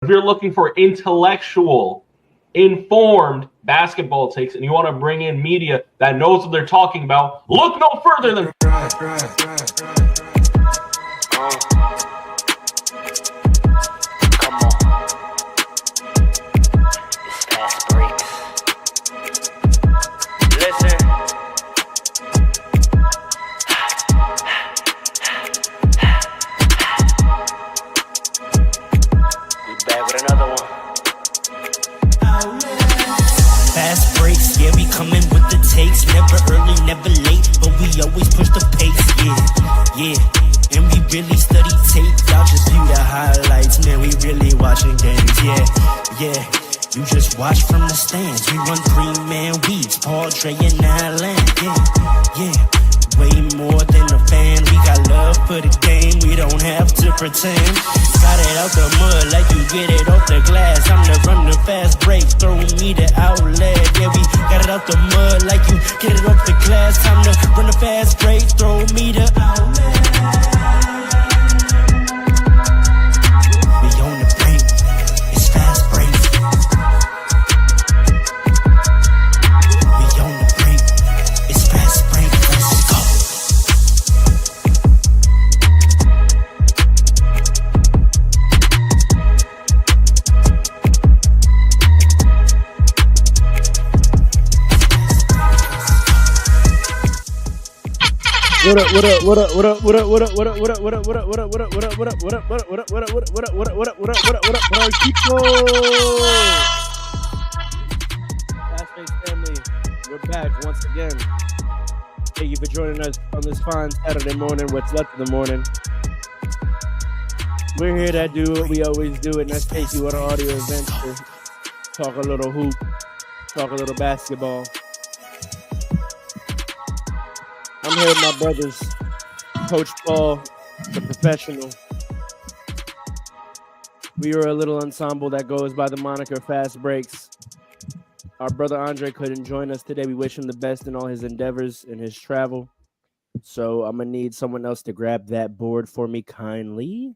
If you're looking for intellectual, informed basketball takes and you want to bring in media that knows what they're talking about, look no further than never early, never late, but we always push the pace, yeah. And we really study tape, y'all just view the highlights, man, we really watching games, yeah. You just watch from the stands, we run 3-man weeks, Paul, Trey, and Allen, yeah. Way more than a fan, we got love for the game, we don't have to pretend. Got it out the mud like you get it off the glass. I'm the run the fast break, throw me the outlet. Yeah, we got it out the mud like you get it off the glass. Time to run the fast break, throw me the outlet. We on the break, it's fast break. We on the break, it's fast break. Let's go. What up? Fastbreaks family, we're back once again. Thank you for joining us on this fine Saturday morning, what's left of the morning. We're here to do what we always do, and that's take you on an audio adventure. Talk a little hoop, talk a little basketball. I'm here with my brothers, Coach Paul, the professional. We are a little ensemble that goes by the moniker Fast Breaks. Our brother Andre couldn't join us today. We wish him the best in all his endeavors and his travel. So I'm going to need someone else to grab that board for me kindly.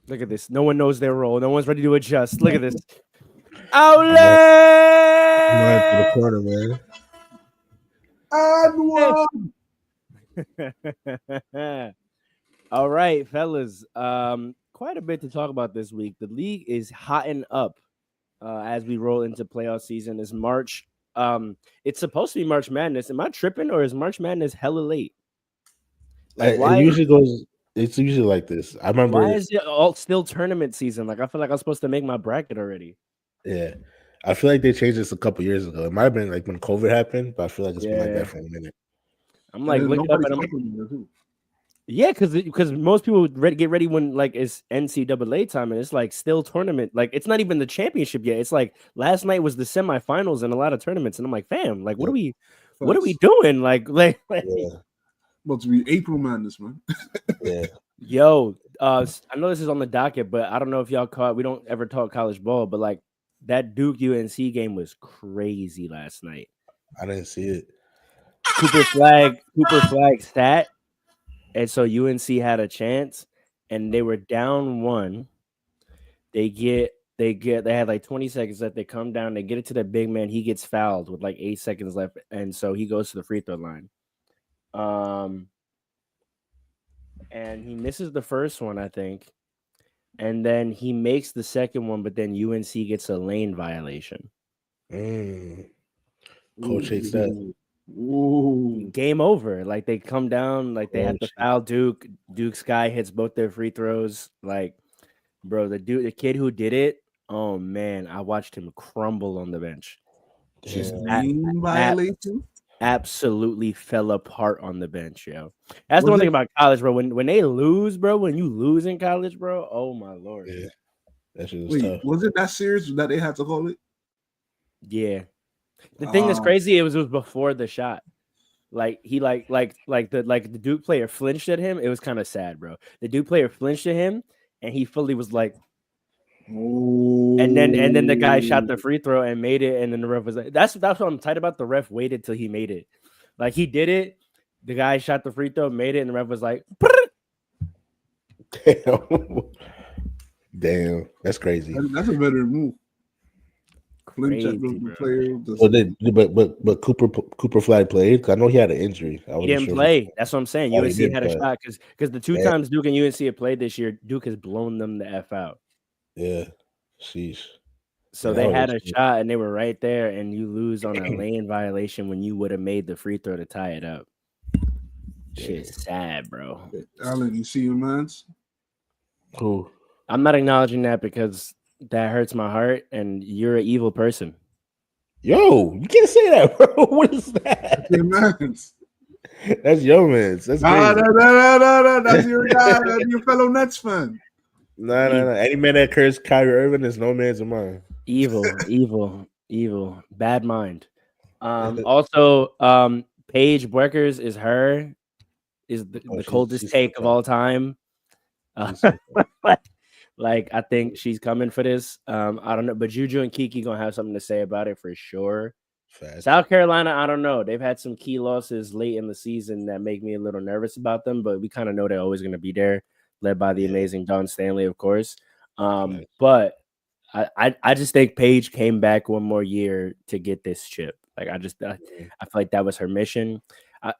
Look at this. No one knows their role. No one's ready to adjust. Look at this. Outlet! I'm right to the corner, man. All right, fellas. Quite a bit to talk about this week. The league is hotting up as we roll into playoff season. It's March. It's supposed to be March Madness. Am I tripping, or is March Madness hella late? Like, it usually goes. It's usually like this. I remember. Why is it all still tournament season? Like, I feel like I'm supposed to make my bracket already. Yeah. I feel like they changed this a couple years ago. It might have been like when COVID happened, but I feel like it's been like that for a minute. I'm like looking up and I'm because most people get ready when like it's NCAA time and it's like still tournament. Like it's not even the championship yet. It's like last night was the semifinals in a lot of tournaments, and I'm like, fam, like what are we doing? Like about to be April Madness, man. Yeah. Yo, I know this is on the docket, but I don't know if y'all caught. We don't ever talk college ball, but like. That Duke UNC game was crazy last night. I didn't see it. Cooper Flag sat, and so UNC had a chance, and they were down 1. They had like 20 seconds left. They come down, they get it to the big man. He gets fouled with like 8 seconds left, and so he goes to the free throw line. And he misses the first one, I think. And then he makes the second one, but then UNC gets a lane violation. Coach hates that. Ooh. Game over. Like they come down, like they have to foul Duke. Duke's guy hits both their free throws. Like, bro, the kid who did it, oh man, I watched him crumble on the bench. Just lane violation. Absolutely fell apart on the bench, yo. That's the one thing about college, bro. When they lose, bro, when you lose in college, bro, oh my lord. Yeah. That shit was tough. Was it that serious that they had to call it? Yeah. The thing that's crazy, it was before the shot. Like he the Duke player flinched at him. It was kind of sad, bro. The Duke player flinched at him and he fully was like, and then the guy shot the free throw and made it, and then the ref was like, that's what I'm tight about. The ref waited till he made it. Like he did it, the guy shot the free throw, made it, and the ref was like, Damn, that's crazy. That's a better move. Flinch Crazy, at the bro. player. But Cooper Flag played. 'Cause I know he had an injury. I He wasn't didn't sure. play. That's what I'm saying. Oh, he UNC didn't had a play. shot because the two Yeah. times Duke and UNC have played this year, Duke has blown them the F out. Yeah, sheesh. So Yeah, they that had was a shot and they were right there, and you lose on a lane violation when you would have made the free throw to tie it up. Shit's sad, bro. Allen, you see your mans? Who? I'm not acknowledging that because that hurts my heart, and you're an evil person. Yo, you can't say that, bro. What is that? Your mans. That's your man's. That's Nah, crazy. that's your guy. That's your fellow Nets fan. No. Any man that curses Kyrie Irving is no man's of mine. Evil. Bad mind. Also, Paige Bueckers is the coldest she's take so of all time. Like I think she's coming for this. I don't know, but Juju and Kiki gonna have something to say about it for sure. Fast. South Carolina, I don't know. They've had some key losses late in the season that make me a little nervous about them, but we kind of know they're always going to be there, led by the amazing Don Stanley, of course. But I just think Paige came back one more year to get this chip. Like I feel like that was her mission.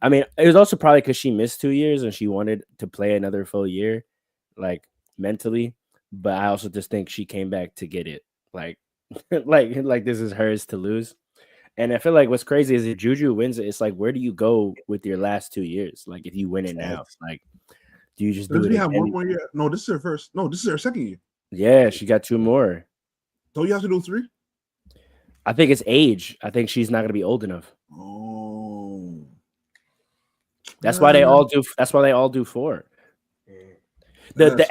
I mean, it was also probably because she missed 2 years and she wanted to play another full year, like mentally. But I also just think she came back to get it. Like this is hers to lose. And I feel like what's crazy is if Juju wins it, it's like, where do you go with your last 2 years? Like, if you win it now, like, do you just do it? We have one more year? No, this is her first. No, this is her second year. Yeah, she got 2 more. So you have to do 3? I think it's age. I think she's not going to be old enough. Oh, that's why they all do. That's why they all do 4. The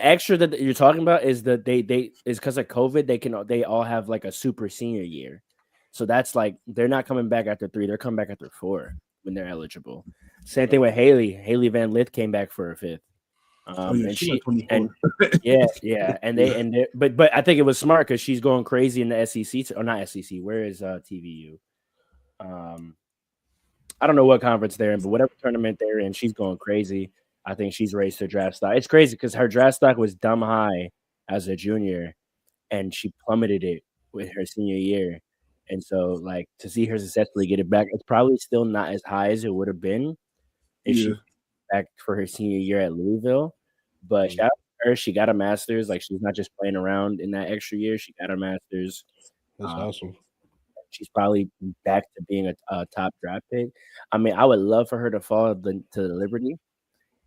extra that you're talking about is that they is because of COVID. They all have like a super senior year. So that's like they're not coming back after 3; they're coming back after 4 when they're eligible. Same thing with Haley. Haley Van Lith came back for a 5th. But I think it was smart because she's going crazy in the SEC or not SEC. Where is TVU? I don't know what conference they're in, but whatever tournament they're in, she's going crazy. I think she's raised her draft stock. It's crazy because her draft stock was dumb high as a junior, and she plummeted it with her senior year. And so, like, to see her successfully get it back, it's probably still not as high as it would have been if she back for her senior year at Louisville. But shout out to her, she got a master's. Like, she's not just playing around in that extra year. She got her master's. That's awesome. She's probably back to being a top draft pick. I mean, I would love for her to fall to the Liberty.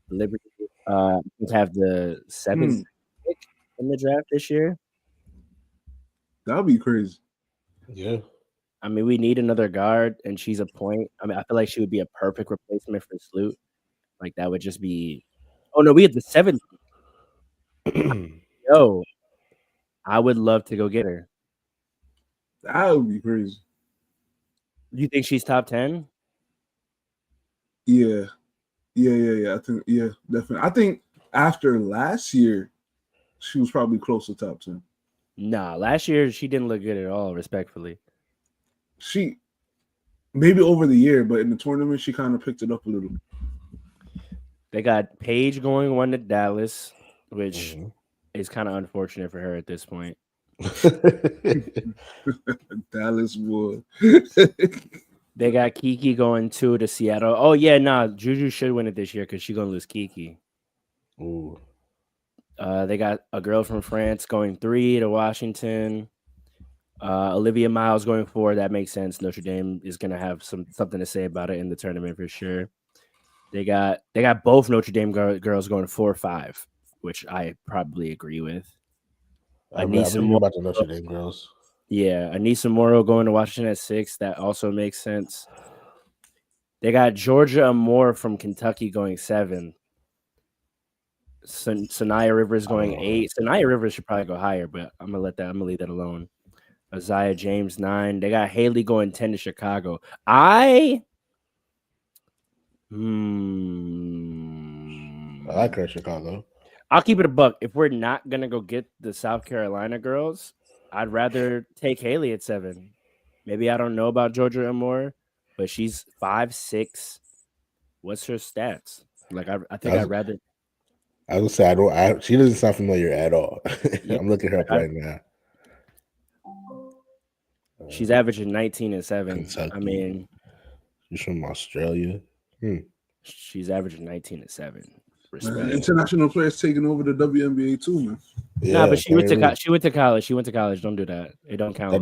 Liberty have the 7th pick in the draft this year. That would be crazy. Yeah. I mean, we need another guard, and she's a point. I mean, I feel like she would be a perfect replacement for Sloot. Like, that would just be – oh, no, we had the 7th. Yo, I would love to go get her. That would be crazy. Do you think she's top 10? Yeah. I think, definitely. I think after last year, she was probably close to top 10. Nah, last year she didn't look good at all, respectfully. She maybe over the year, but in the tournament, she kind of picked it up a little. They got Paige going 1 to Dallas, which is kind of unfortunate for her at this point. Dallas would. They got Kiki going 2 to Seattle. Oh, yeah, Juju should win it this year because she's going to lose Kiki. Ooh. They got a girl from France going 3 to Washington. Olivia Miles going 4. That makes sense. Notre Dame is going to have something to say about it in the tournament for sure. They got both Notre Dame girls going 4-5, which I probably agree with. Anissa Moore about the Notre Dame girls. Yeah, Anissa Morrow going to Washington at 6. That also makes sense. They got Georgia Amore from Kentucky going 7. Sanaya Rivers going 8. Sanaya Rivers should probably go higher, but I'm gonna leave that alone. Isaiah James 9. They got Haley going 10 to Chicago. I like her Chicago. I'll keep it a buck. If we're not gonna go get the South Carolina girls, I'd rather take Haley at 7. Maybe I don't know about Georgia Amore, but she's 5'6". What's her stats? Like I think I'd rather. I would say I don't. She doesn't sound familiar at all. Yeah. I'm looking her up right now. She's averaging 19 and 7. Kentucky. I mean, she's from Australia. She's averaging 19 and 7. Respect. International players taking over the WNBA too, man. Yeah, but she went to college. She went to college. Don't do that. It don't count.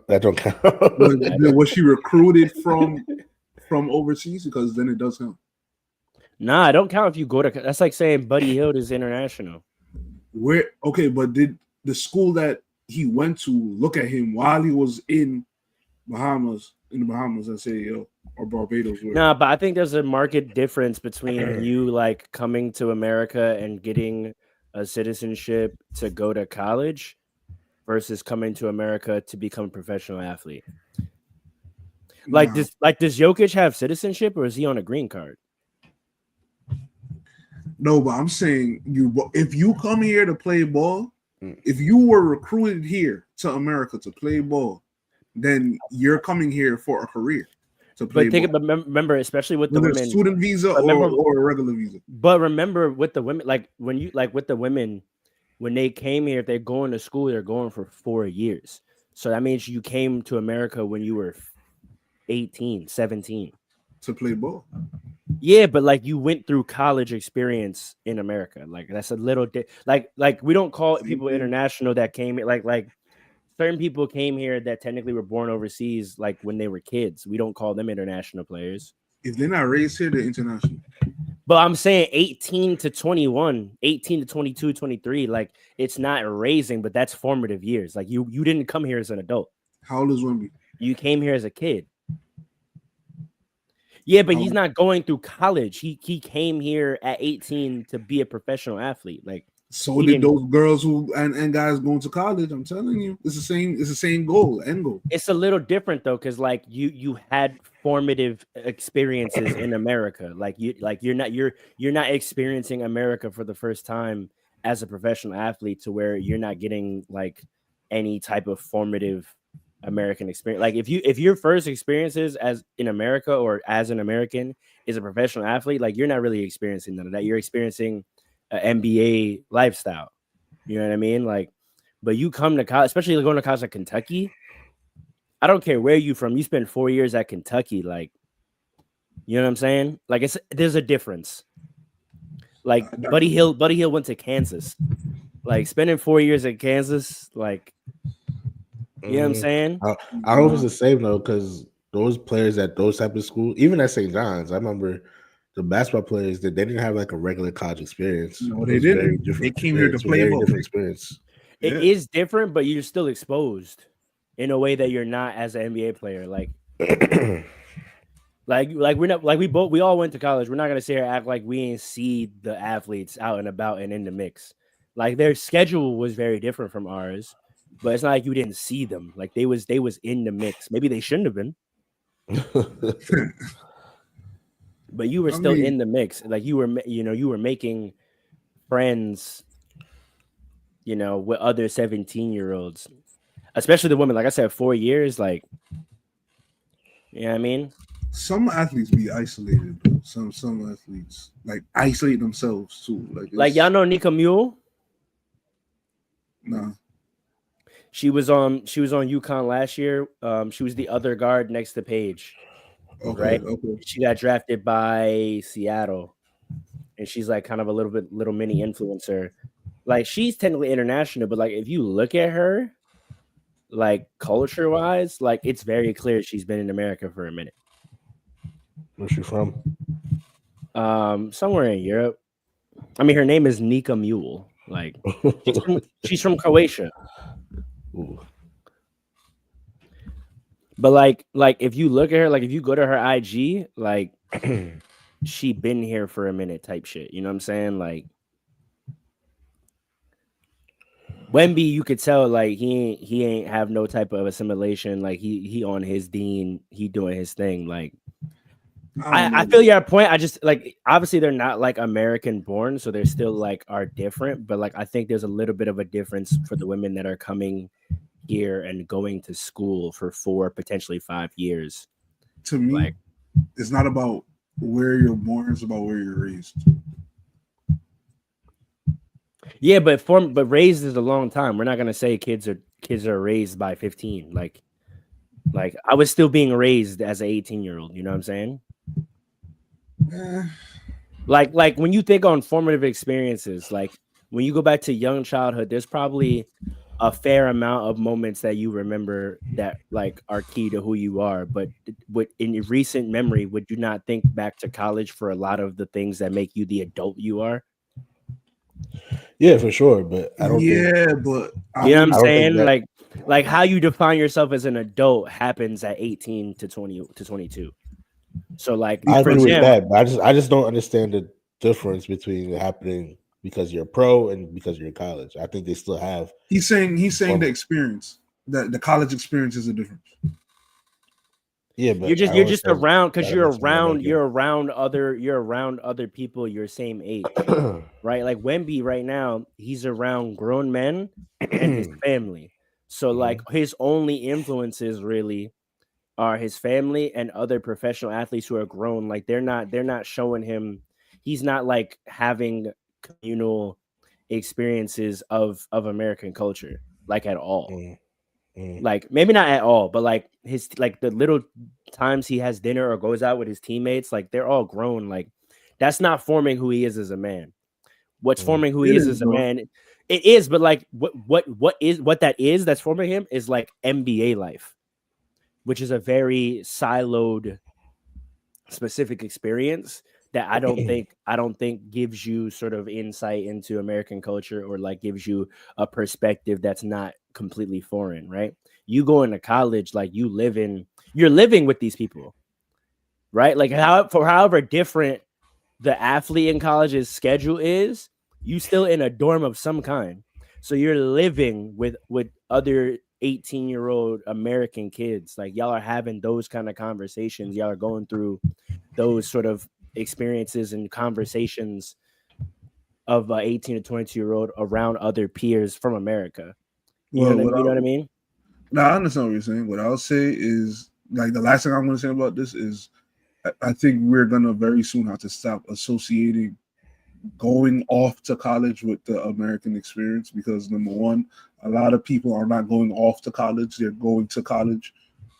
That don't count. Was she recruited from overseas? Because then it does count. Nah, I don't count if you go to. That's like saying Buddy Hield is international. But did the school that he went to look at him while he was in the Bahamas, and say, or Barbados? Nah, but I think there's a marked difference between you like coming to America and getting a citizenship to go to college versus coming to America to become a professional athlete. Like does Jokic have citizenship or is he on a green card? No, but I'm saying if you come here to play ball, if you were recruited here to America to play ball, then you're coming here for a career to play ball. But remember, especially with the women, student visa or a regular visa. But remember, with the women, with the women, when they came here, if they're going to school, they're going for 4 years. So that means you came to America when you were 18, 17 to play ball. Yeah, but like you went through college experience in America. Like that's a little like we don't call people international that came here. Like certain people came here that technically were born overseas, like when they were kids. We don't call them international players. If they're not raised here, they're international. But I'm saying 18 to 21, 18 to 22, 23, like it's not raising, but that's formative years. Like you didn't come here as an adult. How old is Wemby? You came here as a kid. Yeah, but he's not going through college. He came here at 18 to be a professional athlete. Like so did those girls and guys going to college. I'm telling you, it's the same goal, end goal. It's a little different though, because like you had formative experiences in America. Like you're not experiencing America for the first time as a professional athlete, to where you're not getting like any type of formative American experience. Like if your first experiences as in America or as an American is a professional athlete, like you're not really experiencing none of that. You're experiencing an NBA lifestyle. You know what I mean? Like, but you come to college, especially going to college at Kentucky. I don't care where you from. You spend 4 years at Kentucky. Like, you know what I'm saying? Like there's a difference. Like Buddy Hield went to Kansas. Like spending 4 years at Kansas, like. You know what I'm saying? I don't know if it's the same though, because those players at those type of schools, even at St. John's, I remember the basketball players that they didn't have like a regular college experience. No, they didn't. They came here to play ball. Different experience. It is different, but you're still exposed in a way that you're not as an NBA player. Like, like we're not like we all went to college. We're not gonna sit here and act like we ain't see the athletes out and about and in the mix. Like their schedule was very different from ours. But it's not like you didn't see them. Like they was in the mix. Maybe they shouldn't have been. But you were still in the mix. Like you were making friends, with other 17-year-olds. Especially the women. Like I said, 4 years, like, you know what I mean? Some athletes be isolated. Some athletes like isolate themselves too. Like y'all know Nika Mule? No. She was on UConn last year. She was the other guard next to Paige. Okay, right? Okay. She got drafted by Seattle, and she's like kind of a little mini influencer. Like she's technically international, but like if you look at her, like culture wise, like it's very clear she's been in America for a minute. Where's she from? Somewhere in Europe. I mean, her name is Nika Mule. Like she's from Croatia. Ooh. But like if you look at her, like if you go to her IG, like she been here for a minute type shit. You know what I'm saying? Like Wemby, you could tell like he ain't have no type of assimilation. Like he on his dean, he doing his thing. Like I feel your point. I just like obviously they're not like American born, so they're still like are different. But like I think there's a little bit of a difference for the women that are coming here and going to school for 4, potentially 5 years. To me, like, it's not about where you're born; it's about where you're raised. Yeah, but raised is a long time. We're not gonna say kids are raised by 15. Like I was still being raised as an 18-year-old. You know what I'm saying? Like when you think on formative experiences, like when you go back to young childhood, there's probably a fair amount of moments that you remember that like are key to who you are. But in your recent memory, would you not think back to college for a lot of the things that make you the adult you are? Yeah, for sure. But I don't think. Yeah, but You know what I'm I don't think saying? that. Like how you define yourself as an adult happens at 18 to 20 to 22. So like I for agree with example, that, but I just don't understand the difference between it happening because you're pro and because you're in college. I think they still have. he's saying the experience, that the college experience is a difference. Yeah, but you're just around because that makes me like you're around other people your same age, right? Like Wemby right now, he's around grown men and his family. So like his only influences really are his family and other professional athletes who are grown. Like they're not showing him, he's not like having communal experiences of American culture like at all. Like maybe not at all, but like his like the little times he has dinner or goes out with his teammates, like they're all grown. Like that's not forming who he is as a man. What's forming who he is as a man, it is, but like what that is that's forming him is like NBA life, which is a very siloed, specific experience that I don't think gives you sort of insight into American culture or like gives you a perspective that's not completely foreign, right? You go into college, like you're living with these people, right? Like however different the athlete in college's schedule is, you still in a dorm of some kind. So you're living with other 18-year-old American kids. Like y'all are having those kind of conversations. Y'all are going through those sort of experiences and conversations of 18 to 22-year-old around other peers from America. You know what I mean? No, I understand what you're saying. What I'll say is, like, the last thing I'm going to say about this is I think we're going to very soon have to stop associating going off to college with the American experience, because number one, a lot of people are not going off to college. They're going to college,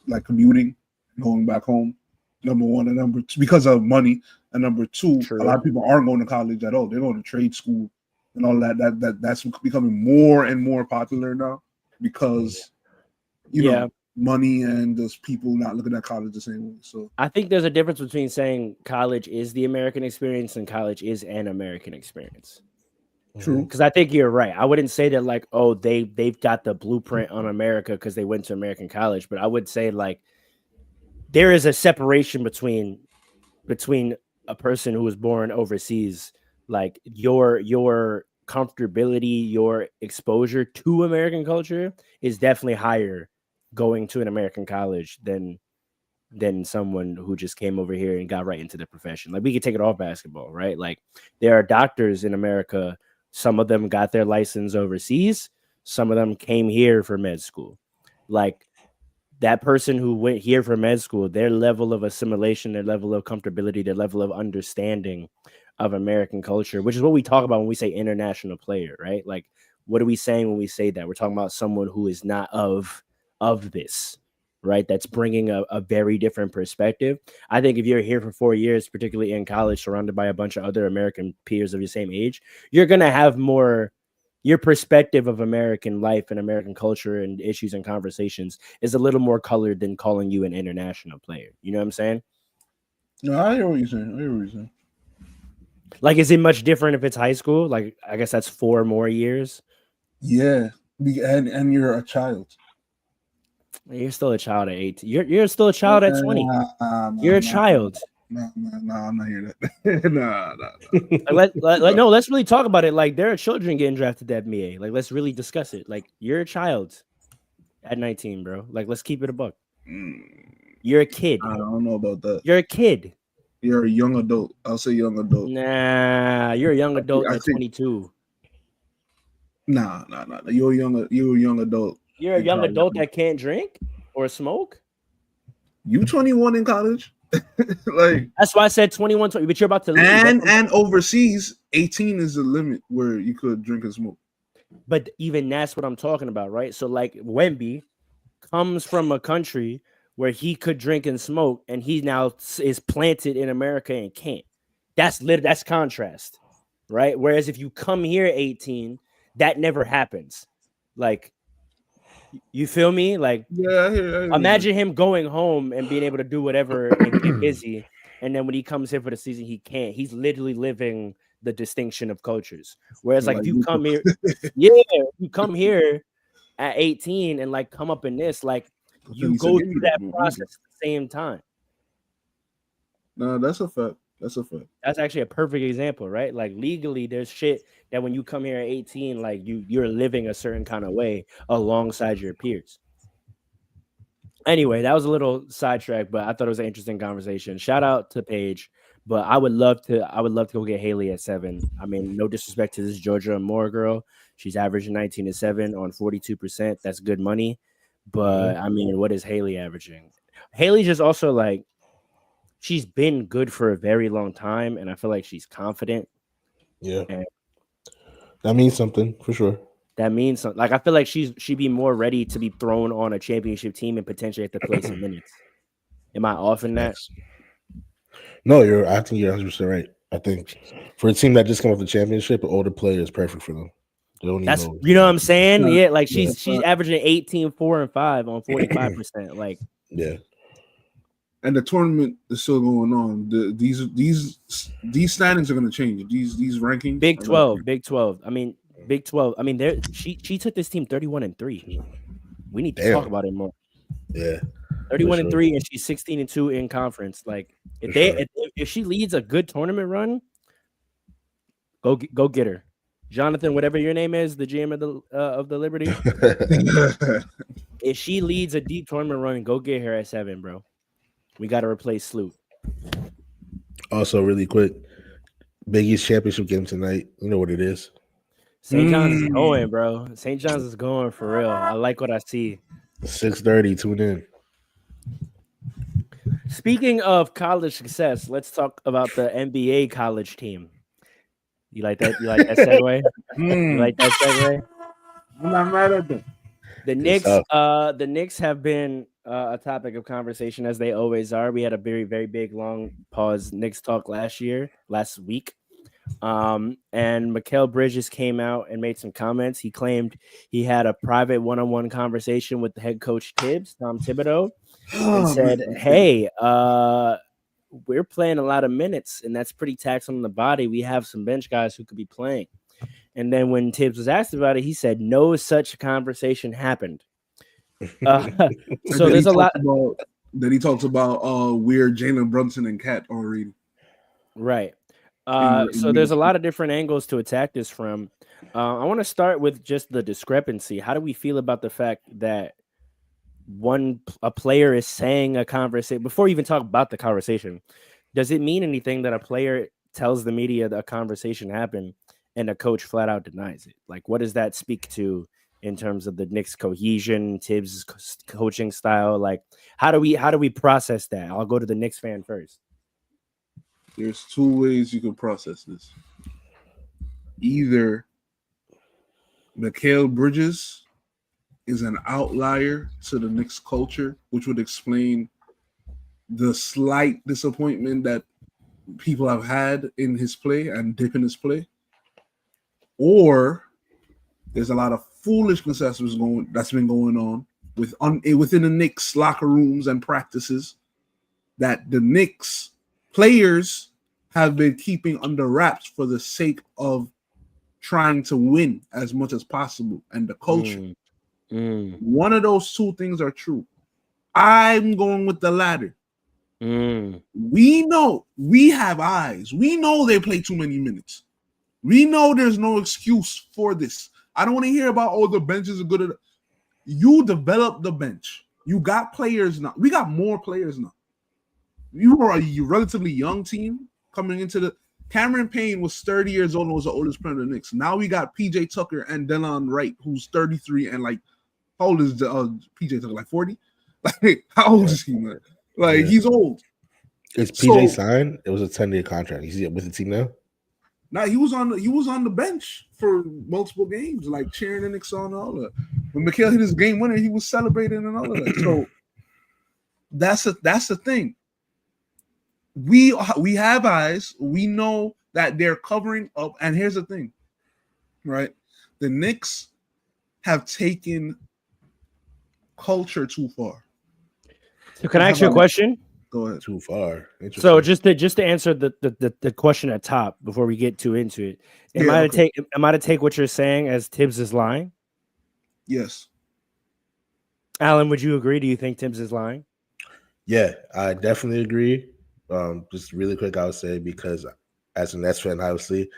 like commuting, going back home. Number one. And number two, because of money. And number two, a lot of people aren't going to college at all. They're going to trade school and all that. That's becoming more and more popular now because, you know, money and those people not looking at college the same way. So I think there's a difference between saying college is the American experience and college is an American experience. True. Because I think you're right. I wouldn't say that like, oh, they've got the blueprint on America because they went to American college, but I would say like there is a separation between a person who was born overseas, like your comfortability, your exposure to American culture is definitely higher going to an American college than someone who just came over here and got right into the profession. Like we could take it off basketball, right? Like there are doctors in America. Some of them got their license overseas. Some of them came here for med school. Like that person who went here for med school, their level of assimilation, their level of comfortability, their level of understanding of American culture, which is what we talk about when we say international player, right? Like, what are we saying when we say that? We're talking about someone who is not of this, right? That's bringing a very different perspective. I think if you're here for 4 years, particularly in college, surrounded by a bunch of other American peers of your same age, you're going to have more. Your perspective of American life and American culture and issues and conversations is a little more colored than calling you an international player. You know what I'm saying? No, I hear what you're saying. Like, is it much different if it's high school? Like, I guess that's 4 more years. Yeah, and you're a child. You're still a child at 18. You're still a child at 20. You're a child. No, I'm not hearing that. No. Let's really talk about it. Like, there are children getting drafted to NBA. Like, let's really discuss it. Like, you're a child at 19, bro. Like, let's keep it a buck. You're a kid. I don't know about that. You're a kid. You're a young adult. I'll say young adult. Nah, you're a young adult at 22. Nah. You're a young adult. You're a young adult that can't drink or smoke? You 21 in college? Like that's why I said 21, 20, but you're about to leave. And overseas, 18 is the limit where you could drink and smoke. But even that's what I'm talking about, right? So like Wemby comes from a country where he could drink and smoke, and he now is planted in America and can't. That's contrast, right? Whereas if you come here at 18, that never happens. Like, you feel me? Like, Yeah, I hear imagine him going home and being able to do whatever and get busy, and then when he comes here for the season, he can't. He's literally living the distinction of cultures. Whereas, like, if you come here, you come here at 18 and like come up in this, like, you go through that process at the same time. No, that's a fact. That's a fact. That's actually a perfect example, right? Like, legally, there's shit that when you come here at 18, like you're living a certain kind of way alongside your peers. Anyway, that was a little sidetrack, but I thought it was an interesting conversation. Shout out to Paige, but I would love to go get Haley at 7. I mean, no disrespect to this Georgia and Moore girl. She's averaging 19-7 on 42%. That's good money. But I mean, what is Haley averaging? Haley's just also like, she's been good for a very long time, and I feel like she's confident. Yeah, and that means something for sure. That means something. Like, I feel like she'd be more ready to be thrown on a championship team and potentially have to play some minutes. Am I off in that? No, I think you're 100% right. I think for a team that just came off the championship, an older player is perfect for them. That's you know what I'm saying? Yeah, like she's averaging 18, 4, and 5 on 45%. Like, yeah. And the tournament is still going on. These standings are going to change. These rankings. Big 12. I mean, Big 12. I mean, she took this team 31-3. We need to talk about it more. Yeah. 31-3, and she's 16-2 in conference. Like, if she leads a good tournament run, go get her. Jonathan, whatever your name is, the GM of the Liberty. If she leads a deep tournament run, go get her at 7, bro. We got to replace Sloot. Also, really quick, Big East championship game tonight. You know what it is. St. John's is going, bro. St. John's is going for real. I like what I see. 6:30. Tune in. Speaking of college success, let's talk about the NBA college team. You like that? You like that segue? You like that segue? I'm not mad at them. The Knicks have been a topic of conversation, as they always are. We had a very, very big long pause Knicks talk last week. And Mikal Bridges came out and made some comments. He claimed he had a private one-on-one conversation with the head coach Thibs, Tom Thibodeau, and said, "Hey, we're playing a lot of minutes, and that's pretty taxing on the body. We have some bench guys who could be playing." And then when Thibs was asked about it, he said no such conversation happened. So there's a lot. Then he talks about we're Jalen Brunson and Cat already. Right. So there's a lot of different angles to attack this from. I want to start with just the discrepancy. How do we feel about the fact that a player is saying a conversation before you even talk about the conversation? Does it mean anything that a player tells the media that a conversation happened and a coach flat out denies it? Like, what does that speak to in terms of the Knicks cohesion, Thibs' coaching style? Like, how do we process that? I'll go to the Knicks fan first. There's two ways you can process this. Either Mikal Bridges is an outlier to the Knicks culture, which would explain the slight disappointment that people have had in his play and dip in his play. Or there's a lot of foolishness that's been going on within the Knicks locker rooms and practices that the Knicks players have been keeping under wraps for the sake of trying to win as much as possible, and the culture. One of those two things are true. I'm going with the latter. We know, we have eyes. We know they play too many minutes. We know there's no excuse for this. I don't want to hear about, the benches are good. You develop the bench. You got players now. We got more players now. You are a relatively young team coming into the. Cameron Payne was 30 years old and was the oldest player in the Knicks. Now we got PJ Tucker and Delon Wright, who's 33 and like, how old is PJ Tucker? Like 40? Like, how old is he, man? Like, he's old. Is PJ So signed? It was a 10-day contract. He's with the team now. now he was on the bench for multiple games, like cheering the Knicks on and all that. When Mikal hit his game winner, he was celebrating and all of that. So that's the thing. We have eyes. We know that they're covering up. And here's the thing, right? The Knicks have taken culture too far. So can I ask you a question? Go ahead. Too far. So just to answer the question at top before we get too into it, am I to take what you're saying as Thibs is lying? Yes. Alan, would you agree? Do you think Thibs is lying? Yeah, I definitely agree. Just really quick, I would say, because as a Nets fan, obviously,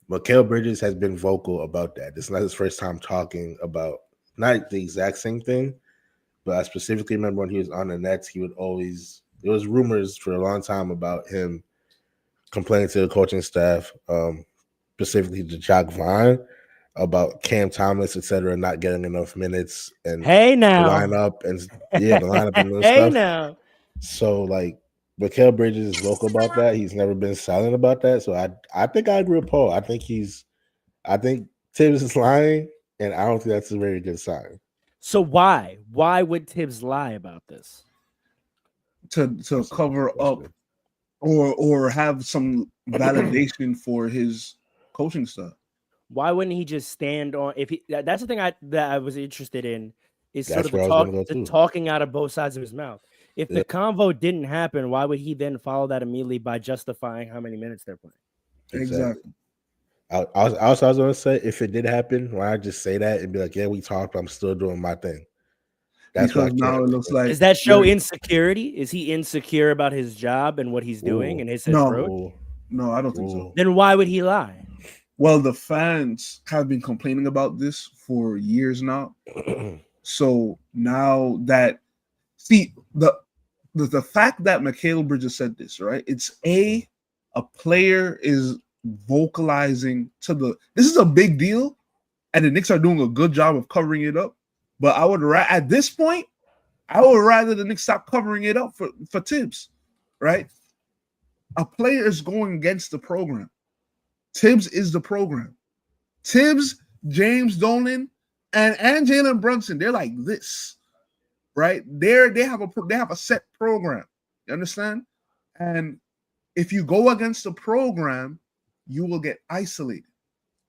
Mikal Bridges has been vocal about that. This is not his first time talking about not the exact same thing, but I specifically remember when he was on the Nets, he would always, there was rumors for a long time about him complaining to the coaching staff, specifically to Jock Vaughn, about Cam Thomas, etc., not getting enough minutes and Hey now, the lineup and the lineup and those hey stuff. now. So like Mikal Bridges is vocal about that. He's never been silent about that. So I think I agree with Paul. I think Thibs is lying, and I don't think that's a very good sign. So why would Thibs lie about this? To cover up or have some validation for his coaching staff. Why wouldn't he just stand on? If he, that's the thing that I was interested in, is That's sort of the talking out of both sides of his mouth. If the convo didn't happen, why would he then follow that immediately by justifying how many minutes they're playing? Exactly. I was going to say, if it did happen, why not just say that and be like, yeah, we talked, I'm still doing my thing. That's because now it looks like. Does that show insecurity? Is he insecure about his job and what he's doing and his approach? No, I don't think so. Then why would he lie? Well, the fans have been complaining about this for years now. So now that the fact that Mikal Bridges said this, right? It's a player is vocalizing this is a big deal, and the Knicks are doing a good job of covering it up. But at this point, I would rather the Knicks stop covering it up for Thibs, right? A player is going against the program. Thibs is the program. Thibs, James Dolan, and Jalen Brunson, they're like this, right? They have a set program. You understand? And if you go against the program, you will get isolated.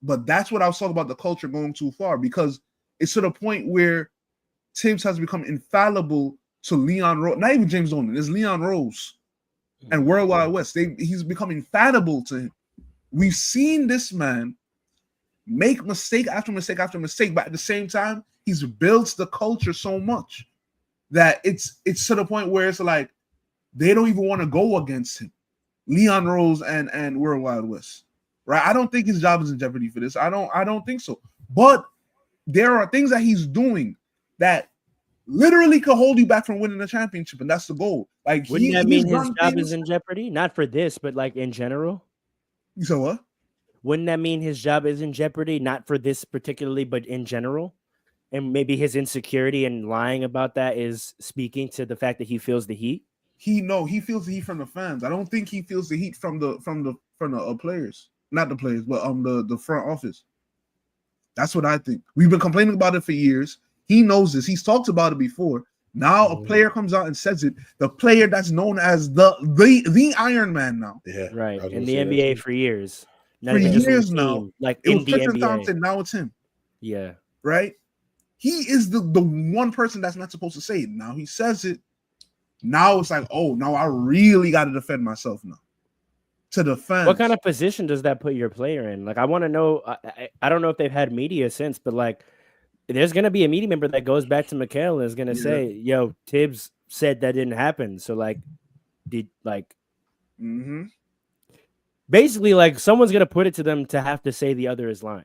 But that's what I was talking about, the culture going too far, because it's to the point where Thibs has become infallible to Leon Rose, not even James Dolan, it's Leon Rose and World Wide West. He's become infallible to him. We've seen this man make mistake after mistake after mistake, but at the same time, he's built the culture so much that it's to the point where it's like they don't even want to go against him. Leon Rose and World Wide West, right? I don't think his job is in jeopardy for this. I don't think so. But there are things that he's doing that literally could hold you back from winning the championship, and that's the goal. Like, wouldn't that mean his job is in jeopardy? Not for this, but like in general. So what? Wouldn't that mean his job is in jeopardy? Not for this particularly, but in general? And maybe his insecurity and lying about that is speaking to the fact that he feels the heat? He feels the heat from the fans. I don't think he feels the heat from the players. Not the players, but the front office. That's what I think. We've been complaining about it for years. He knows this. He's talked about it before. Now a player comes out and says it. The player that's known as the Iron Man now. Yeah, right. In the NBA for years. For years now. Like it in was the Tristan NBA. Thompson, now it's him. Yeah. Right? He is the one person that's not supposed to say it. Now he says it. Now it's like, oh, now I really got to defend myself now. To the fans. What kind of position does that put your player in? Like, I want to know. I don't know if they've had media since, but like, there's going to be a media member that goes back to Mikal and is going to say, yo, Thibs said that didn't happen. So like, basically, like, someone's going to put it to them to have to say the other is lying.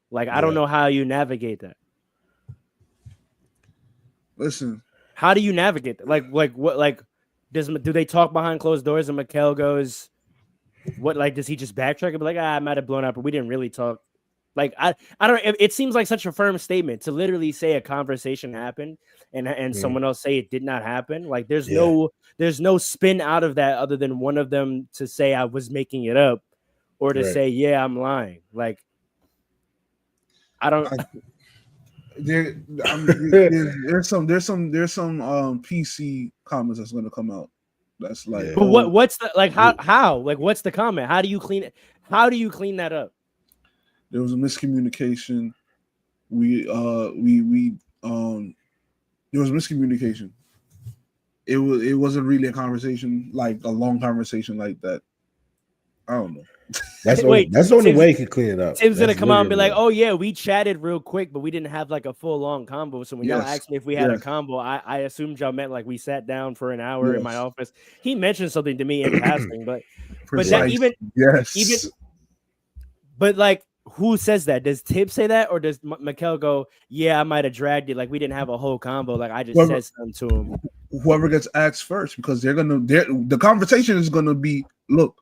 Like, I don't know how you navigate that. Listen, how do you navigate that? Like what? Like, do they talk behind closed doors and Mikal goes, what? Like, does he just backtrack and be like, I might have blown out, but we didn't really talk. Like I don't. It seems like such a firm statement to literally say a conversation happened and someone else say it did not happen. Like there's no spin out of that other than one of them to say I was making it up or to say yeah I'm lying. Like I don't. There's some PC comments that's gonna come out. That's like, but what's the like how like what's the comment? How do you clean it? How do you clean that up? There was a miscommunication. There was miscommunication. It wasn't really a conversation, like a long conversation like that. I don't know. That's the only way you can clean it up. Tim's gonna come out and be like, "Oh yeah, we chatted real quick, but we didn't have like a full long combo. So when y'all asked me if we had a combo, I assumed y'all meant like we sat down for an hour in my office. He mentioned something to me in passing, but that even but like who says that? Does Tibbs say that, or does Mikal go, "Yeah, I might have dragged it. Like we didn't have a whole combo. Like I just said something to him." Whoever gets asked first, because the conversation is gonna be, look.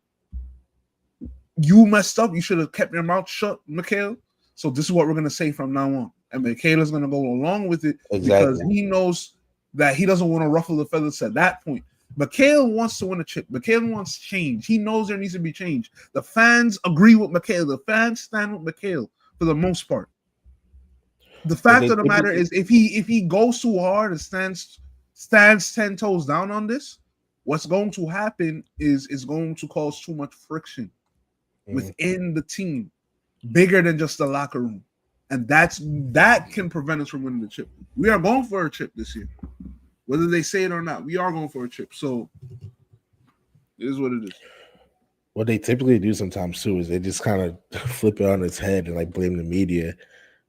You messed up. You should have kept your mouth shut, Mikal. So this is what we're gonna say from now on. And Mikal is gonna go along with it because he knows that he doesn't want to ruffle the feathers at that point. Mikal wants to win a chip. Mikal wants change. He knows there needs to be change. The fans agree with Mikal. The fans stand with Mikal for the most part. The fact of the matter is, if he goes too hard and stands 10 toes down on this, what's going to happen is going to cause too much friction within the team, bigger than just the locker room, and that can prevent us from winning the chip. We are going for a chip this year, whether they say it or not. We are going for a chip, so it is what it is. What they typically do sometimes too is they just kind of flip it on its head and like blame the media.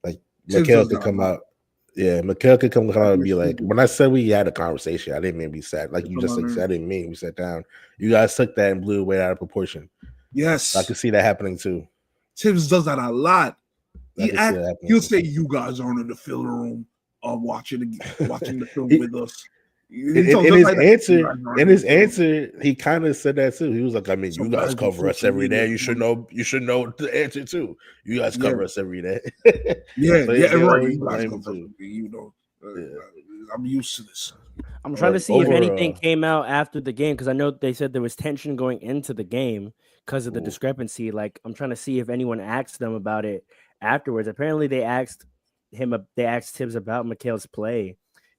Like Mikal could come out. Yeah, Mikal could come out and be like, when I said we had a conversation, I didn't mean we sat, like you just like said, I didn't mean we sat down. You guys took that and blew it way out of proportion. Yes. I can see that happening too. Tibbs does that a lot. He'll say, "You guys aren't in the film room watching the film with us." In his answer, he kind of said that too. He was like, "I mean, you guys cover us every day. You should know the answer too. You guys cover us every day." Right. You guys cover us, you know. I'm used to this. I'm trying to see if anything came out after the game because I know they said there was tension going into the game because of the discrepancy. Like, I'm trying to see if anyone asked them about it afterwards. Apparently, they asked Tibbs about Mikal's play,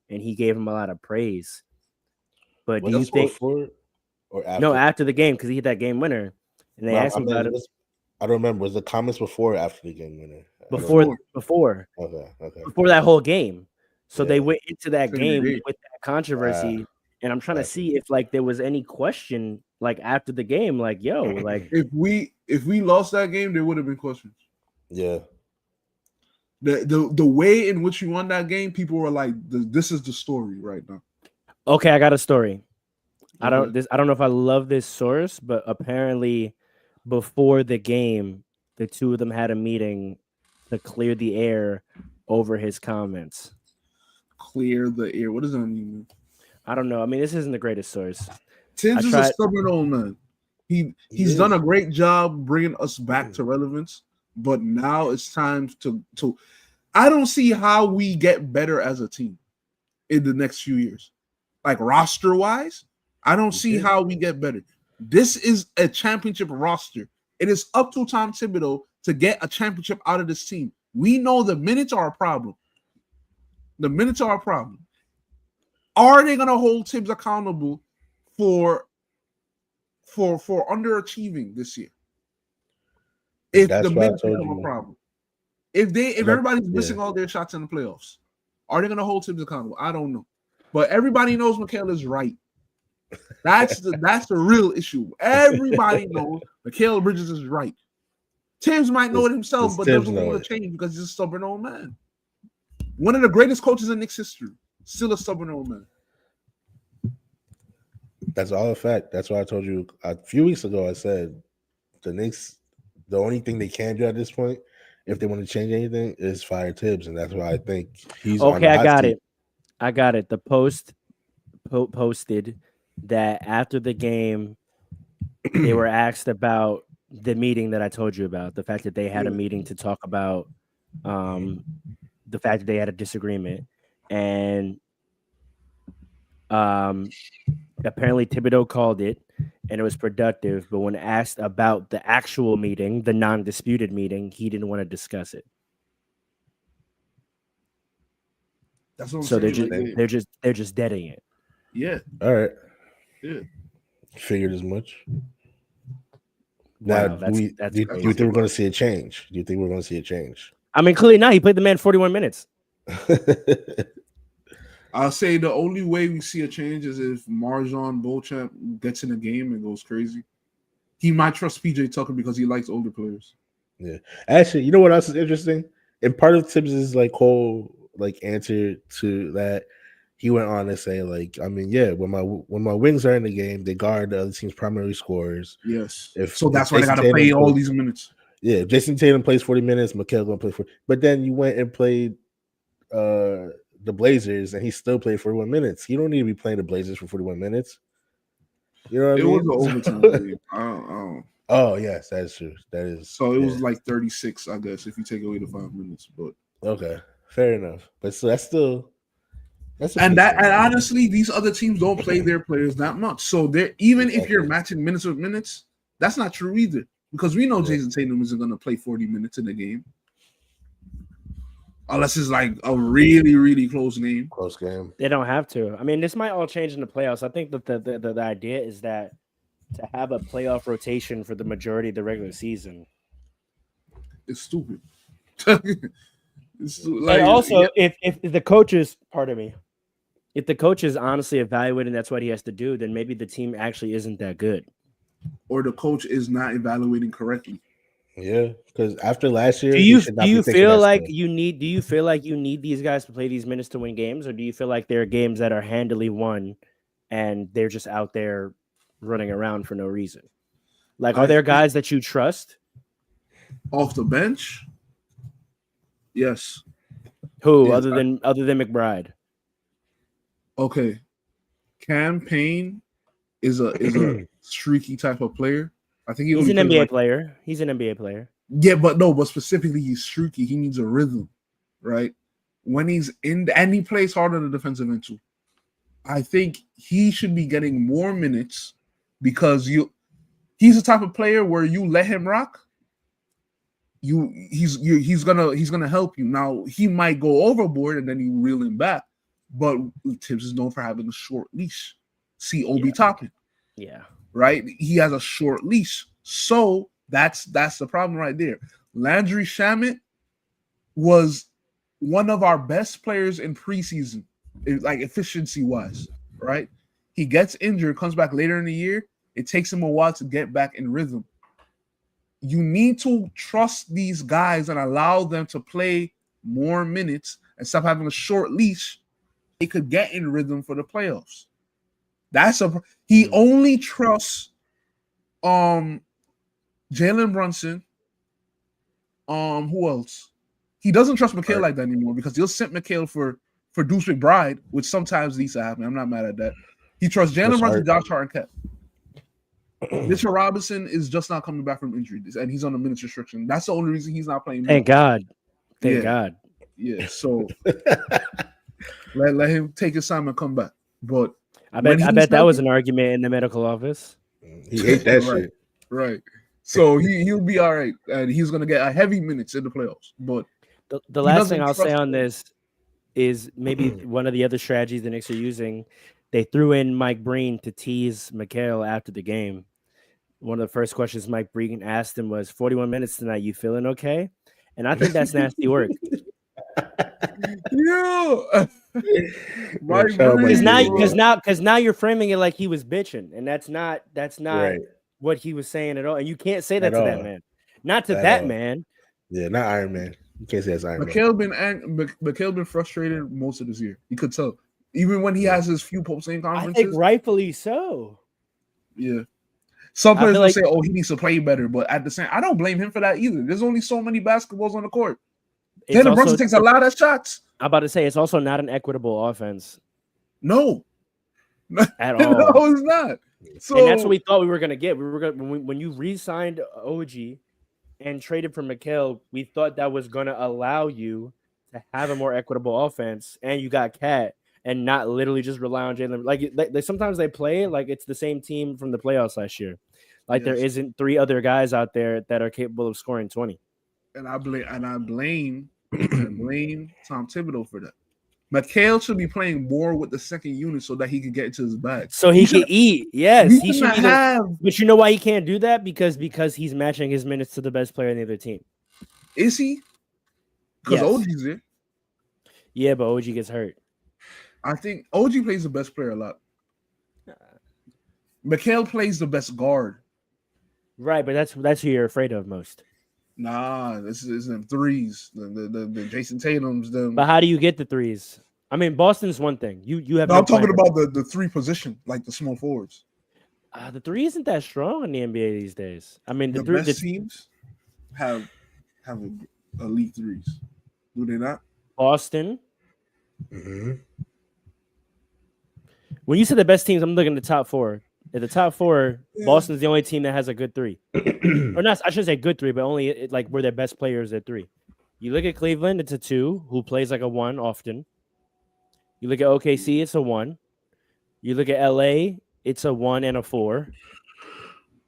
and he gave him a lot of praise. But do you think before or after? No, after the game because he hit that game winner, and they asked him about it. I don't remember. Was the comments before or after the game winner? Before. Okay. Before that whole game. So they went into that game with that controversy, and I'm trying to see if like there was any question like after the game, like yo, like if we lost that game, there would have been questions. Yeah. The way in which you won that game, people were like, "This is the story right now." Okay, I got a story. I don't know if I love this source, but apparently before the game, the two of them had a meeting to clear the air over his comments. Clear the air. What does that mean? I don't know. I mean, this isn't the greatest source. Tibbs is a stubborn old man. He's done a great job bringing us back to relevance, but now it's time to. I don't see how we get better as a team in the next few years, like roster wise. I don't see how we get better. This is a championship roster. It is up to Tom Thibodeau to get a championship out of this team. We know the minutes are a problem. The minutes are a problem. Are they going to hold Tibbs accountable for underachieving this year? If the minutes become a problem, if everybody's missing all their shots in the playoffs, are they going to hold Tibbs accountable? I don't know, but everybody knows Mikal is right. That's the real issue. Everybody knows Mikal Bridges is right. Tibbs might know it himself, but doesn't want to change because he's a stubborn old man. One of the greatest coaches in Knicks history, still a stubborn old man. That's all a fact. That's why I told you a few weeks ago. I said the Knicks, the only thing they can do at this point, if they want to change anything, is fire Tibbs, and that's why I think he's okay. I got it. The Post posted that after the game, they were asked about the meeting that I told you about, the fact that they had a meeting to talk about the fact that they had a disagreement, and apparently Thibodeau called it and it was productive, but when asked about the actual meeting, the non-disputed meeting, he didn't want to discuss it. That's what I'm So saying. they're just deading it. Yeah. All right. Yeah. Figured as much. Wow, Now, do you think we're going to see a change? Do you think we're going to see a change? I mean, clearly not. He played the man 41 minutes. I'll say the only way we see a change is if Marjon Beauchamp gets in a game and goes crazy. He might trust PJ Tucker because he likes older players. Yeah. Actually, you know what else is interesting? And part of Tibbs' whole answer to that, he went on to say, I mean, yeah, when my wings are in the game, they guard the other team's primary scorers. Yes. So that's why they got to play all these minutes. Yeah, if Jason Tatum plays 40 minutes, Mikal going to play 40. But then you went and played the Blazers, and he still played 41 minutes. You don't need to be playing the Blazers for 41 minutes. You know what I mean? It was an overtime game. Oh, yes, that is true. That is. So it was 36, I guess, if you take away the 5 minutes. But okay, fair enough. But so that's still. And honestly, these other teams don't play their players that much. So even if you're matching minutes with minutes, that's not true either. Because we know Jason Tatum isn't going to play 40 minutes in the game. Unless it's a really, really close game. Close game. They don't have to. I mean, this might all change in the playoffs. I think that the idea is that to have a playoff rotation for the majority of the regular season. It's stupid. And also, if the coaches, pardon me, if the coach is honestly evaluating that's what he has to do, then maybe the team actually isn't that good. Or the coach is not evaluating correctly. Yeah, because after last year, do you feel like you need these guys to play these minutes to win games, or do you feel like there are games that are handily won and they're just out there running around for no reason? Are there guys that you trust off the bench? Yes. Who other than McBride? Okay, Cam Payne is a streaky type of player. I think he's an NBA player. He's an NBA player. Yeah, but specifically he's streaky. He needs a rhythm, right? When he's and he plays hard on the defensive end too. I think he should be getting more minutes because he's the type of player where you let him rock. He's gonna help you. Now he might go overboard and then you reel him back. But Tibbs is known for having a short leash. See Obi Toppin. Yeah. Right? He has a short leash. So that's the problem right there. Landry Shamet was one of our best players in preseason, efficiency-wise, right? He gets injured, comes back later in the year. It takes him a while to get back in rhythm. You need to trust these guys and allow them to play more minutes and stop having a short leash. They could get in rhythm for the playoffs. He only trusts Jalen Brunson. Who else? He doesn't trust Mikal like that anymore because he'll send Mikal for Deuce McBride, which sometimes needs to happen. I'm not mad at that. He trusts Jalen Brunson, Josh Hart, and Ket. Mitchell Robinson is just not coming back from injury, and he's on a minutes restriction. That's the only reason he's not playing. Thank God. Thank God. Yeah. So let him take his time and come back. But I bet that was an argument in the medical office. He ate that shit. Right. So he'll be all right, and he's gonna get a heavy minutes in the playoffs. But the last thing I'll say on this is maybe one of the other strategies the Knicks are using. They threw in Mike Breen to tease Mikal after the game. One of the first questions Mike Breen asked him was, 41 minutes tonight, you feeling okay? And I think that's nasty work. Yeah. Because now you're framing it like he was bitching, and that's not right. What he was saying at all. And you can't say that to that man. Not to that man. Yeah, not Iron Man. You can't say that's Iron Man. Mikal been frustrated most of this year. You could tell. Even when he has his few post-game conferences. I think rightfully so. Yeah. Some players will say, oh, he needs to play better. But at the same, I don't blame him for that either. There's only so many basketballs on the court. Jalen Brunson takes a lot of shots. I'm about to say, it's also not an equitable offense. No. at all. No, it's not. So And that's what we thought we were gonna get. We were gonna when you re-signed OG and traded for Mikal, we thought that was gonna allow you to have a more equitable offense, and you got Cat, and not literally just rely on Jalen. Like sometimes they play like it's the same team from the playoffs last year. Like there isn't 3 other guys out there that are capable of scoring 20. And I blame Tom Thibodeau for that. Mikal should be playing more with the second unit so that he can get into his bag. So he can eat. Yes, he should be have. But you know why he can't do that? Because he's matching his minutes to the best player in the other team. Is he? Because Yes. OG's there. Yeah, but OG gets hurt. I think OG plays the best player a lot. Mikal plays the best guard. Right, but that's who you're afraid of most. Nah, this is them threes. The Jason Tatum's them. But how do you get the threes? I mean, Boston's one thing. You have. No, no I'm talking plan. about the 3 position, like the small forwards. The 3 isn't that strong in the NBA these days. I mean, The best teams have elite threes. Do they not? Boston. Mm-hmm. When you say the best teams, I'm looking at the top 4. At the top 4, Boston's the only team that has a good 3. Or not, I shouldn't say good 3, but only like where their best players at 3. You look at Cleveland, it's a 2 who plays like a 1 often. You look at OKC, it's a 1. You look at LA, it's a 1 and a 4.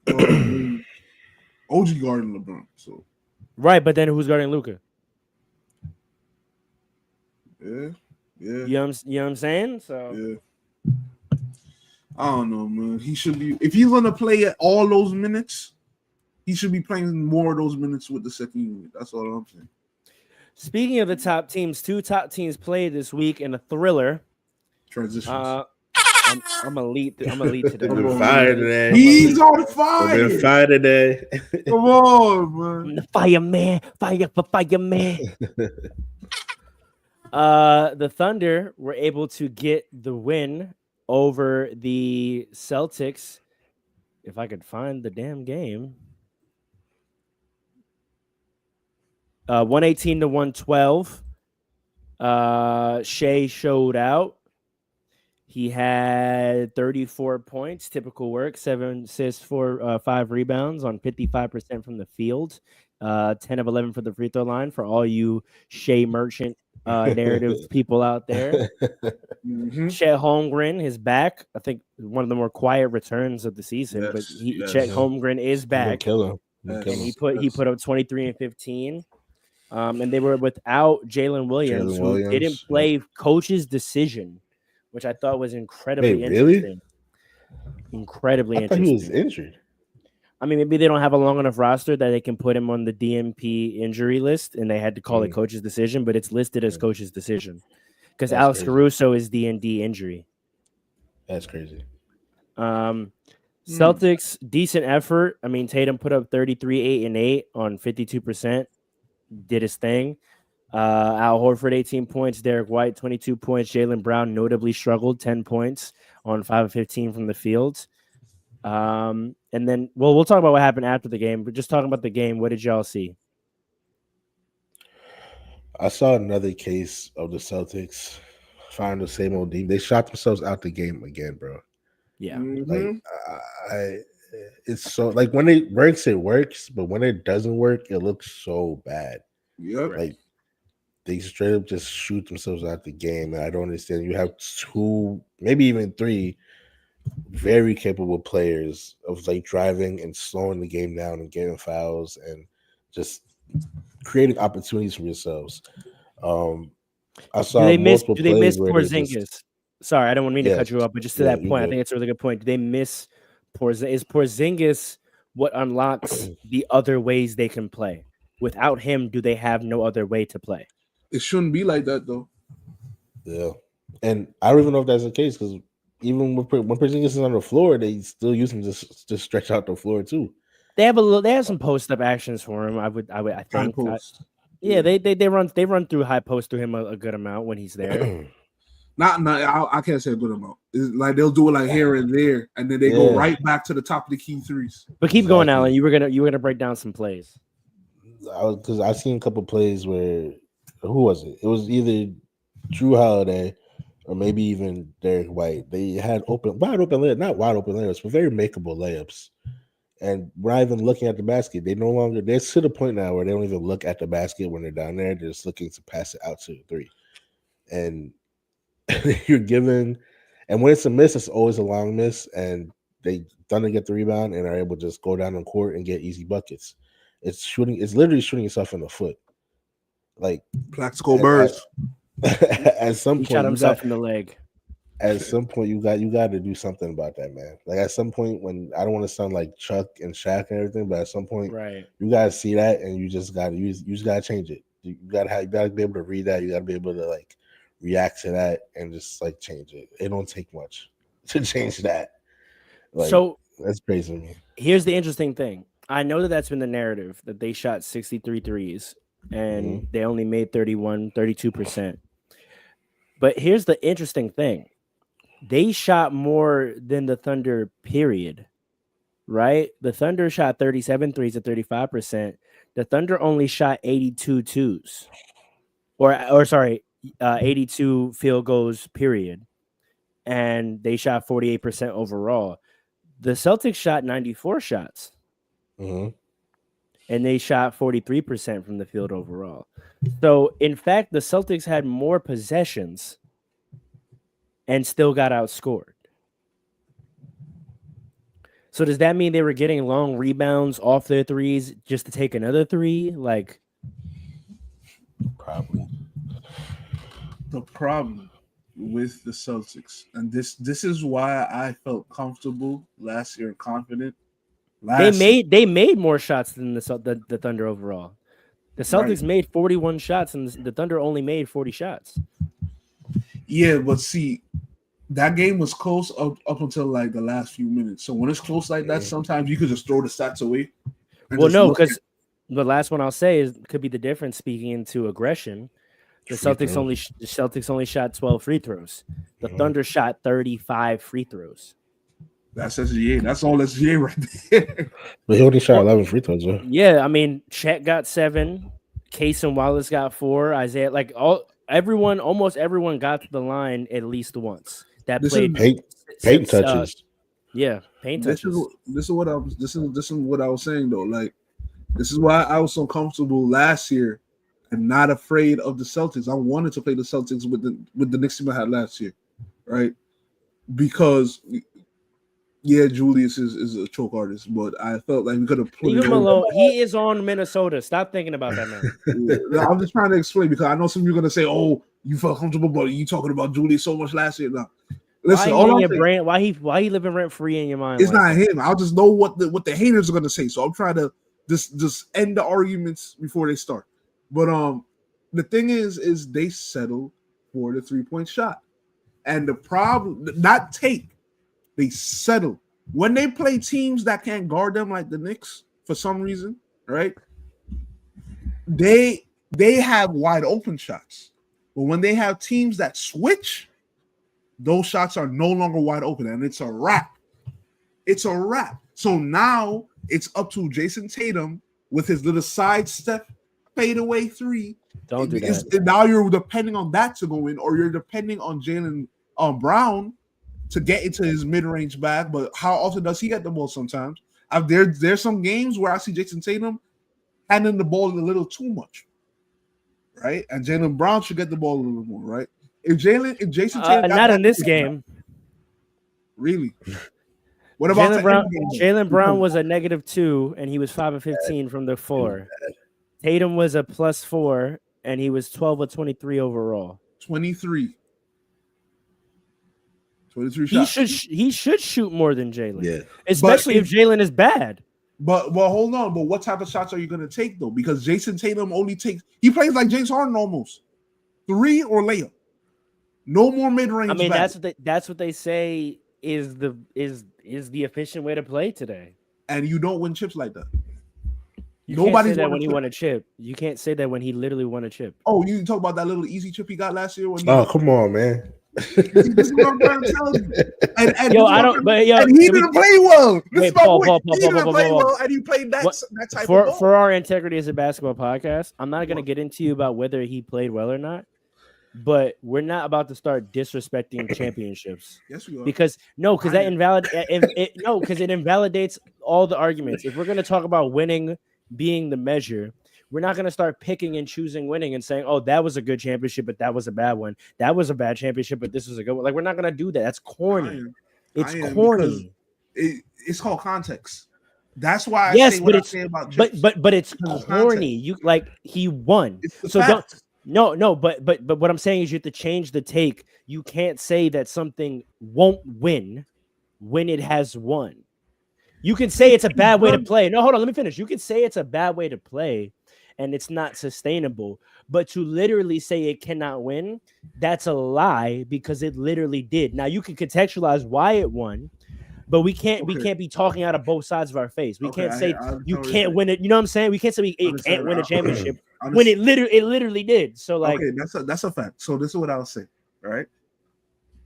OG guarding LeBron. So Right, but then who's guarding Luka? yeah. You know what I'm saying? So Yeah. I don't know, man. He should be, if he's gonna play at all those minutes, he should be playing more of those minutes with the second unit. That's all I'm saying. speaking of the top teams, 2 top teams played this week in a thriller. Transitions. I'm elite. I'm elite today. We've been fire today. He's on We've fire. been fire today. Come on, man. I'm the fireman. Fire for fireman. The Thunder were able to get the win over the Celtics. If I could find the damn game. 118 to 112. Shea showed out. He had 34 points, typical work, 7 assists, 5 rebounds on 55% from the field. 10 of 11 for the free throw line for all you Shea Merchant narrative people out there. Chet Holmgren is back. I think one of the more quiet returns of the season, but Chet Holmgren is back. And he put up 23 and 15. And they were without Jalen Williams, who didn't play coach's decision, which I thought was incredibly interesting. Incredibly interesting. He was injured. I mean, maybe they don't have a long enough roster that they can put him on the DNP injury list, and they had to call it coach's decision, but it's listed as coach's decision because Alex Caruso is D&D injury. That's crazy. Celtics, decent effort. I mean, Tatum put up 33, 8, and 8 on 52%. Did his thing. Al Horford, 18 points. Derek White, 22 points. Jaylen Brown notably struggled, 10 points on 5 of 15 from the field. And then, we'll talk about what happened after the game, but just talking about the game, what did y'all see? I saw another case of the Celtics find the same old team. They shot themselves out the game again, bro. Yeah. Like, it's so, like, when it works, but when it doesn't work, it looks so bad. Yep. Like, they straight up just shoot themselves out the game, and I don't understand. You have 2, maybe even 3 very capable players of like driving and slowing the game down and getting fouls and just creating opportunities for yourselves. I saw do they miss Porzingis? Sorry, I don't want me to cut you up, but just to that point, I think it's a really good point. Do they miss Porzingis? Is Porzingis what unlocks the other ways they can play? Without him, do they have no other way to play? It shouldn't be like that, though. Yeah, and I don't even know if that's the case because even when Porzingis is on the floor, they still use him to stretch out the floor too. They have some post up actions for him. I think. They run through high post through him a good amount when he's there. I can't say a good amount. It's like they'll do it like here and there, and then they go right back to the top of the key threes. But keep going, Alan. You were gonna break down some plays. Because I've seen a couple plays where who was it? It was either Drew Holiday or maybe even Derek White. They had wide open layups, not wide open layups, but very makeable layups. And we're not even looking at the basket. They're to the point now where they don't even look at the basket when they're down there. They're just looking to pass it out to the three. And you're given, and when it's a miss, it's always a long miss. And they Thunder get the rebound and are able to just go down the court and get easy buckets. It's literally shooting yourself in the foot. Like Plaxico Burrs. At some point, he shot himself in the leg. At some point, you got to do something about that, man. Like at some point, when I don't want to sound like Chuck and Shaq and everything, but at some point, right, you gotta see that, and you just gotta change it. You gotta be able to read that. You gotta be able to like react to that and just like change it. It don't take much to change that. Like, so that's crazy to me. Here's the interesting thing. I know that's been the narrative, that they shot 63 threes and they only made 32%. But here's the interesting thing. They shot more than the Thunder, period. Right? The Thunder shot 37 threes at 35%. The Thunder only shot 82 twos. Or 82 field goals, period. And they shot 48% overall. The Celtics shot 94 shots. And they shot 43% from the field overall. So, in fact, the Celtics had more possessions and still got outscored. So does that mean they were getting long rebounds off their threes just to take another three? Like, probably. The problem with the Celtics, and this is why I felt comfortable last year, confident. They made more shots than the Thunder overall. The Celtics made 41 shots, and the Thunder only made 40 shots. Yeah, but see, that game was close up until like the last few minutes. So when it's close like that, sometimes you could just throw the stats away. Well, no, because the last one I'll say could be the difference. Speaking into aggression, the Celtics only shot 12 free throws. The Thunder shot 35 free throws. That's SGA. That's all SGA right there. But he only shot 11 free throws, though. Yeah, I mean, Chet got 7, Case and Wallace got 4, Isaiah, almost everyone got to the line at least once. That played paint touches. Paint touches. This is what I was saying though. Like, this is why I was so comfortable last year and not afraid of the Celtics. I wanted to play the Celtics with the Knicks team I had last year, right? Because Julius is a choke artist, but I felt like we could have put him alone. He is on Minnesota. Stop thinking about that, man. I'm just trying to explain because I know some of you are gonna say, "Oh, you felt comfortable, but you talking about Julius so much last year." Now, listen, why he living rent free in your mind? It's not him. I'll just know what the haters are gonna say. So I'm trying to just end the arguments before they start. But the thing is they settle for the 3-point shot, and the problem they settle when they play teams that can't guard them, like the Knicks for some reason, right? They have wide open shots, but when they have teams that switch, those shots are no longer wide open, and it's a wrap. It's a wrap. So now it's up to Jason Tatum with his little sidestep fadeaway 3. Don't do that. Now you're depending on that to go in, or you're depending on Jaylen Brown to get into his mid-range bag. But how often does he get the ball? Sometimes there's some games where I see Jason Tatum handling the ball a little too much, right? And Jaylen Brown should get the ball a little more, right? If Jason Tatum not in this game, really. What about Jaylen Brown was a -2, and he was 5 of 15 from the floor. Tatum was a +4, and he was 12 of 23 overall. 23 shots. He should shoot more than Jaylen. Yeah. Especially if Jaylen is bad. But hold on. But what type of shots are you going to take though? Because Jason Tatum he plays like James Harden almost. 3 or layup. No more mid-range. I mean, that's what they say is the efficient way to play today. And you don't win chips like that. Nobody's that when he won a chip. You can't say that when he literally won a chip. Oh, you talk about that little easy chip he got last year? Come on, man. This is what I'm trying to tell you. And he didn't play well. Paul, he didn't play well, and he played that type of ball. For our integrity as a basketball podcast, I'm not going to get into you about whether he played well or not. but we're not about to start disrespecting championships. Yes, we are. Because it invalidates all the arguments. If we're going to talk about winning being the measure, we're not going to start picking and choosing winning and saying, oh, that was a good championship, but that was a bad one. That was a bad championship, but this was a good one. Like, we're not going to do that. That's corny. It's corny. It's called context. That's why I say what I say about Chips. But it's corny. You like he won. So facts. But what I'm saying is you have to change the take. You can't say that something won't win when it has won. You can say it's a bad way to play. No, hold on, let me finish. You can say it's a bad way to play and it's not sustainable, but to literally say it cannot win, that's a lie because it literally did. Now you can contextualize why it won. But we can't be talking out of both sides of our face. We can't say you can't win it. You know what I'm saying? We can't say it can't win a championship when it literally did. So like, that's a fact. So this is what I'll say. Right?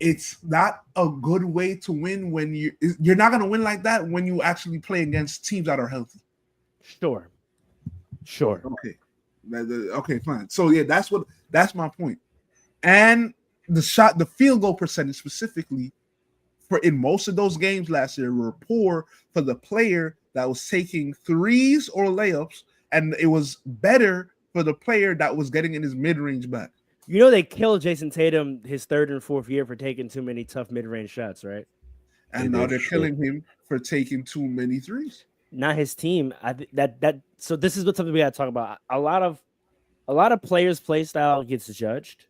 It's not a good way to win when you're not gonna win like that when you actually play against teams that are healthy. Sure. Okay, fine. So yeah, that's my point. And the field goal percentage specifically. In most of those games last year were poor for the player that was taking threes or layups, and it was better for the player that was getting in his mid-range back. You know they killed Jason Tatum his third and fourth year for taking too many tough mid-range shots, right? And now they're killing him for taking too many threes. Not his team. So this is something we got to talk about. A lot of players' play style gets judged.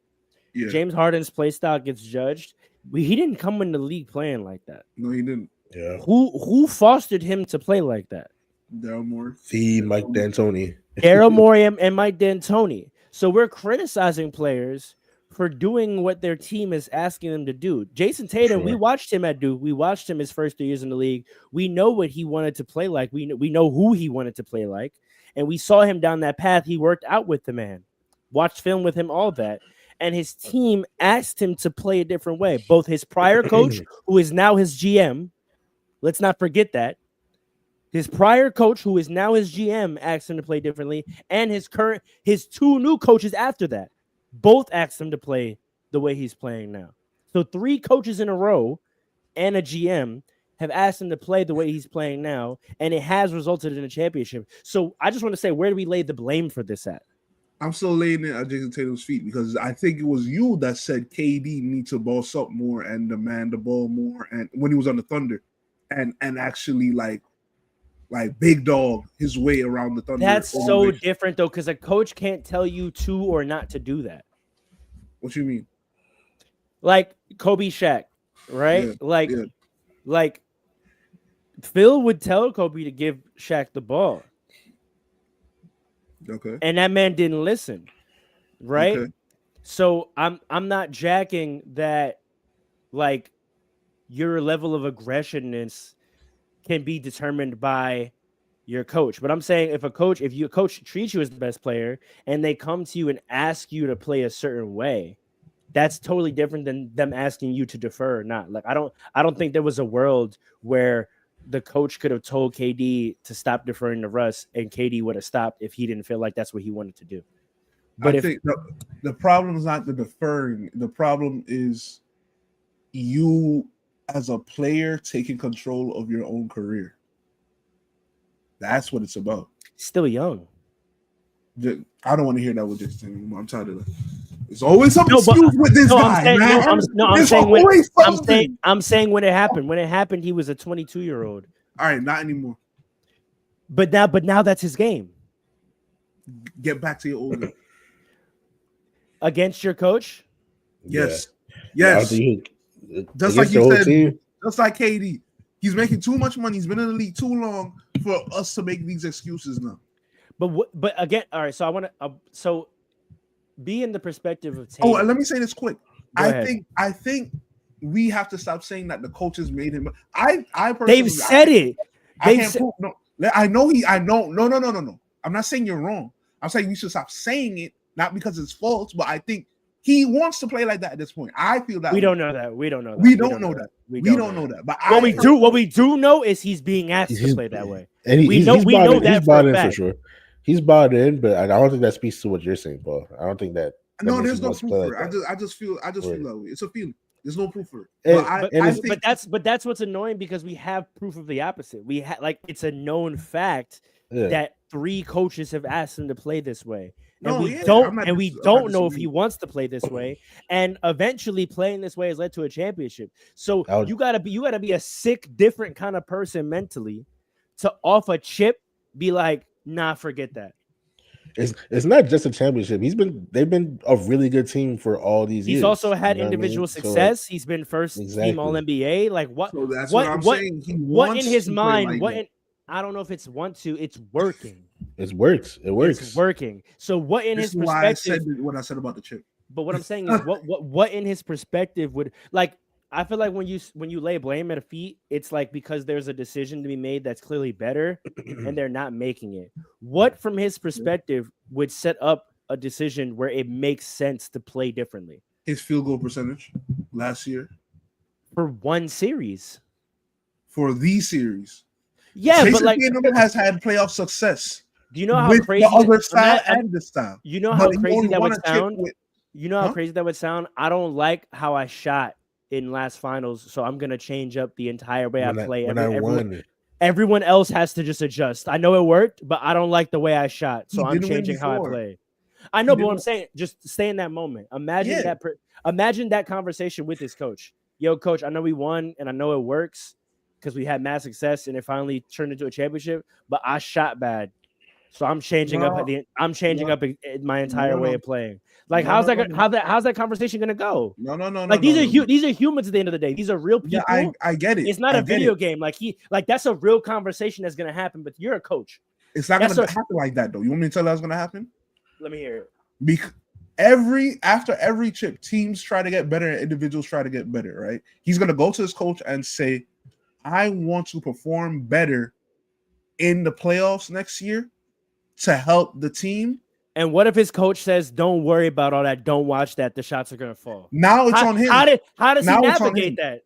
Yeah. James Harden's play style gets judged. He didn't come in the league playing like that. No, he didn't. Yeah. Who fostered him to play like that? Daryl Morey. Mike D'Antoni. Daryl Morey and Mike D'Antoni. So we're criticizing players for doing what their team is asking them to do. Jason Tatum, we watched him at Duke. We watched him his first 3 years in the league. We know what he wanted to play like. We know who he wanted to play like. And we saw him down that path. He worked out with the man. Watched film with him, all that. And his team asked him to play a different way. Both his prior coach, who is now his GM, let's not forget that. His prior coach, who is now his GM, asked him to play differently. And his two new coaches after that, both asked him to play the way he's playing now. So 3 coaches in a row and a GM have asked him to play the way he's playing now. And it has resulted in a championship. So I just want to say, where do we lay the blame for this at? I'm still laying it at Jason Tatum's feet because I think it was you that said KD needs to boss up more and demand the ball more, and when he was on the Thunder, and actually like big dog his way around the Thunder. That's so different though, because a coach can't tell you to or not to do that. What you mean? Like Kobe, Shaq, right? Yeah, like Phil would tell Kobe to give Shaq the ball. Okay. And that man didn't listen, right? Okay. So I'm not jacking that, like, your level of aggressiveness can be determined by your coach. But I'm saying if your coach treats you as the best player and they come to you and ask you to play a certain way, that's totally different than them asking you to defer or not. Like I don't think there was a world where the coach could have told KD to stop deferring to Russ, and KD would have stopped if he didn't feel like that's what he wanted to do. But I think the problem is not the deferring. The problem is you as a player taking control of your own career. That's what it's about. Still young. I don't want to hear that with this anymore. I'm tired of that. There's always some excuse with this guy. I'm saying when it happened. When it happened, he was a 22-year-old. All right, not anymore. But now that's his game. Get back to your old game. Against your coach? Yes. Yeah. Yes. Just like you said, just like KD. He's making too much money. He's been in the league too long for us to make these excuses now. But again, all right. So I want to be in the perspective of Tatum. Oh, and let me say this quick. I think we have to stop saying that the coaches made him. I personally, they've said it. No. I'm not saying you're wrong. I'm saying we should stop saying it, not because it's false, but I think he wants to play like that at this point. I feel that we don't know that. We don't know that. We don't know that. But what we do know is he's being asked to play that way. And we know that he's bought in for sure. He's bought in, but I don't think that speaks to what you're saying, Paul. I don't think that No, there's no proof for it. I just feel that way. It's a feeling. There's no proof for it. But that's what's annoying because we have proof of the opposite. We it's a known fact that 3 coaches have asked him to play this way. And we don't know if he wants to play this way. And eventually playing this way has led to a championship. So you gotta be a sick, different kind of person mentally to off a chip, be like, nah, forget that. It's not just a championship. They've been a really good team for all these years. He's also had individual success. So, he's been first team All NBA. Like what? So that's what I'm saying. What in his mind? I don't know if it's want to. It's working. It works. It's working. So what in his perspective? Why I said what I said about the chip. But what I'm saying is, what in his perspective would like? I feel like when you lay blame at a feet, it's like because there's a decision to be made that's clearly better, and they're not making it. What from his perspective would set up a decision where it makes sense to play differently? His field goal percentage last year for one series. For the series, yeah, Jason but like Tatum has had playoff success. Do you know how crazy the other style and the style? You know how crazy that would sound. You know how crazy that would sound. I don't like how I shot in last finals, so I'm gonna change up the entire way I play. Everyone else has to just adjust. I know it worked, but I don't like the way I shot, so I'm changing how I play. I know, but what I'm saying, just stay in that moment. Imagine that conversation with his coach. Yo, coach, I know we won, and I know it works because we had mass success, and it finally turned into a championship. But I shot bad, so I'm changing up. My entire way of playing. Like, how's that conversation gonna go? No. Like these are humans at the end of the day. These are real people. Yeah, I get it. It's not a video game. Like that's a real conversation that's gonna happen. But you're a coach. It's not gonna happen like that though. You want me to tell you that's gonna happen? Let me hear it. Because after every chip, teams try to get better and individuals try to get better. Right? He's gonna go to his coach and say, "I want to perform better in the playoffs next year to help the team." And what if his coach says, "Don't worry about all that. Don't watch that. The shots are gonna fall." Now it's on him. How does he navigate that?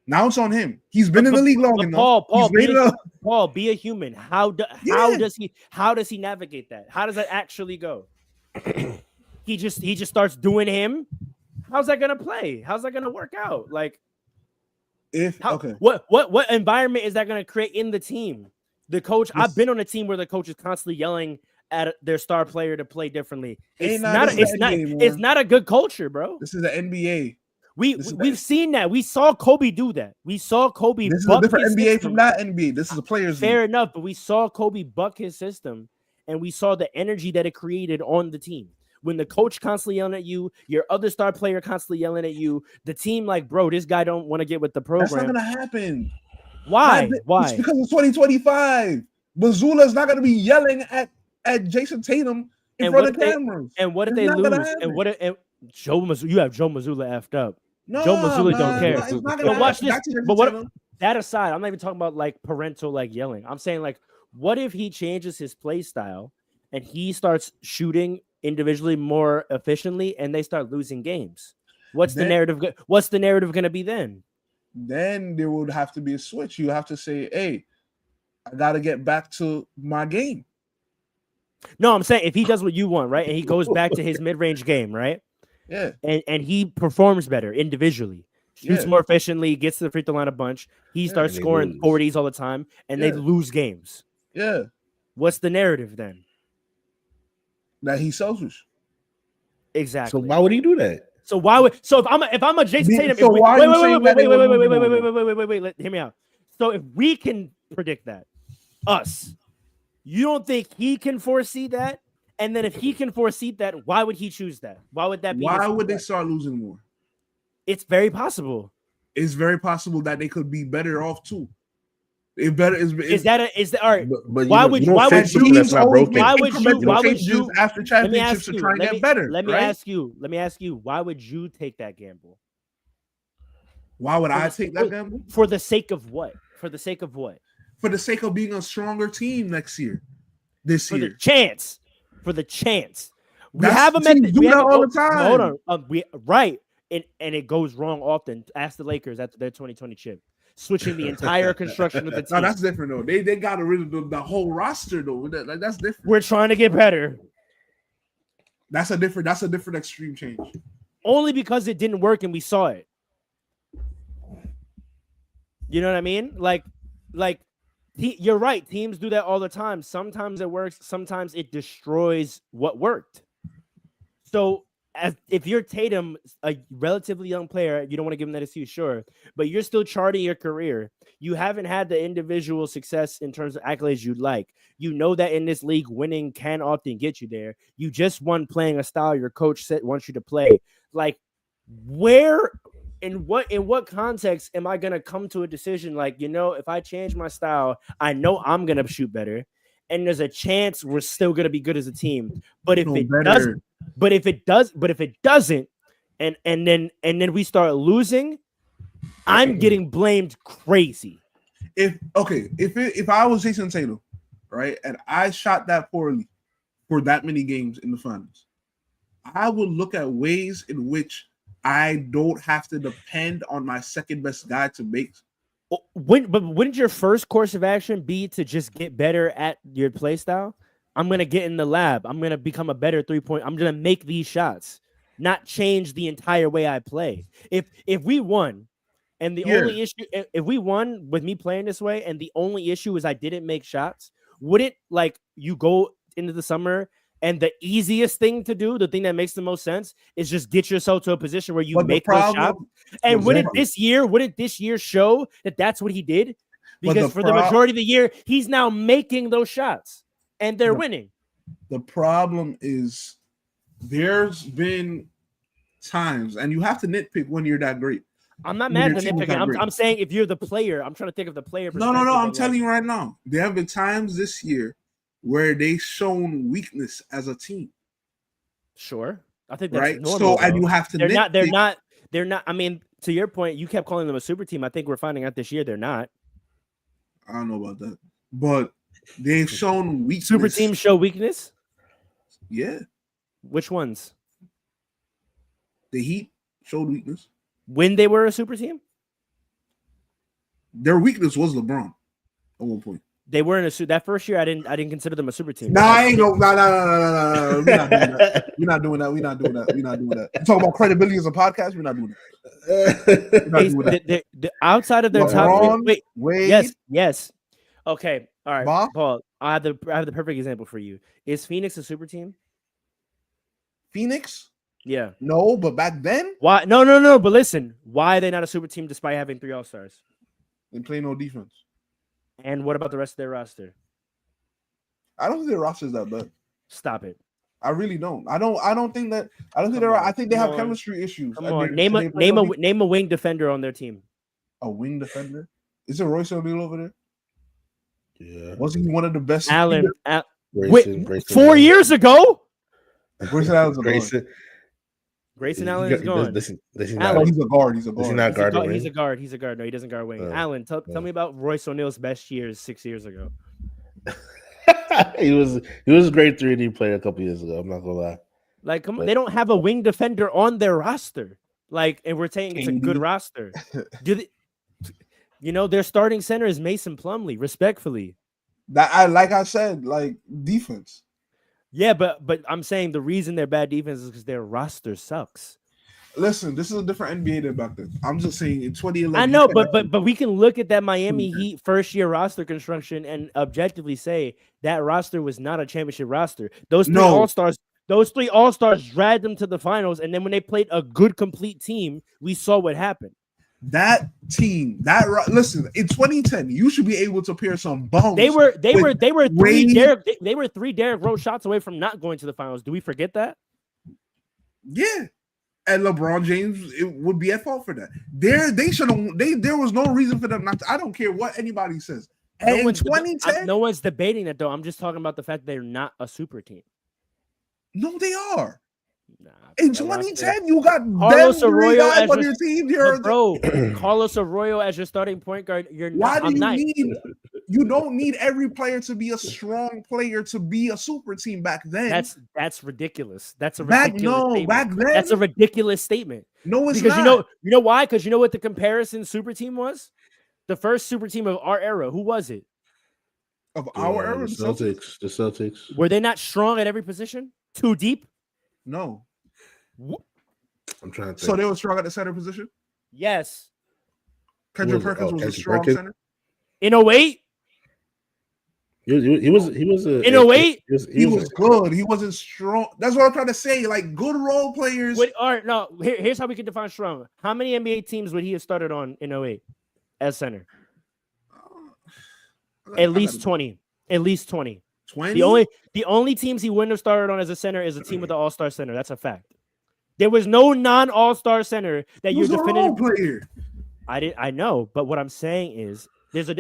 Now it's on him. He's been in the league long enough. Paul, be a human. How does he navigate that? How does that actually go? he just starts doing him. How's that gonna play? How's that gonna work out? Like, what environment is that gonna create in the team? The coach. I've been on a team where the coach is constantly yelling at their star player to play differently. It's not a good culture, bro. This is the NBA. We've seen that. We saw Kobe do that. We saw Kobe. This is a different NBA system from that NBA. This is a player's fair enough, but we saw Kobe buck his system, and we saw the energy that it created on the team. When the coach constantly yelling at you, your other star player constantly yelling at you, the team like, bro, this guy don't want to get with the program. That's not gonna happen. Why? It's because it's 2025. Mazzulla's not gonna be yelling at Jason Tatum in front of cameras. And what if they lose? And Joe Mazzulla, you have Joe Mazzulla effed up. Joe Mazzulla don't care. But watch this. But what? That aside, I'm not even talking about like parental like yelling. I'm saying like, what if he changes his play style and he starts shooting individually more efficiently, and they start losing games? What's the narrative? What's the narrative going to be then? Then there would have to be a switch. You have to say, "Hey, I got to get back to my game." No, I'm saying if he does what you want, right, and he goes back to his mid-range game, right? Yeah. And he performs better individually, shoots more efficiently, gets to the free throw line a bunch. He starts scoring 40s all the time, and they lose games. Yeah. What's the narrative then? That he's selfish. Exactly. So why would he do that? So if I'm a Jason Tatum, wait, hear me out. So if we can predict that, you don't think he can foresee that? And then if he can foresee that, why would he choose that? Why would that be? Why would they start losing more? It's very possible. It's very possible that they could be better off too. All right? Why would you after championships to try and get better? Let me ask you. Why would you take that gamble? Why would I take that gamble? For the sake of what? For the sake of being a stronger team next year. For the chance. We have a method. Do that all the time. Hold on. And it goes wrong often. Ask the Lakers after their 2020 chip. Switching the entire construction of the team. No, that's different though. They got rid of the whole roster though. That's different. We're trying to get better. That's a different extreme change. Only because it didn't work and we saw it. You know what I mean? Like you're right. Teams do that all the time. Sometimes it works. Sometimes it destroys what worked. So if you're Tatum, a relatively young player, you don't want to give him that excuse, sure, but you're still charting your career. You haven't had the individual success in terms of accolades you'd like. You know that in this league, winning can often get you there. You just won playing a style your coach wants you to play. Like, where, in what context am I going to come to a decision like, if I change my style, I know I'm going to shoot better, and there's a chance we're still going to be good as a team. But if it doesn't, and then we start losing, I'm getting blamed crazy. If I was Jason Tatum, right, and I shot that poorly for that many games in the finals, I would look at ways in which I don't have to depend on my second best guy to make. But wouldn't your first course of action be to just get better at your play style? I'm going to get in the lab. I'm going to become a better 3-point. I'm going to make these shots, not change the entire way I play. If we won, and the only issue, if we won with me playing this way, and the only issue is I didn't make shots, wouldn't like you go into the summer and the easiest thing to do, the thing that makes the most sense, is just get yourself to a position where you make those shots? And wouldn't this year show that that's what he did? Because for the majority of the year, he's now making those shots. And they're winning. The problem is there's been times, and you have to nitpick when you're that great. I'm not mad at the nitpicking. I'm saying if you're the player, I'm trying to think of the player. No. I'm telling you right now, there have been times this year where they've shown weakness as a team. Sure, I think that's right. normal. And you have to. They're not. I mean, to your point, you kept calling them a super team. I think we're finding out this year they're not. I don't know about that, but they've shown weakness. Super teams show weakness? Yeah. Which ones? The Heat showed weakness. When they were a super team? Their weakness was LeBron at one point. They were in a that first year. I didn't consider them a super team. No. We're not doing that. You talking about credibility as a podcast? We're not doing that. Outside of their top three. Wade. Yes. Okay. All right, Bob? Paul. I have the perfect example for you. Is Phoenix a super team? Phoenix? Yeah. No, but back then? Why? No. But listen, why are they not a super team despite having 3 All-Stars? They play no defense. And what about the rest of their roster? I don't think their roster is that bad. Stop it. I really don't. I don't think that. I don't think they're. I think they have chemistry issues. Come on. Name a wing defender on their team. A wing defender? Is it Royce O'Neal over there? Yeah. Wasn't he one of the best? Grayson 4 years ago? Grayson Allen's a guard. Grayson Allen is gone. He's a guard. He's not guarding. He's a guard. He's a guard. No, he doesn't guard wing. Allen, tell me about Royce O'Neal's best years 6 years ago. he was a great 3D player a couple years ago. I'm not gonna lie. Like, come on, they don't have a wing defender on their roster. Like, and we're saying it's a good roster. Their starting center is Mason Plumlee. Respectfully, like I said, like defense. Yeah, but I'm saying the reason they're bad defense is because their roster sucks. Listen, this is a different NBA than back then. I'm just saying in 2011. I know, but we can look at that Miami Heat first year roster construction and objectively say that roster was not a championship roster. Those three All-Stars dragged them to the finals, and then when they played a good complete team, we saw what happened. That team, listen, in 2010, you should be able to pair some bones. They were 3 Derrick Rose shots away from not going to the finals. Do we forget that? Yeah. And LeBron James would be at fault for that. There was no reason for them not to. I don't care what anybody says. And in 2010, no one's debating that though. I'm just talking about the fact they're not a super team. No, they are. Nah, in 2010, you got Carlos Arroyo guys on your team. Carlos Arroyo as your starting point guard. You don't need every player to be a strong player to be a super team back then. That's ridiculous. Back then. That's a ridiculous statement. No, it's because not. You know why? Because you know what the comparison super team was? The first super team of our era. Who was it? Of our era? The Celtics. Were they not strong at every position? Too deep? No. I'm trying to think. So they were strong at the center position? Yes. Kendrick Perkins was a Kendrick strong Perkins? center? In 08? He was a In 08? He was good. He wasn't strong. That's what I'm trying to say. Like, good role players. All right, no. Here's how we can define strong. How many NBA teams would he have started on in 08 as center? At least 20. At least 20. 20? The only teams he wouldn't have started on as a center is a team with an all-star center. That's a fact. There was no non-all-star center that you're definitive player. I know, but what I'm saying is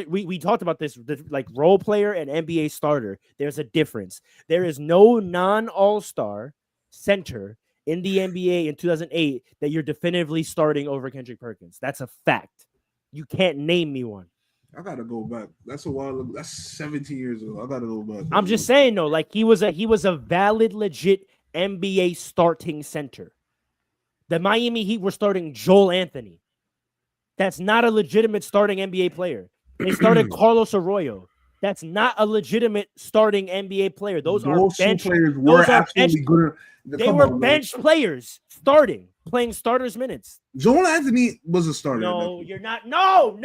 we talked about this, like role player and NBA starter. There's a difference. There is no non-all-star center in the NBA in 2008 that you're definitively starting over Kendrick Perkins. That's a fact. You can't name me one. I gotta go back. That's a while. That's 17 years ago. I gotta go back. I'm just saying though, like he was a valid, legit NBA starting center. The Miami Heat were starting Joel Anthony. That's not a legitimate starting NBA player. They started Carlos Arroyo. That's not a legitimate starting NBA player. Those are bench players. Were absolutely good. They were bench players playing starters minutes. Joel Anthony was a starter. No, you're not. No,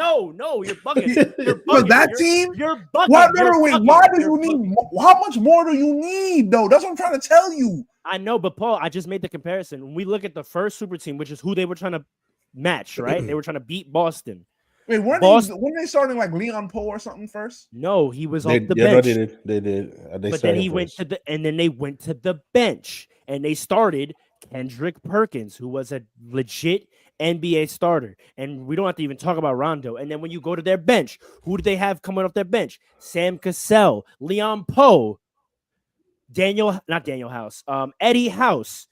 you're bugging. You're bugging. But that team, you're bugging. Why do you need? How much more do you need, though? That's what I'm trying to tell you. I know, but Paul, I just made the comparison. When we look at the first super team, which is who they were trying to match, right? They were trying to beat Boston. Wait, weren't they starting like Leon Poe or something first? No, he was off the bench. No, they did. But then he went to they went to the bench and they started Kendrick Perkins, who was a legit NBA starter. And we don't have to even talk about Rondo. And then when you go to their bench, who do they have coming off their bench? Sam Cassell, Leon Poe, Eddie House,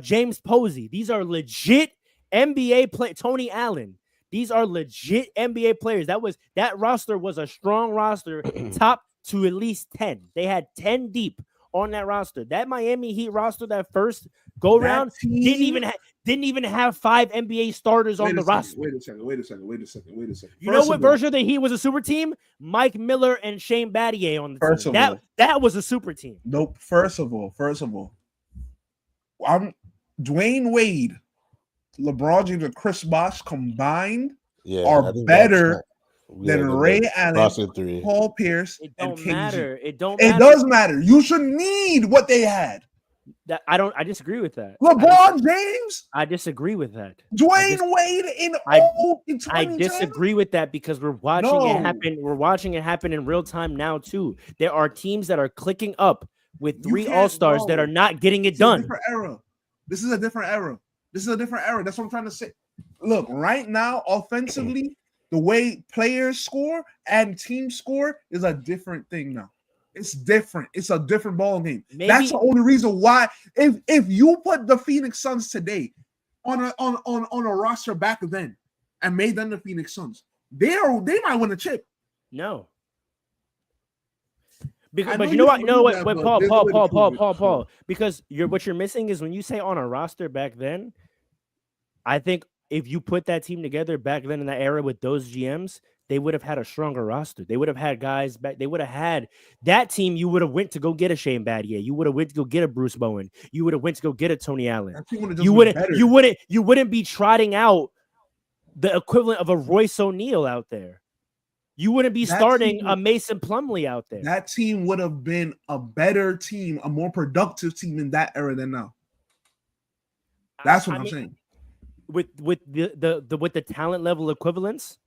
James Posey. These are legit NBA players. Tony Allen. These are legit NBA players. That roster was a strong roster, top to at least 10. They had 10 deep on that roster. That Miami Heat roster, that first go round, didn't even have 5 NBA starters on the roster. Wait a second. You know what version of the Heat was a super team? Mike Miller and Shane Battier on the team. That was a super team. Nope. First of all, I'm Dwayne Wade, LeBron James, and Chris Bosh combined are better than Ray Allen, Paul Pierce, and KG. It don't matter. It does matter. You should need what they had. I disagree with that. LeBron James? I disagree with that. Dwayne Wade in 2010? I disagree with that because we're watching it happen. We're watching it happen in real time now too. There are teams that are clicking up with 3 all-stars that are not getting it done. This is a different era. That's what I'm trying to say. Look, right now, offensively, the way players score and teams score is a different thing now. It's different. It's a different ball game. That's the only reason why. If you put the Phoenix Suns today on a roster back then and made them the Phoenix Suns, they might win a chip. No. But you know what? Wait, Paul. Because what you're missing is when you say on a roster back then, I think if you put that team together back then in that era with those GMs, they would have had a stronger roster. They would have had guys back. They would have had that team. You would have went to go get a Shane Battier. You would have went to go get a Bruce Bowen. You would have went to go get a Tony Allen. You wouldn't be trotting out the equivalent of a Royce O'Neal out there. You wouldn't be starting a Mason Plumlee out there. That team would have been a better team, a more productive team in that era than now. That's what I'm saying. With the talent level equivalence.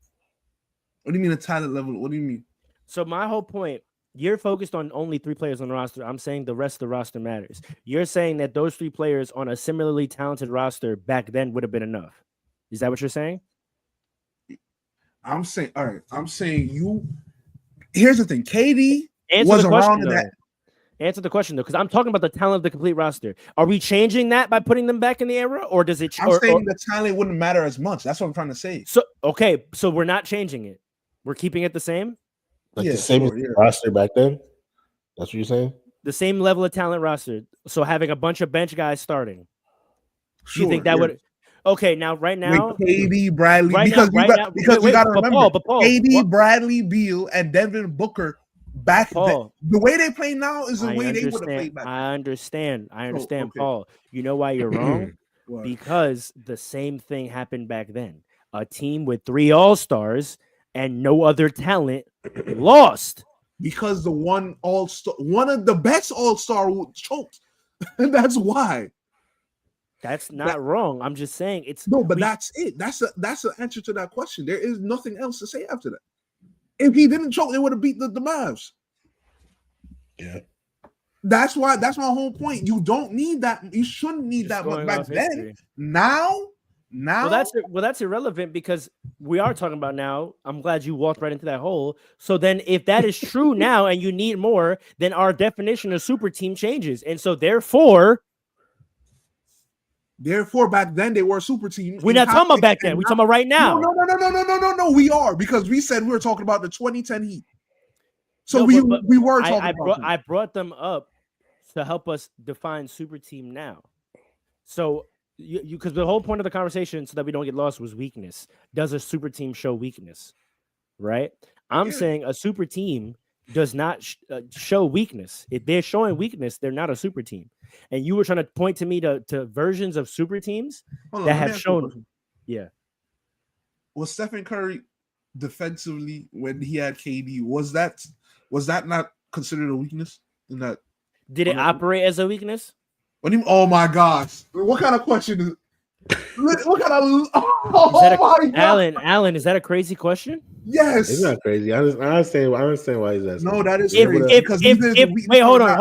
What do you mean a talent level? What do you mean? So my whole point, you're focused on only 3 players on the roster. I'm saying the rest of the roster matters. You're saying that those 3 players on a similarly talented roster back then would have been enough. Is that what you're saying? I'm saying, all right. I'm saying you. Here's the thing. KD was around in that. Answer the question though, because I'm talking about the talent of the complete roster. Are we changing that by putting them back in the era, or does it? I'm saying the talent wouldn't matter as much. That's what I'm trying to say. So so we're not changing it. We're keeping it the same. The same roster back then. That's what you're saying. The same level of talent roster. So having a bunch of bench guys starting. Do you think that would? Okay, now right now, with KD, Bradley, because you got to remember, KD, Bradley, Beal, and Devin Booker back Paul, then. The way they play now is the I way they would have understand. played back then. I understand, okay. Paul. You know why you're wrong? What? Because the same thing happened back then. A team with 3 All-Stars and no other talent lost. Because the one of the best All-Star choked. And that's why. That's not wrong. I'm just saying it's that's it. That's the answer to that question. There is nothing else to say after that. If he didn't choke, they would have beat the Mavs. Yeah. That's my whole point. You don't need that. You shouldn't need Just that much going back off then. history. Now. Well, that's irrelevant because we are talking about now. I'm glad you walked right into that hole. So then, if that is true now, and you need more, then our definition of super team changes, and so therefore, back then they were a super team. We're not talking about back then. We're talking about right now. No. We are, because we said we were talking about the 2010 Heat. So we were talking about. I brought them up to help us define super team now. So. Because the whole point of the conversation, so that we don't get lost, was weakness. Does a super team show weakness? Right? I'm saying a super team does not show weakness. If they're showing weakness, they're not a super team. And you were trying to point to me to versions of super teams that have shown. Yeah. Was Stephen Curry defensively when he had KD? Was that not considered a weakness? In that, did it operate as a weakness? Oh my gosh! What kind of question is? What kind of? Alan, is that a crazy question? Yes, it's not crazy. I understand why he's asking. No, that is crazy. Wait, hold on.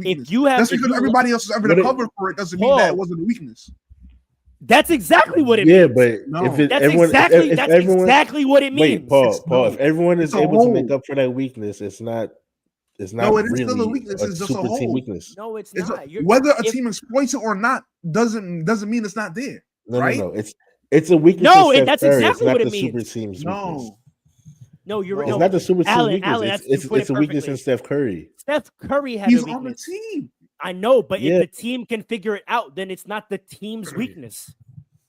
If you have, that's because everybody else is ever to cover for it doesn't mean that it wasn't a weakness. That's exactly what it means. Yeah, but that's exactly what it means. Wait, Paul, if everyone is able to make up for that weakness, it's not. No, it is really still a weakness. It's just a whole weakness. No, it's not. Whether a team exploits it or not doesn't mean it's not there. Right? No. It's a weakness. No, that's exactly what it means. Super team's weakness. No, you're right. It's not the super team weakness. It's a weakness in Steph Curry. Steph Curry had He's a weakness. On the team. I know, but if the team can figure it out, then it's not the team's weakness.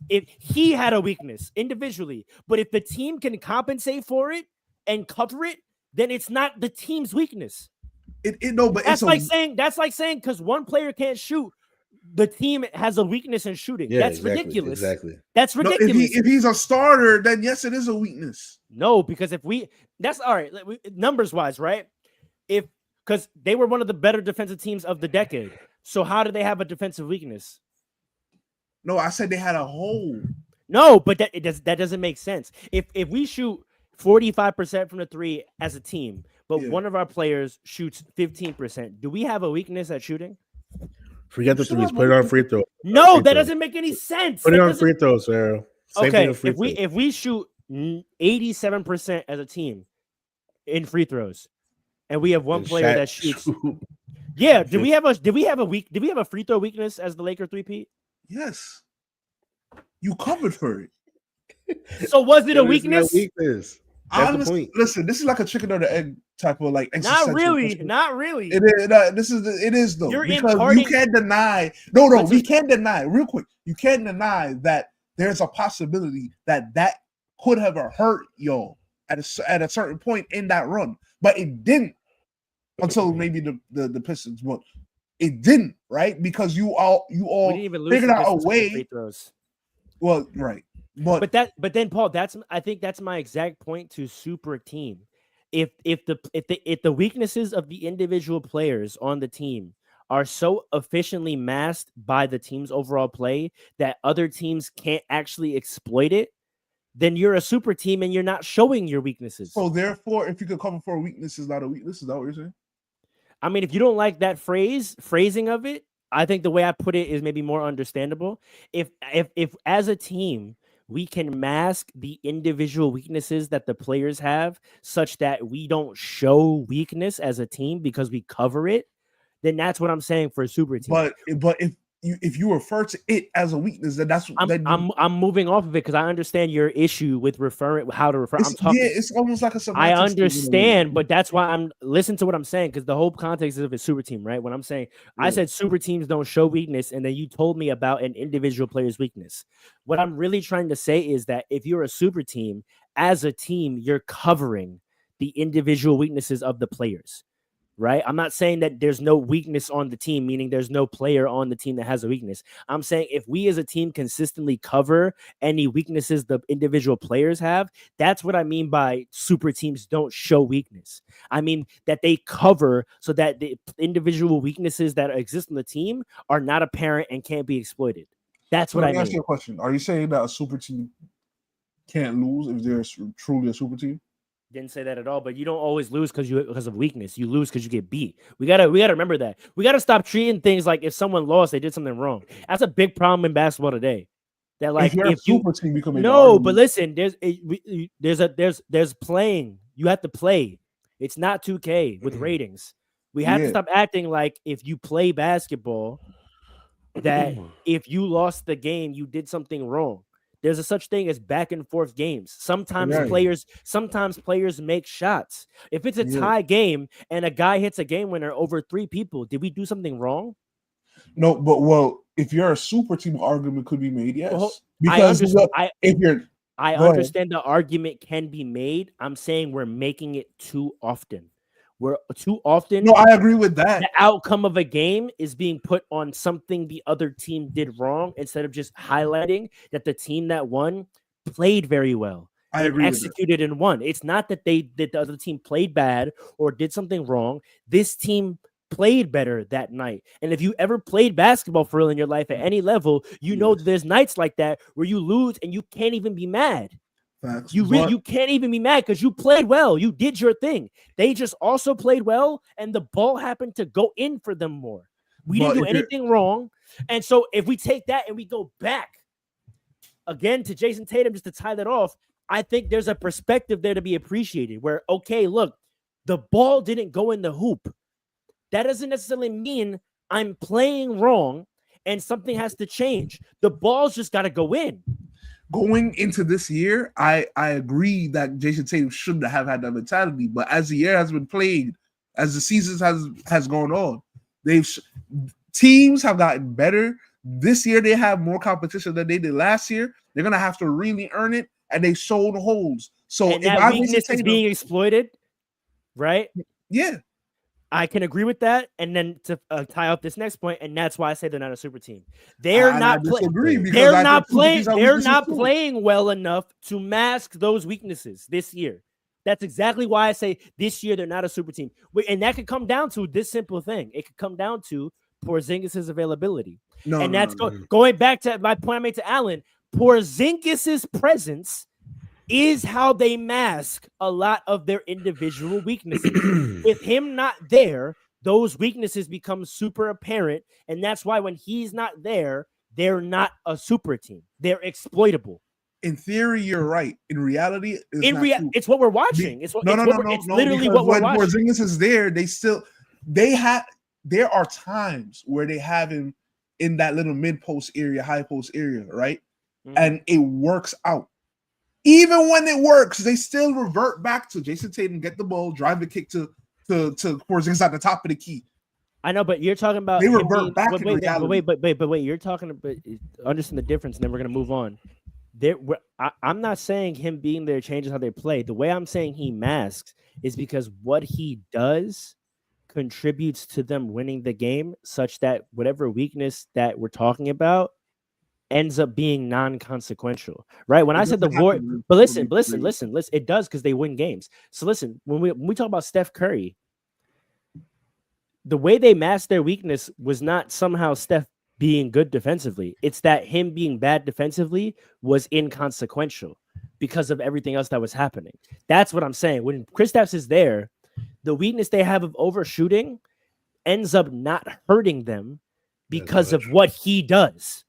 If he had a weakness individually, but if the team can compensate for it and cover it, then it's not the team's weakness. But that's like saying because one player can't shoot, the team has a weakness in shooting. Yeah, that's ridiculous. Exactly. That's ridiculous. No, if he's a starter, then yes, it is a weakness. No, because that's all right. Numbers wise, right? Because they were one of the better defensive teams of the decade. So how do they have a defensive weakness? No, I said they had a hole. No, but that doesn't make sense. If we shoot 45% from the three as a team, but one of our players shoots 15%. Do we have a weakness at shooting? Forget the threes. Put it on free throw. No, that doesn't make any sense. Put it on free throws, Sarah. Okay, if we shoot 87% as a team in free throws, and we have one player that shoots. Yeah, did we have a free throw weakness as the Laker 3-peat? Yes. You covered for it. So was it a weakness? That's the point. Listen, this is like a chicken or the egg type of like. Not really. It is though. Because you can't deny. No, we can't deny. Real quick, you can't deny that there's a possibility that could have hurt y'all at a certain point in that run, but it didn't until maybe the Pistons. But it didn't, right? Because you all figured out a way. Free throws. Well, right. But then Paul, I think that's my exact point to super team. If the weaknesses of the individual players on the team are so efficiently masked by the team's overall play that other teams can't actually exploit it, then you're a super team and you're not showing your weaknesses. So therefore, if you could cover for a weakness is not a weakness, is that what you're saying? I mean, if you don't like that phrasing of it, I think the way I put it is maybe more understandable. If as a team we can mask the individual weaknesses that the players have such that we don't show weakness as a team because we cover it, then that's what I'm saying for a super team. But if you refer to it as a weakness, then I'm moving off of it because I understand your issue with how to refer. It's almost like a semantics. I understand, but that's why I'm listen to what I'm saying because the whole context of a super team, right? When I'm saying I said super teams don't show weakness, and then you told me about an individual player's weakness. What I'm really trying to say is that if you're a super team, as a team, you're covering the individual weaknesses of the players, right? I'm not saying that there's no weakness on the team, meaning there's no player on the team that has a weakness. I'm saying if we as a team consistently cover any weaknesses the individual players have, that's what I mean by super teams don't show weakness. I mean that they cover so that the individual weaknesses that exist on the team are not apparent and can't be exploited. That's what I mean. Let me ask you a question. Are you saying that a super team can't lose if they're truly a super team? Didn't say that at all, but you don't always lose because of weakness. You lose because you get beat. We gotta remember that. We gotta stop treating things like if someone lost, they did something wrong. That's a big problem in basketball today. That like if you super team, you can make but listen, there's playing. You have to play. It's not 2K with ratings. We have to stop acting like if you play basketball, that if you lost the game, you did something wrong. There's a such thing as back and forth games. Sometimes players make shots. If it's a tie game and a guy hits a game winner over 3 people, did we do something wrong? No, but if you're a super team, argument could be made. Yes, well, because I understand the argument can be made. I'm saying we're making it too often. We're too often. No, I agree with that. The outcome of a game is being put on something the other team did wrong instead of just highlighting that the team that won played very well. I agree. Executed and won. It's not that the other team played bad or did something wrong. This team played better that night. And if you ever played basketball for real in your life at any level, you know there's nights like that where you lose and you can't even be mad. Facts. You can't even be mad because you played well. You did your thing. They just also played well, and the ball happened to go in for them more. We didn't do anything wrong. And so if we take that and we go back again to Jason Tatum just to tie that off, I think there's a perspective there to be appreciated where, okay, look, the ball didn't go in the hoop. That doesn't necessarily mean I'm playing wrong and something has to change. The ball's just got to go in. Going into this year, I agree that Jason Tatum shouldn't have had that mentality. But as the year has been played, as the seasons has gone on, teams have gotten better. This year they have more competition than they did last year. They're gonna have to really earn it, and they showed holes. So and that weakness is being exploited, right? Yeah. I can agree with that, and then to tie up this next point, and that's why I say they're not a super team. They're not playing well enough to mask those weaknesses this year. That's exactly why I say this year they're not a super team, and that could come down to this simple thing. It could come down to Porzingis' availability, going back to my point I made to Alan. Porzingis' presence is how they mask a lot of their individual weaknesses. With him not there, those weaknesses become super apparent, and that's why when he's not there, they're not a super team. They're exploitable. In theory, you're right. In reality, it's what we're watching. It's literally what we're watching. When Porzingis is there, there are times where they have him in that little mid post area, high post area, right? Mm-hmm. And it works out. Even when it works, they still revert back to Jason Tatum, get the ball, drive the kick to Porzingis at the top of the key. I know, but you're talking about they revert back. Wait, you're talking about understand the difference, and then we're gonna move on. I'm not saying him being there changes how they play. The way I'm saying he masks is because what he does contributes to them winning the game, such that whatever weakness that we're talking about ends up being non-consequential, right? When I said the war, but listen, it does because they win games. So listen, when we talk about Steph Curry, the way they masked their weakness was not somehow Steph being good defensively. It's that him being bad defensively was inconsequential because of everything else that was happening. That's what I'm saying. When Kristaps is there, the weakness they have of overshooting ends up not hurting them because of what he does.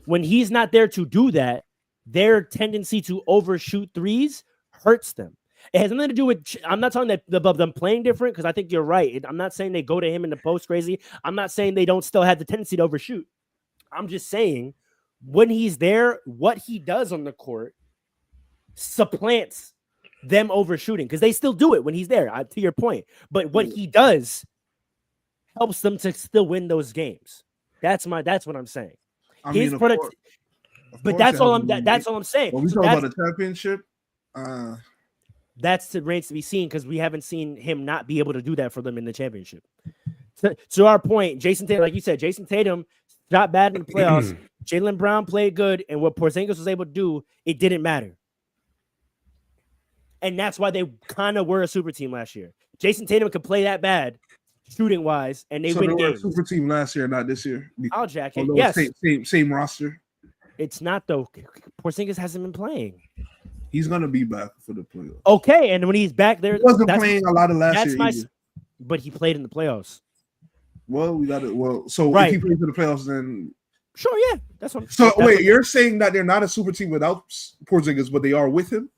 When he's not there to do that, their tendency to overshoot threes hurts them. It has nothing to do with, I'm not talking that them playing different, because I think you're right. I'm not saying they go to him in the post crazy. I'm not saying they don't still have the tendency to overshoot. I'm just saying when he's there, what he does on the court supplants them overshooting, because they still do it when he's there, to your point. But what he does helps them to still win those games. That's what I'm saying. His product, but that's all I'm saying. When we talk about the championship, That's remains to be seen because we haven't seen him not be able to do that for them in the championship. To our point, Jason Tatum, like you said, Jason Tatum shot bad in the playoffs. Jaylen Brown played good, and what Porzingis was able to do, it didn't matter. And that's why they kind of were a super team last year. Jason Tatum could play that bad, shooting wise, and they win games. Were a super team last year, not this year. I'll jack it. Yes, same roster. It's not though. Porzingis hasn't been playing. He's gonna be back for the playoffs. Okay, and when he's back there, he wasn't playing a lot of last year. But he played in the playoffs. Well, we got it. Well, so if he plays for the playoffs, then sure, yeah, that's what. So wait, you're saying that they're not a super team without Porzingis, but they are with him?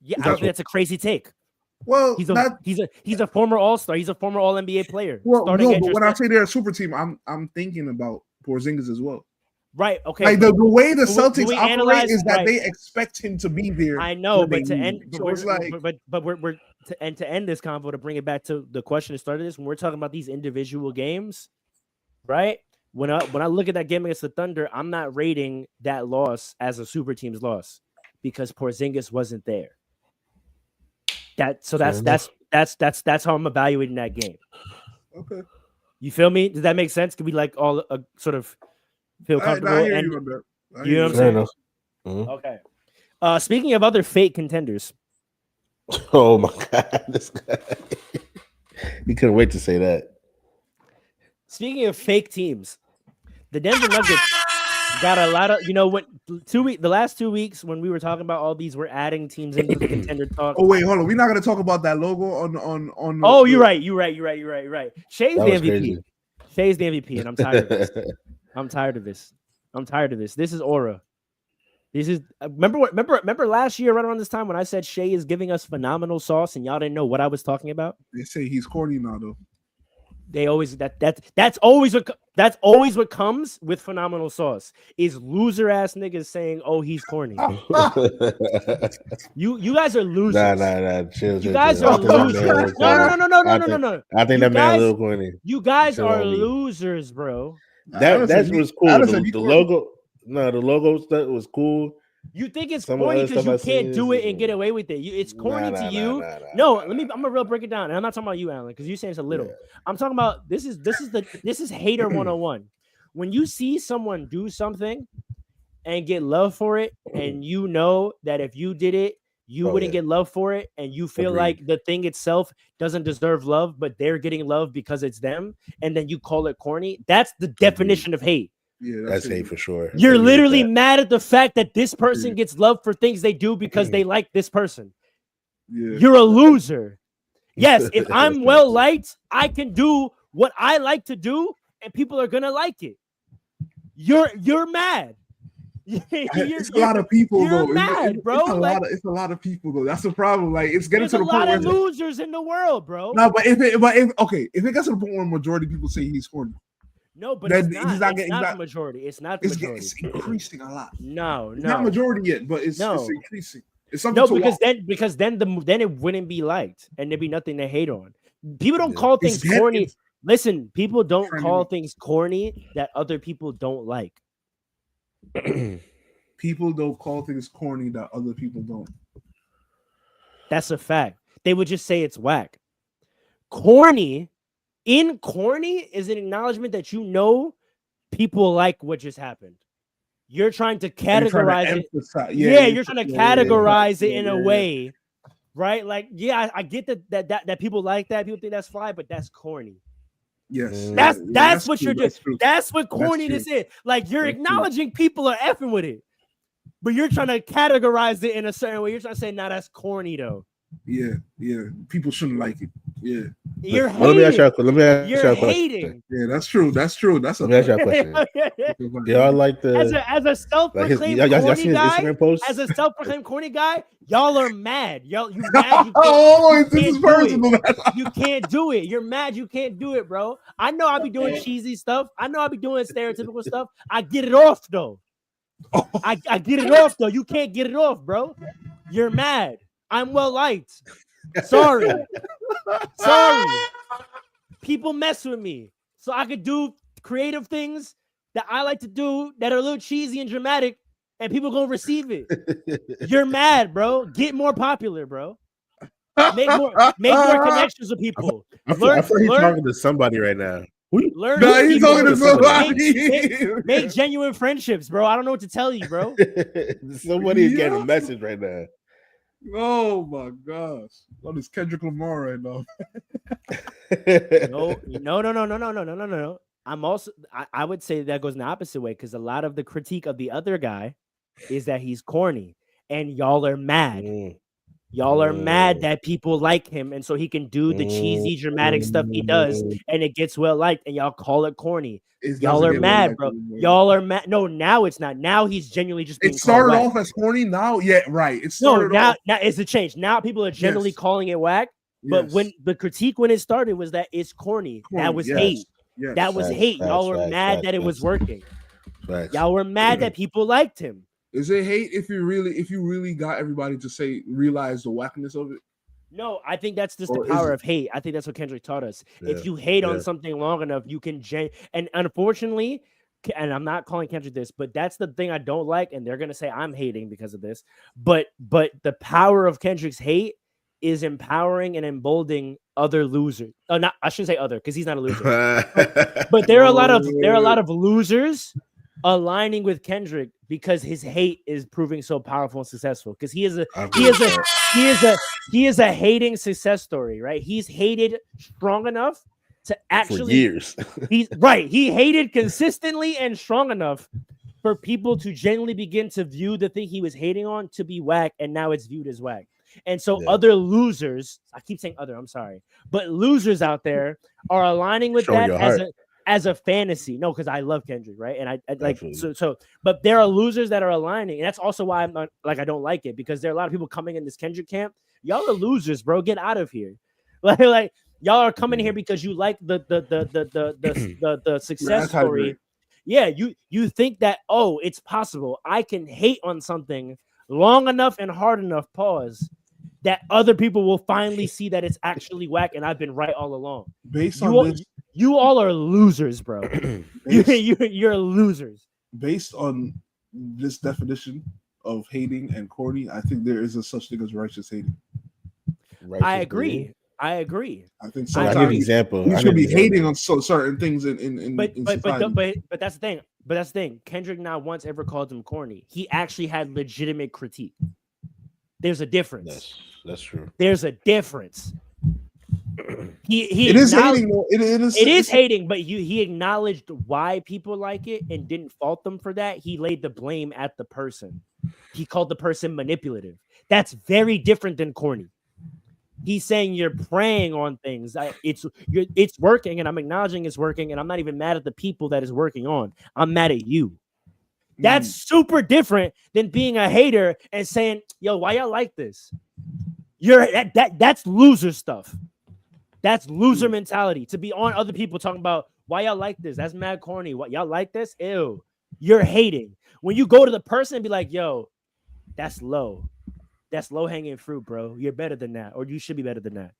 Yeah, I think that's a crazy take. Well, he's a former All-Star. He's a former All-NBA player. Well, no, but when I say they're a super team, I'm thinking about Porzingis as well. Right. Okay. Like the way the Celtics operate is that they expect him to be there. I know, but to end, to end this convo, to bring it back to the question that started this, when we're talking about these individual games, right? When I look at that game against the Thunder, I'm not rating that loss as a super team's loss because Porzingis wasn't there. That's how I'm evaluating that game. Okay. You feel me? Does that make sense? Could we like all sort of feel comfortable? You know what I'm saying? Mm-hmm. Okay. Speaking of other fake contenders. Oh my God, this guy. You couldn't wait to say that. Speaking of fake teams, the Denver Nuggets got a lot of, what, the last 2 weeks when we were talking about all these, we're adding teams into the contender talk. Oh wait, hold on. We're not gonna talk about that logo on. Oh, you're right. Shay's the MVP. Crazy. Shay's the MVP, and I'm tired of this. I'm tired of this. This is aura. This is remember last year right around this time when I said Shay is giving us phenomenal sauce and y'all didn't know what I was talking about? They say he's corny now though. They always that's always what comes with phenomenal sauce is loser ass niggas saying, "Oh, he's corny." you guys are losers. Nah. Chill. You guys are losers. No. I think that man a little corny. You guys are losers, bro. That was cool. The logo. No, the logo stuff was cool. You think it's corny because you can't do it and get away with it. It's corny to you. No, I'm gonna real break it down. And I'm not talking about you, Alan, because you're saying it's a little. Yeah. I'm talking about this is hater 101. When you see someone do something and get love for it, and you know that if you did it, you wouldn't get love for it, and you feel like the thing itself doesn't deserve love, but they're getting love because it's them, and then you call it corny. That's the definition of hate. Yeah, that's hate for sure. You're literally mad at the fact that this person gets love for things they do because they like this person. Yeah. You're a loser. Yes, if I'm well liked, I can do what I like to do, and people are gonna like it. You're mad. It's a lot of people you're though. Mad, bro. It's a lot of people though. That's the problem. Like it's getting to the point where there's a lot of losers in the world, bro. No, but if it gets to the point where majority of people say he's corny. No, but it's not the majority. It's not the majority. It's increasing a lot. No. It's not majority yet, but it's increasing. It's something because then it wouldn't be liked and there'd be nothing to hate on. People don't call things corny. Listen, people don't call things corny that other people don't like. People don't call things corny that other people don't. That's a fact. They would just say it's whack. Corny is an acknowledgement that people like what just happened. You're trying to categorize it. You're trying to categorize it in a way, right? Like, I get that people like that. People think that's fly, but that's corny. Yes, that's what you're doing. That's what corniness is. Like you're acknowledging people are effing with it, but you're trying to categorize it in a certain way. You're trying to say, "Nah, that's corny, though." Yeah. People shouldn't like it. Yeah. You're hating. Let me ask you a question. Hating. Yeah, that's true. That's a let me ask you a question. Y'all like the as a self-proclaimed corny guy? As a self-proclaimed corny guy, y'all are mad. You mad? This is personal. You can't do it. You're mad. You can't do it, bro. I know I be doing cheesy stuff. I know I be doing stereotypical stuff. I get it off though. I get it off though. You can't get it off, bro. You're mad. I'm well liked. Sorry. People mess with me. So I could do creative things that I like to do that are a little cheesy and dramatic, and people gonna receive it. You're mad, bro. Get more popular, bro. Make more connections with people. I feel he's talking to somebody right now. Learn. No, he's talking to somebody. Make genuine friendships, bro. I don't know what to tell you, bro. Somebody is getting a message right now. Oh my gosh! Oh, this Kendrick Lamar right now. No. I would say that goes in the opposite way because a lot of the critique of the other guy is that he's corny, and y'all are mad. Y'all are mad that people like him, and so he can do the cheesy, dramatic stuff he does, and it gets well liked, and y'all call it corny. Y'all are mad, bro. Y'all are mad. No, now it's not. Now he's genuinely just being It started called off as corny. Now, yeah, right. It started now it's a change. Now people are generally calling it whack. But when the critique when it started was that it's corny. That was hate. Yes. That was hate. Y'all were mad that it was working. Y'all were mad that people liked him. Is it hate if you really got everybody to realize the whackness of it? No, I think that's just the power of hate. I think that's what Kendrick taught us. Yeah. If you hate on something long enough, you can and unfortunately, and I'm not calling Kendrick this, but that's the thing I don't like, and they're gonna say I'm hating because of this. But the power of Kendrick's hate is empowering and emboldening other losers. I shouldn't say other because he's not a loser. but there are a lot of losers aligning with Kendrick because his hate is proving so powerful and successful. Because he is a hating success story, right? He's hated strong enough to actually for years. He hated consistently and strong enough for people to genuinely begin to view the thing he was hating on to be whack, and now it's viewed as whack. And so other losers, I keep saying other, I'm sorry, but losers out there are aligning with that as a fantasy. No, because I love Kendrick, right? And I like so but there are losers that are aligning, and that's also why I'm not, like I don't like it, because there are a lot of people coming in this Kendrick camp. Y'all are losers, bro. Get out of here. Like y'all are coming here because you like the success story. Yeah, you think that, oh, it's possible. I can hate on something long enough and hard enough, that other people will finally see that it's actually whack, and I've been right all along. You all are losers, bro. You're losers. Based on this definition of hating and corny, I think there is a such thing as righteous hating. I agree. I think so. I need an example. You should be hating on certain things in but society. But that's the thing. Kendrick not once ever called him corny. He actually had legitimate critique. There's a difference. That's true. There's a difference. It is hating. It is hating, but he acknowledged why people like it and didn't fault them for that. He laid the blame at the person. He called the person manipulative. That's very different than corny. He's saying you're preying on things. It's working, and I'm acknowledging it's working, and I'm not even mad at the people that is working on. I'm mad at you. That's super different than being a hater and saying, "Yo, why y'all like this?" That's loser stuff. That's loser mentality. To be on other people talking about why y'all like this. That's mad corny. What y'all like this? Ew. You're hating. When you go to the person and be like, "Yo, that's low. That's low-hanging fruit, bro. You're better than that, or you should be better than that."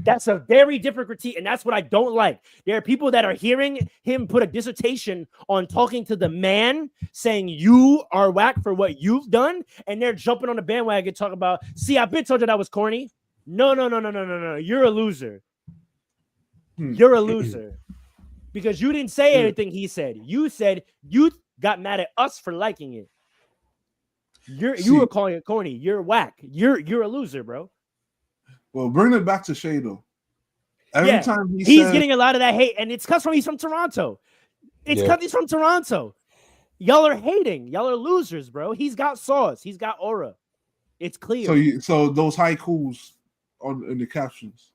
That's a very different critique, and that's what I don't like. There are people that are hearing him put a dissertation on talking to the man, saying you are whack for what you've done, and they're jumping on the bandwagon talking about, "See, I've been told you that was corny." No. You're a loser. You're a loser. Because you didn't say anything he said. You said you got mad at us for liking it. You were calling it corny. You're whack. You're a loser, bro. Well, bring it back to Shay though. Every time he's getting a lot of that hate, and it's because he's from Toronto. It's because he's from Toronto. Y'all are hating. Y'all are losers, bro. He's got sauce. He's got aura. It's clear. So those haikus in the captions.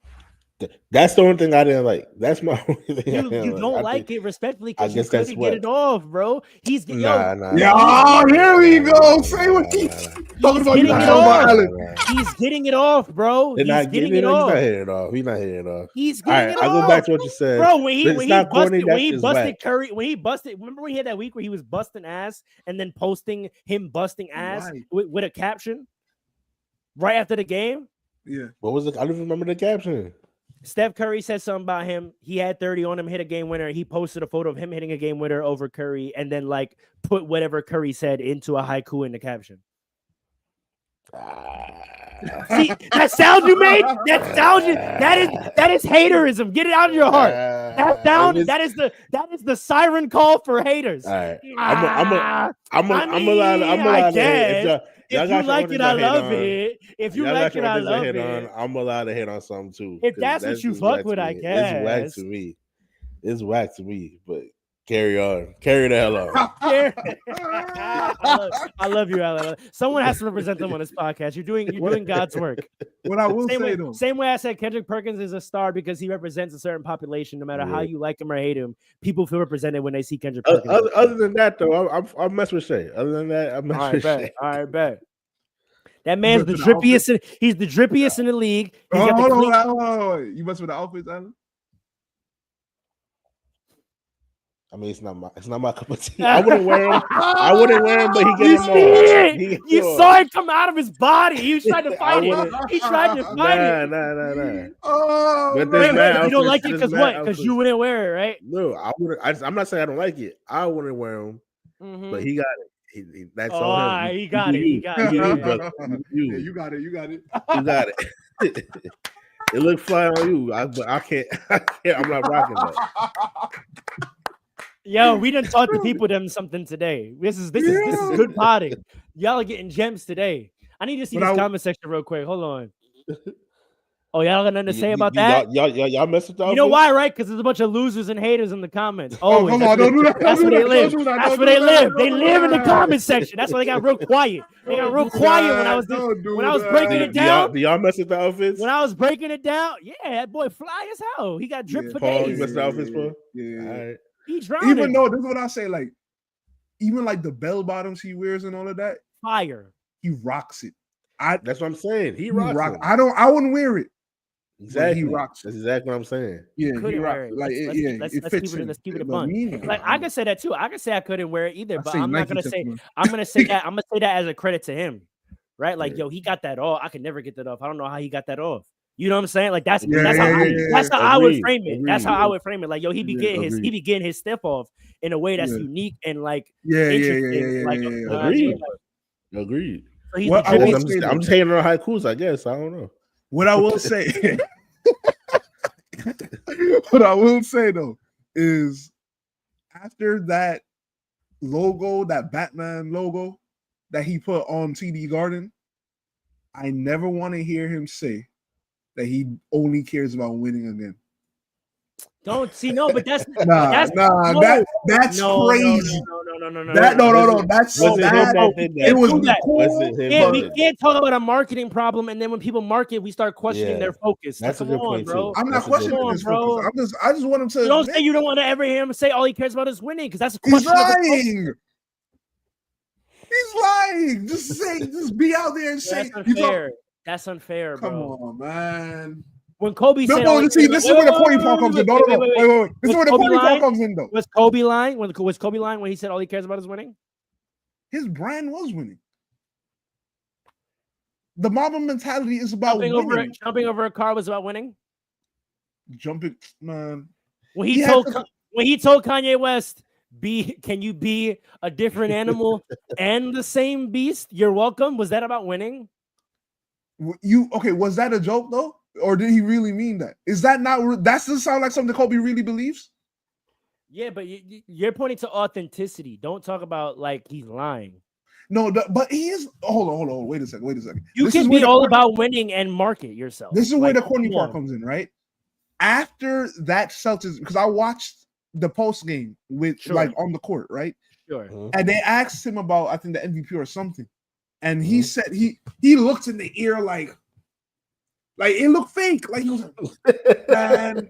That's the only thing I didn't like. That's my only thing. You don't like it respectfully because you couldn't get it off, bro. He's Oh, here we go. Say what he's talking about. He's getting it off, bro. He's getting it off. He's not hitting it off. He's getting it off. I'll go back to what you said, bro. When he busted Curry, remember when he had that week where he was busting ass and then posting him busting ass with a caption right after the game? Yeah. What was it? I don't even remember the caption. Steph Curry said something about him. He had 30 on him, hit a game winner. He posted a photo of him hitting a game winner over Curry, and then put whatever Curry said into a haiku in the caption. See that sound you made? That is haterism. Get it out of your heart. That sound that is the siren call for haters. All right. I'm allowed to hate. If you like it, I love it. If you like it, I love it. I'm allowed to hit on something too. If that's what you fuck with, I guess. It's whack to me. It's whack to me, but carry on. Carry the hell on. I love you, Alan. Someone has to represent them on this podcast. You're doing God's work. What I will say though, same way I said Kendrick Perkins is a star because he represents a certain population. No matter how you like him or hate him, people feel represented when they see Kendrick Perkins. Other than that, though, I mess with Shay. Other than that, I mess with Shay. All right, bet. That man's the drippiest. He's the drippiest in the league. Hold on. You mess with the outfits, Alan? I mean, it's not my cup of tea. I wouldn't wear him. But he gets him on. You saw it come out of his body. He was trying to fight it. He tried to fight it. Nah. Oh, you don't like it because what? Because you wouldn't wear it, right? No, I wouldn't. I'm not saying I don't like it. I wouldn't wear him, but he got it. That's all him. He got it. You got it. You got it. It looks fly on you, but I can't. I'm not rocking that. Yo, we done taught the people them something today. This is good potting. Y'all are getting gems today. I need to see this comment section real quick. Hold on. Oh, y'all got nothing to say about that? Y'all mess with that. You know why, right? Because there's a bunch of losers and haters in the comments. Oh, come on, don't do that. That's where they live. That's where they live. They live in the comment section. That's why they got real quiet. They got real quiet when I was breaking it down. Do y'all mess with the outfits? When I was breaking it down, yeah, that boy fly as hell. He got drip for days. You messed with the outfits, bro? Yeah. All right. He drowning. Even though this is what I say, like even like the bell bottoms he wears and all of that, fire. He rocks it. That's what I'm saying. He rocks it. I wouldn't wear it. Exactly. He rocks. That's exactly what I'm saying. Yeah, he rocks. Like let's keep it a bunk. Like I can say that too. I can say I couldn't wear it either, but I'm not gonna say. I'm gonna say that. I'm gonna say that as a credit to him, right? Like, yo, he got that off. I could never get that off. I don't know how he got that off. You know what I'm saying? Like that's how I would frame it. That's how I would frame it. Like, yo, he be getting his stuff off in a way that's unique and like interesting. Agreed. So I'm just hating on haikus, I guess. I don't know. What I will say, though, is after that logo, that Batman logo that he put on TD Garden, I never want to hear him say that he only cares about winning again. Don't see but that's crazy. No. That's so bad. It was cool. We can't talk about a marketing problem, and then when people market, we start questioning their focus. That's a good point, bro. I'm not questioning his focus. I just want him to. You don't say you don't want to ever hear him say all he cares about is winning, because that's a question. He's lying. Just be out there and say. That's unfair, bro. Come on, man. When Kobe said, this is where the corny part comes in. Wait. This is where the corny part comes in, though. Was Kobe lying? Was Kobe lying when he said all he cares about is winning? His brand was winning. The Mamba mentality is about winning. Jumping over a car was about winning. Jumping, man. When he told Kanye West, can you be a different animal and the same beast? You're welcome. Was that about winning? Was that a joke though? Or did he really mean that? Is that not? That doesn't sound like something Kobe really believes. Yeah, but you're pointing to authenticity. Don't talk about like he's lying. No, but he is. Hold on. Wait a second. You can be all about winning and market yourself. This is where the corny part comes in, right? After that Celtics, because I watched the post game with like on the court, right? Sure. And they asked him about, I think, the MVP or something, and he said he looked in the ear like it looked fake. Like he was like, man,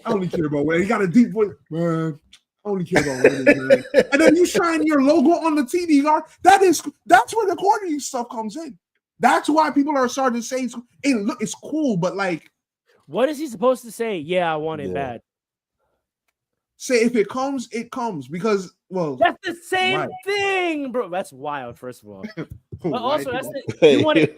I only care about winning. He got a deep voice, man. I only care about winning, man. And then you shine your logo on the TD guard. That's where the corny stuff comes in. That's why people are starting to say, "Hey, look, it's cool," but like, what is he supposed to say? Yeah, I want it bad. Say if it comes, it comes, because that's the same thing, bro. That's wild. First of all, but also wait,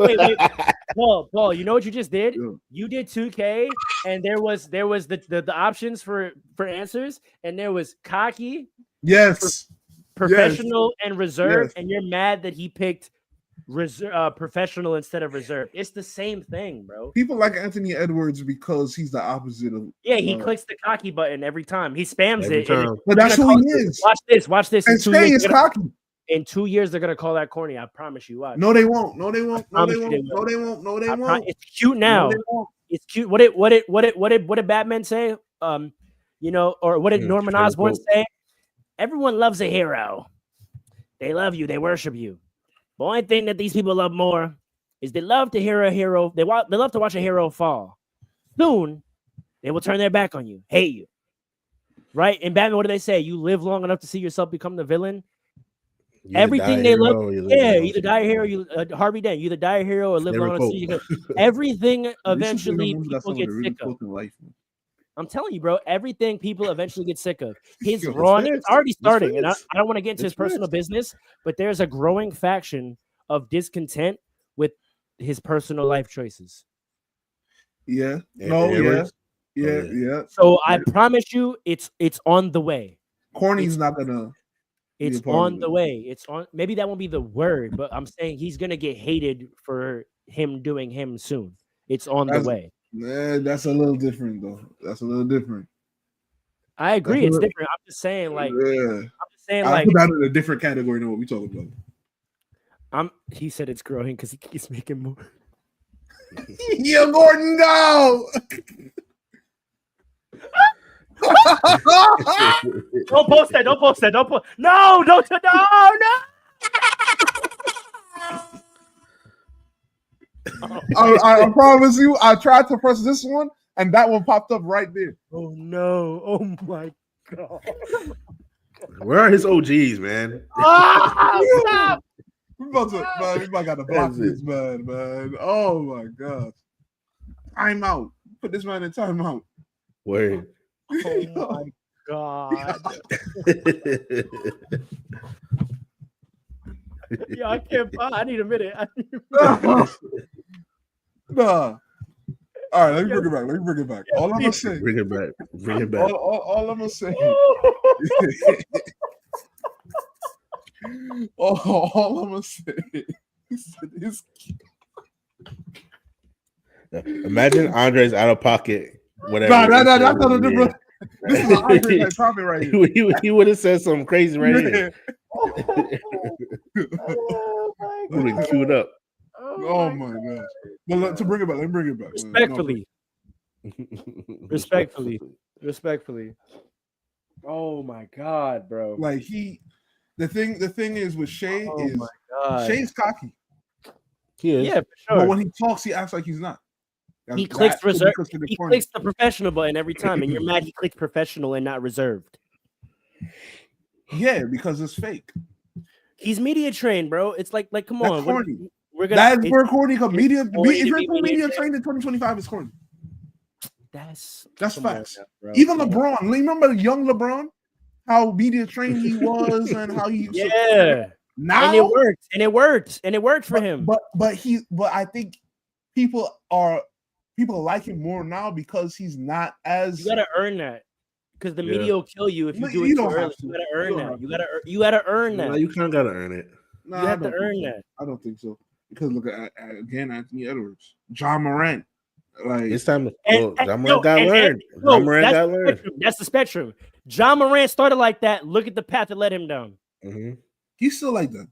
Paul. You know what you just did? Yeah. You did 2K, and there was the options for answers, and there was cocky, yes, professional, and reserve, and you're mad that he picked professional instead of reserved. It's the same thing, bro. People like Anthony Edwards because he's the opposite of. Yeah, he clicks the cocky button every time. He spams Every it. time. But that's who he is. Watch this. And Shea is cocky. In 2 years, they're gonna call that corny. I promise you. Watch. No, they won't. No, they won't. I No, they promise you won't. they No, won't. they won't. No, they won't. It's cute now. No, they won't. It's cute. What did Batman say? Or what did Norman Osborn say? Everyone loves a hero. They love you. They worship you. The only thing that these people love more is they love to hear a hero. They love to watch a hero fall. Soon, they will turn their back on you, hate you. Right? In Batman, what do they say? You live long enough to see yourself become the villain. Everything they love, either die a hero, Harvey Dent, you either die a hero or live long enough to see you. Everything eventually people get sick of. I'm telling you, bro. Everything people eventually get sick of. His raw, it's already starting, and I don't want to get into his personal business, but there's a growing faction of discontent with his personal life choices. Yeah. No. Yeah. So I promise you, it's on the way. Corny's not gonna. It's on the way. It's on. Maybe that won't be the word, but I'm saying he's gonna get hated for him doing him soon. It's on the way. Man, that's a little different, though. That's a little different. I agree. It's different. I'm just saying, like, I put that in a different category than what we talking about. He said it's growing because he keeps making more. Yeah, Gordon, go. Don't post that. Don't post. No. I promise you, I tried to press this one, and that one popped up right there. Oh no! Oh my god! Where are his OGs, man? Stop! We about to block this man. Oh my god! Time out. Put this man in timeout. Word. Oh my god! Yeah, I can't. I need a minute. Nah. All right, let me bring it back. All I'm gonna say. Bring it back. All I'm gonna say. All I'm gonna say is imagine Andre's out of pocket. Whatever. That's not a different. This is an Andre type topic right here. He would have said something crazy right here. Would have queued up. Oh my gosh! But to bring it back, let me bring it back. Respectfully. Oh my god, bro! Like the thing is with Shea Shea's cocky. He is. Yeah, for sure. But when he talks, he acts like he's not. He clicks reserved. He clicks the professional button every time, and you're mad he clicked professional and not reserved. Yeah, because it's fake. He's media trained, bro. It's like come That's on. Corny. We're gonna. That's where corny comes. Media. If you're media trained. trained in 2025, it's corny. That's facts. Bro. Even LeBron. Remember young LeBron? How media trained he was and how he. Yeah. Now and it worked for him. But I think people like him more now because he's not as. You gotta earn that. Because the media will kill you if you do it too early. You gotta earn that. You gotta earn that. No, you kind of gotta earn it. No, you have to earn that. I don't think so. Because look at again, Anthony Edwards, John Morant. Like it's time to John Morant got learned. John Morant got learned. That's the spectrum. John Morant started like that. Look at the path that led him down. Mm-hmm. He's still like that.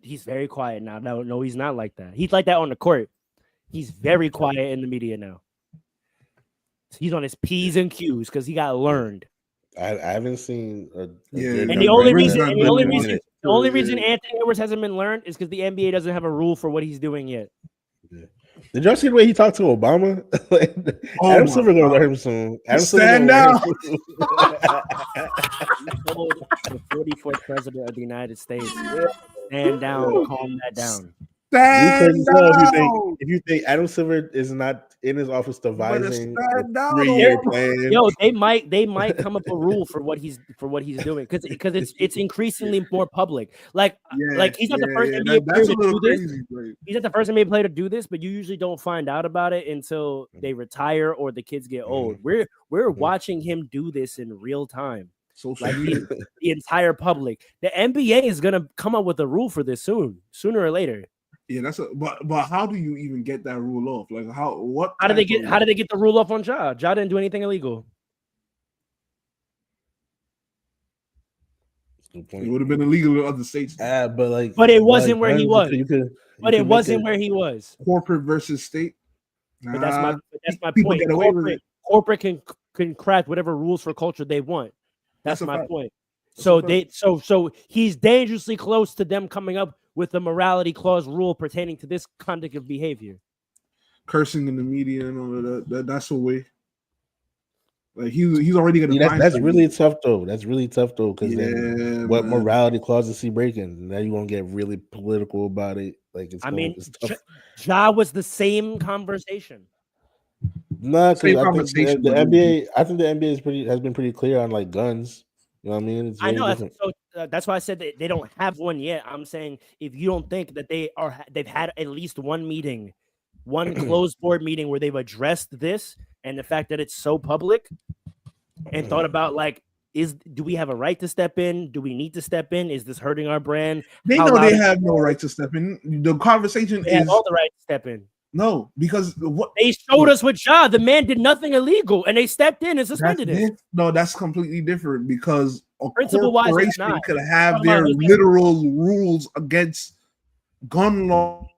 He's very quiet now. No, he's not like that. He's like that on the court. He's very quiet in the media now. He's on his P's and Q's because he got learned. I haven't seen. And the only reason Anthony Edwards hasn't been learned is because the NBA doesn't have a rule for what he's doing yet. Yeah. Did y'all see the way he talked to Obama? Adam Silver gonna learn him soon. Stand down. He told the 44th president of the United States, stand down, calm that down. If you think Adam Silver is not in his office devising a 3-year plan, they might come up with a rule for what he's doing because it's increasingly more public. Like he's not the first NBA player to do this. He's not the first NBA player to do this, but you usually don't find out about it until they retire or the kids get old. We're watching him do this in real time. social like media. the entire public. The NBA is gonna come up with a rule for this sooner or later. Yeah, but how do you even get that rule off? Like how did they get the rule off on Ja? Ja didn't do anything illegal. It would have been illegal in other states. But it wasn't where he was. But it wasn't where he was. Corporate versus state. But that's my people point. Get away with it. Corporate can craft whatever rules for culture they want. That's my point. So he's dangerously close to them coming up with a morality clause rule pertaining to this conduct of behavior. Cursing in the media and all of that. That's a way. Like he's already gonna. That's really tough though. That's really tough though, because what man. morality clause is he breaking? Now you're gonna get really political about it. Like it's tough. Ja was the same conversation. No, because the NBA. I think the NBA has been pretty clear on like guns. You know what I mean? I know. That's why I said that they don't have one yet. I'm saying if you don't think that they've had at least one meeting, one closed board meeting where they've addressed this and the fact that it's so public, and thought about like, do we have a right to step in? Do we need to step in? Is this hurting our brand? They know they have no right to step in. The conversation is all the right to step in. No, because what they showed us with Ja, the man did nothing illegal, and they stepped in and suspended him. No, that's completely different because a principle-wise, corporation could have their literal rules against gun law.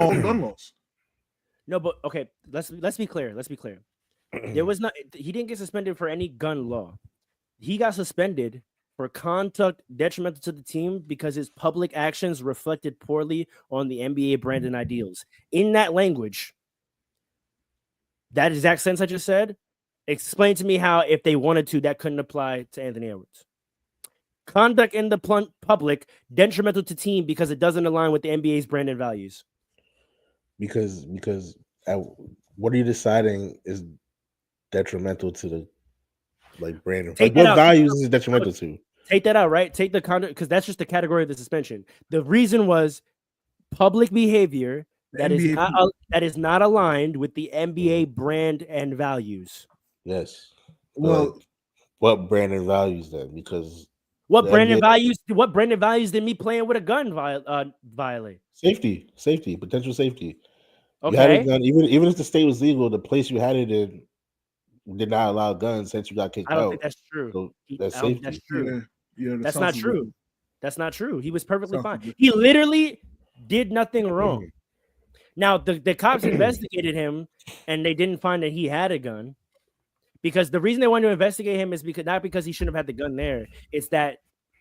Gun laws. No, but okay, let's be clear. Let's be clear. There was not. He didn't get suspended for any gun law. He got suspended for conduct detrimental to the team because his public actions reflected poorly on the NBA brand and ideals. In that language, that exact sentence I just said, explain to me how, if they wanted to, that couldn't apply to Anthony Edwards. Conduct in the public detrimental to team because it doesn't align with the NBA's brand and values. Because what are you deciding is detrimental to the brand? Like what values is it detrimental to? Take that out, right? Take the conduct, because that's just the category of the suspension. The reason was public behavior that is not aligned with the NBA brand and values. Yes. Well, what brand and values then? Because what brand and values did me playing with a gun violate? Safety, potential safety. Okay. You had a gun, even if the state was legal, the place you had it in did not allow guns since you got kicked out. I don't think that's true. So that's safety. That's true. Yeah, that's not true. That's not true. He was perfectly fine. He literally did nothing wrong. Now the cops investigated him and they didn't find that he had a gun, because the reason they wanted to investigate him is not because he shouldn't have had the gun there. It's that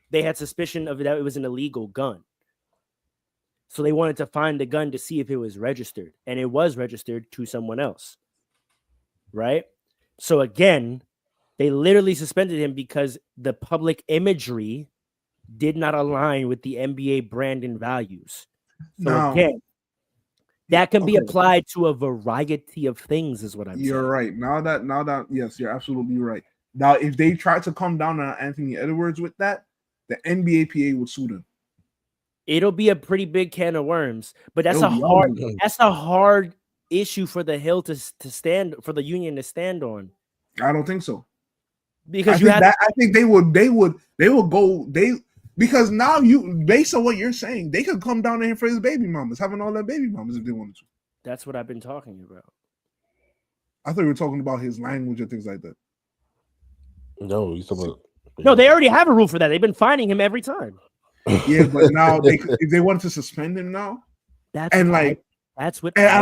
they had suspicion of that it was an illegal gun. So they wanted to find the gun to see if it was registered, and it was registered to someone else. Right? So again, they literally suspended him because the public imagery did not align with the NBA brand and values. So again, that can be applied to a variety of things, is what I'm saying. You're right. Now that yes, you're absolutely right. Now, if they try to come down on Anthony Edwards with that, the NBAPA would sue them. It'll be a pretty big can of worms, but that's a hard issue for the Hill to stand, for the union to stand on. I don't think so. Because I think they would go because now based on what you're saying, they could come down there for his baby mamas, having all their baby mamas if they wanted to. That's what I've been talking about. I thought we were talking about his language and things like that. No, he's talking about... No, they already have a rule for that. They've been fining him every time. Yeah, but now if they wanted to suspend him now, I'm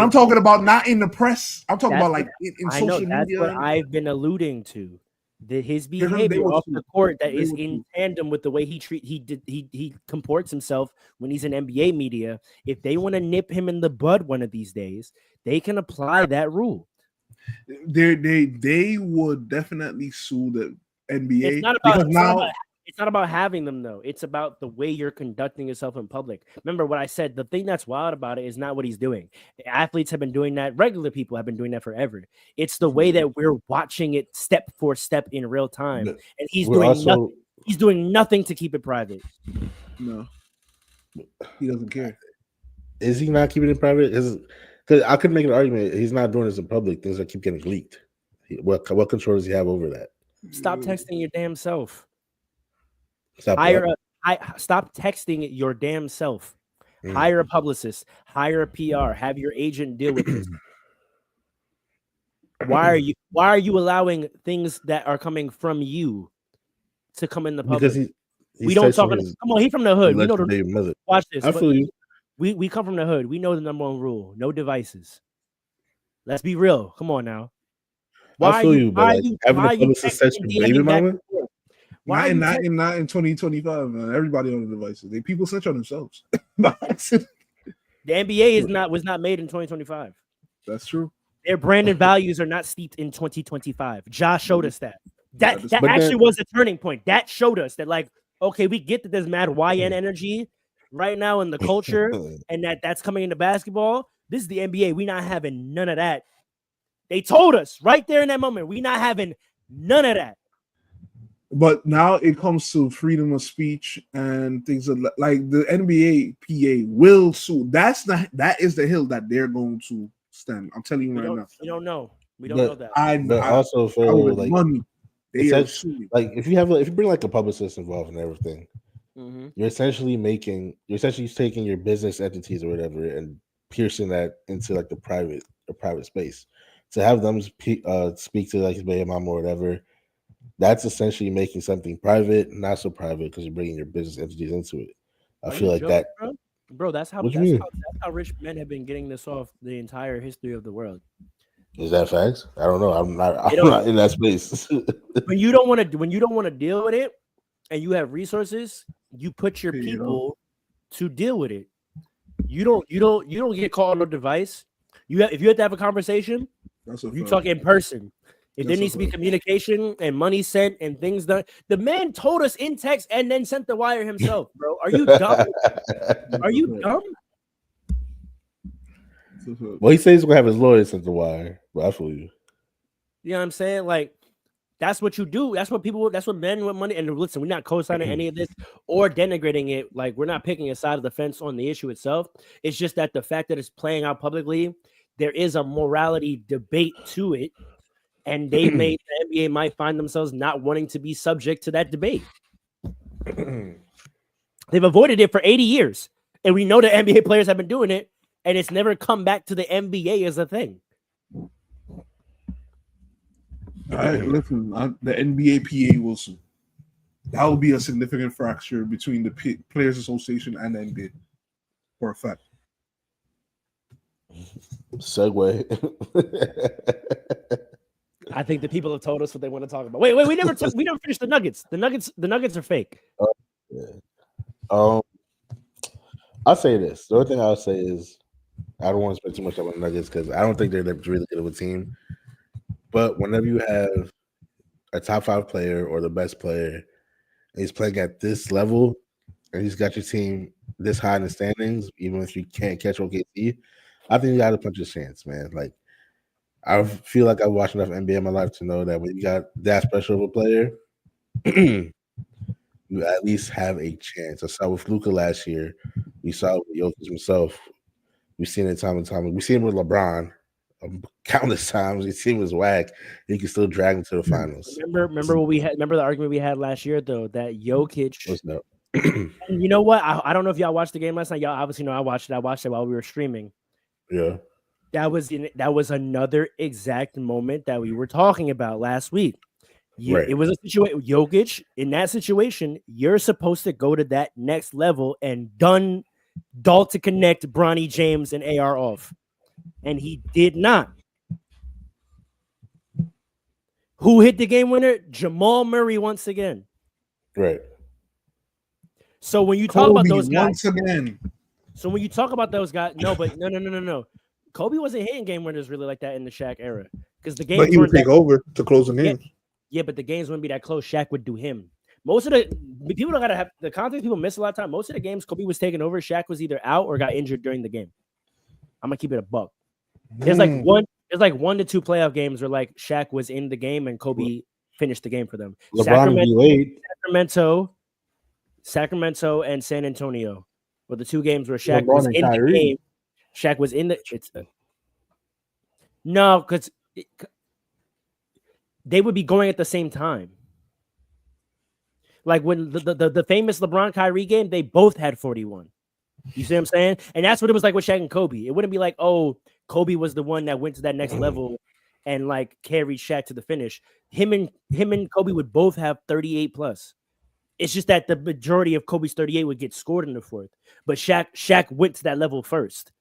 talking about not in the press. I'm talking about like in social media. That's what I've been alluding to. His behavior off the court that is in tandem with the way he comports himself when he's in NBA media. If they want to nip him in the bud one of these days, they can apply that rule. They would definitely sue the NBA. It's not about having them, though. It's about the way you're conducting yourself in public. Remember what I said. The thing that's wild about it is not what he's doing. Athletes have been doing that. Regular people have been doing that forever. It's the way that we're watching it step for step in real time. And he's doing nothing. He's doing nothing to keep it private. No. He doesn't care. Is he not keeping it private? Because I could make an argument. He's not doing this in public. Things that keep getting leaked. What control does he have over that? Stop texting your damn self. Stop Stop texting your damn self. Hire a publicist. Hire a PR. Have your agent deal with this. Why are you allowing things that are coming from you to come in the public? Because we don't talk. Come on, he's from the hood. We know the mother. Watch this. I feel you. We come from the hood. We know the number one rule: no devices. Let's be real. Come on now. I feel you, but having a publicist sex with baby mama. Not in 2025, man. Everybody on the devices. People snitch on themselves. The NBA was not made in 2025. That's true. Their brand and values are not steeped in 2025. Josh showed us that. That actually was a turning point. That showed us that, like, okay, we get that there's mad YN energy right now in the culture, and that's coming into basketball. This is the NBA. We not having none of that. They told us right there in that moment, we not having none of that. But now it comes to freedom of speech and things like the NBA PA will sue. That is the hill that they're going to stand. I'm telling you right now. We don't know. We don't know that. I also feel like money. Like if you bring like a publicist involved in everything, you're essentially taking your business entities or whatever and piercing that into like the private space. To have them speak to like his baby mom or whatever, that's essentially making something private, not so private because you're bringing your business entities into it. I feel like that, bro. That's how rich men have been getting this off the entire history of the world. Is that facts? I don't know. I'm not in that space. when you don't want to deal with it, and you have resources, you put your people to deal with it. You don't get called on a device. If you have to have a conversation, you talk in person. If there needs to be communication and money sent and things done, the man told us in text and then sent the wire himself, bro. Are you dumb? Are you dumb? Well, he says he's gonna have his lawyer send the wire, but I feel you. You know what I'm saying? Like, that's what you do. That's what men with money. And listen, we're not co-signing any of this or denigrating it. Like, we're not picking a side of the fence on the issue itself. It's just that the fact that it's playing out publicly, there is a morality debate to it. And the NBA might find themselves not wanting to be subject to that debate. They've avoided it for 80 years. And we know that NBA players have been doing it. And it's never come back to the NBA as a thing. All right, listen, the NBA PA will sue. That will be a significant fracture between the Players Association and the NBA, for a fact. Segue. I think the people have told us what they want to talk about. Wait, we never finished the Nuggets. The Nuggets are fake. I'll say this. The only thing I'll say is I don't want to spend too much time on the Nuggets because I don't think they're really good of a team. But whenever you have a top 5 player or the best player, and he's playing at this level, and he's got your team this high in the standings, even if you can't catch OKC, I think you got to punch his chance, man. Like, I feel like I've watched enough NBA in my life to know that when you got that special of a player, you at least have a chance. I saw with Luka last year. We saw it with Jokic himself. We've seen it time and time. We've seen it with LeBron countless times. His team was whack. He can still drag him to the finals. Remember what we had? Remember the argument we had last year, though, that Jokic. You know what? I don't know if y'all watched the game last night. Y'all obviously know I watched it. I watched it while we were streaming. Yeah. That was another exact moment that we were talking about last week. Right. It was a situation. Jokic, in that situation, you're supposed to go to that next level and to connect Bronny James and AR off. And he did not. Who hit the game winner? Jamal Murray once again. Right. So when you talk about those guys, once again. So when you talk about those guys, no. Kobe wasn't hitting game winners really like that in the Shaq era because the games. But he would take over to close the game. Yeah, but the games wouldn't be that close. Shaq would do him. Most of the people don't gotta have the context. People miss a lot of time. Most of the games Kobe was taking over, Shaq was either out or got injured during the game. I'm gonna keep it a buck. There's like 1 to 2 playoff games where like Shaq was in the game and Kobe finished the game for them. Sacramento and San Antonio were the 2 games where Shaq was in the game. Shaq was in the. No, because they would be going at the same time. Like when the famous LeBron Kyrie game, they both had 41. You see what I'm saying? And that's what it was like with Shaq and Kobe. It wouldn't be like, oh, Kobe was the one that went to that next level and like carried Shaq to the finish. Him and Kobe would both have 38 plus. It's just that the majority of Kobe's 38 would get scored in the fourth. But Shaq went to that level first.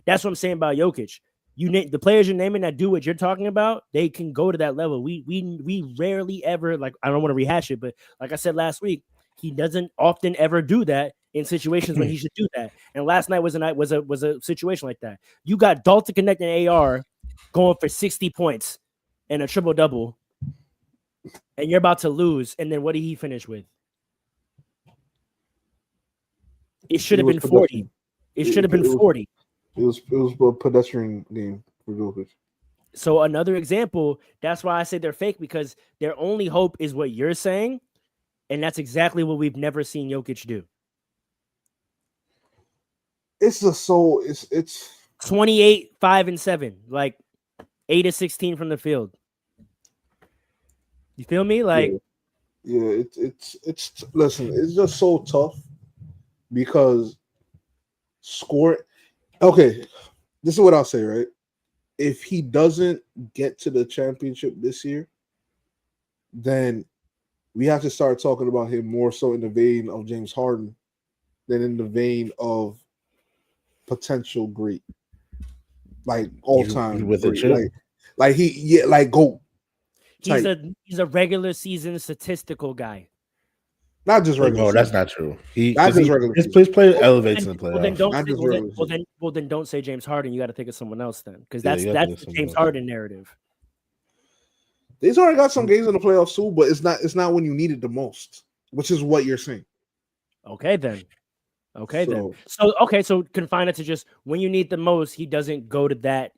That's what I'm saying about Jokic. The players you're naming that do what you're talking about, they can go to that level. We rarely ever, like, I don't want to rehash it, but like I said last week, he doesn't often ever do that in situations when he should do that. And last night was a situation like that. You got Dalton Connect and AR going for 60 points and a triple double, and you're about to lose. And then what did he finish with? It should have been 40. It should have been 40. It was a pedestrian game for Jokic. So another example, that's why I say they're fake, because their only hope is what you're saying, and that's exactly what we've never seen Jokic do. It's 28, 5 and 7, like 8 of 16 from the field. You feel me? Like, yeah, it's listen, it's just so tough because score. Okay, this is what I'll say, right? If he doesn't get to the championship this year, then we have to start talking about him more so in the vein of James Harden than in the vein of potential great, like all time with the chip. Like GOAT. He's a regular season statistical guy. Not just regular. No, that's not true. Regular. His play elevates in the playoffs. Well, then don't say James Harden. You got to think of someone else then, because that's the James Harden narrative. He's already got some games in the playoffs too, but it's not when you need it the most, which is what you're saying. Okay then. So confine it to just when you need the most. He doesn't go to that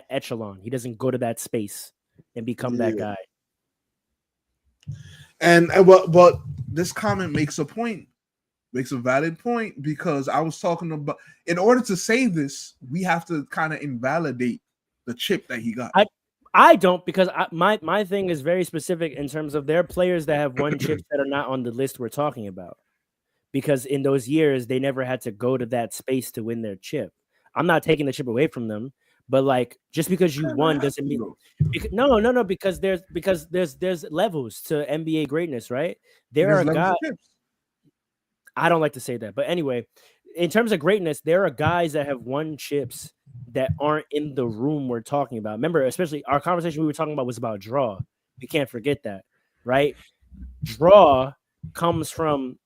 echelon. He doesn't go to that space and become that guy. But this comment makes a valid point, because I was talking about, in order to say this, we have to kind of invalidate the chip that he got. I don't, because my thing is very specific in terms of their players that have won chips that are not on the list we're talking about, because in those years they never had to go to that space to win their chip. I'm not taking the chip away from them, but like, just because you won doesn't mean no, because there's levels to NBA greatness, right? There are guys. I don't like to say that, but anyway, in terms of greatness, there are guys that have won chips that aren't in the room we're talking about. Remember, especially our conversation we were talking about was about draw. We can't forget that, right? Draw comes from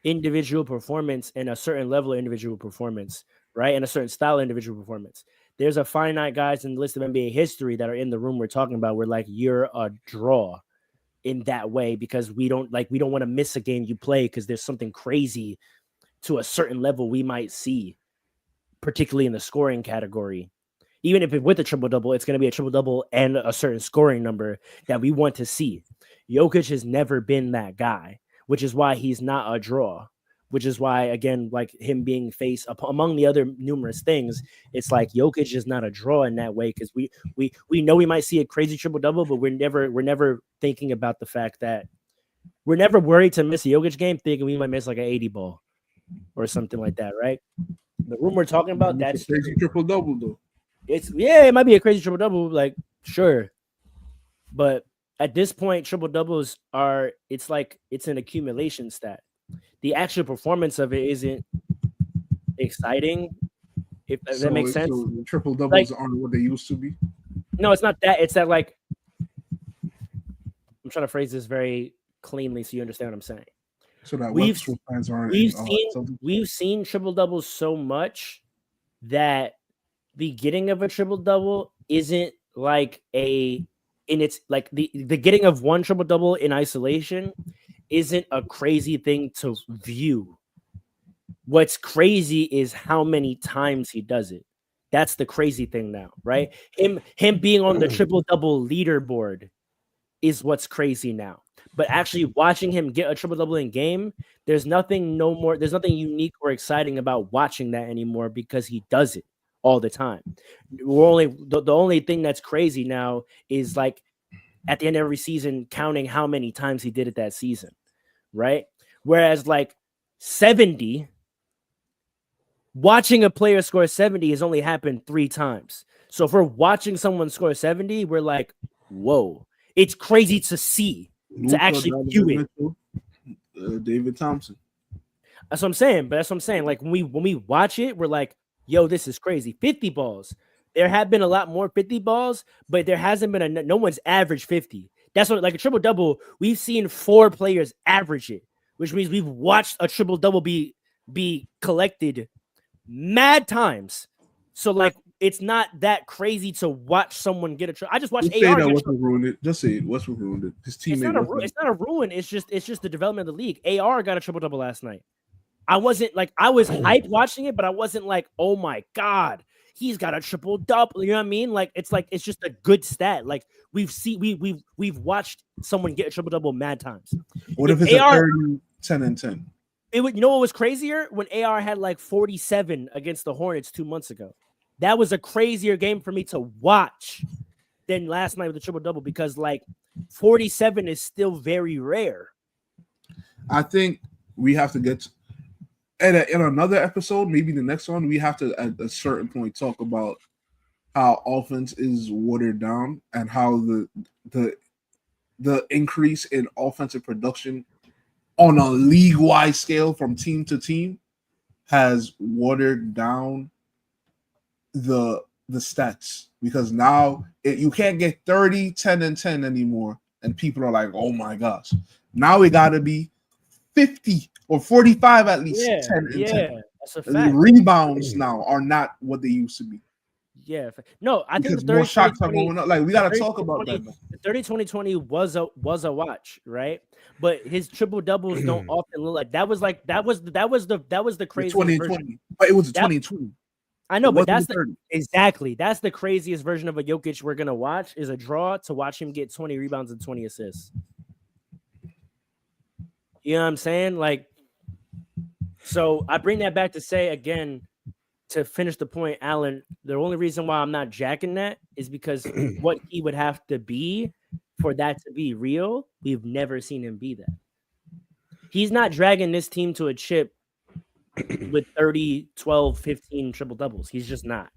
individual performance and a certain level of individual performance, right? And a certain style of individual performance. There's a finite guys in the list of NBA history that are in the room we're talking about. We're like, you're a draw in that way, because we don't want to miss a game you play because there's something crazy to a certain level we might see, particularly in the scoring category. Even if it's with a triple-double, it's going to be a triple-double and a certain scoring number that we want to see. Jokic has never been that guy, which is why he's not a draw, which is why, again, like him being face among the other numerous things, it's like Jokic is not a draw in that way, because we know we might see a crazy triple-double, but we're never thinking about the fact that we're never worried to miss a Jokic game thinking we might miss like an 80 ball or something like that, right? The room we're talking about, that's crazy triple-double though. It might be a crazy triple-double, like, sure. But at this point, triple-doubles it's an accumulation stat. The actual performance of it isn't exciting, if that makes sense. So triple-doubles aren't what they used to be? No, it's not that. It's that, like, I'm trying to phrase this very cleanly so you understand what I'm saying. So that we've seen triple-doubles so much that the getting of a triple-double isn't like it's like the getting of one triple-double in isolation isn't a crazy thing to view. What's crazy is how many times he does it. That's the crazy thing now, right? Him being on the triple-double leaderboard is what's crazy now. But actually watching him get a triple-double in game, there's nothing unique or exciting about watching that anymore, because he does it all the time. The only thing that's crazy now is, like, at the end of every season, counting how many times he did it that season, right? Whereas like 70, watching a player score 70 has only happened 3 times. So if we're watching someone score 70, we're like, whoa, it's crazy to see, to actually view it. David Thompson. That's what I'm saying. But that's what I'm saying. Like when we watch it, we're like, yo, this is crazy. 50 balls. There have been a lot more 50 balls, but there hasn't been no one's averaged 50. That's what, like a triple double, we've seen 4 players average it, which means we've watched a triple double be collected mad times. So like it's not that crazy to watch someone get a triple. I just watched Just say AR. that Westbrook ruined it. Just say it. Westbrook ruined it. His teammate. It's not a ruin. It's just the development of the league. AR got a triple double last night. I was hyped watching it, but I wasn't like, oh my god, he's got a triple double. You know what I mean? Like it's just a good stat. Like we've watched someone get a triple double mad times. What if it's AR, a 30, 10 and 10? You know what was crazier? When AR had like 47 against the Hornets 2 months ago. That was a crazier game for me to watch than last night with the triple double, because like 47 is still very rare. I think we have to get in another episode, maybe the next one, we have to at a certain point talk about how offense is watered down and how the increase in offensive production on a league-wide scale from team to team has watered down the stats, because now you can't get 30, 10, and 10 anymore, and people are like, oh my gosh. Now it got to be 50 or 45 at least. 10 and 10. That's a fact. The rebounds now are not what they used to be. Yeah, no, I because think the 30, more shots are going up. Like we got to talk about 20, that. The 30-20-20 was a watch, right? But his triple doubles don't often look like that. Was the crazy 2020, but it was a 2020. I know, but that's that's the craziest version of a Jokic we're gonna watch, is a draw to watch him get 20 rebounds and 20 assists. You know what I'm saying? Like, so I bring that back to say again, to finish the point, Alan, the only reason why I'm not jacking that is because what he would have to be for that to be real, we've never seen him be that. He's not dragging this team to a chip with 30, 12, 15 triple doubles. He's just not.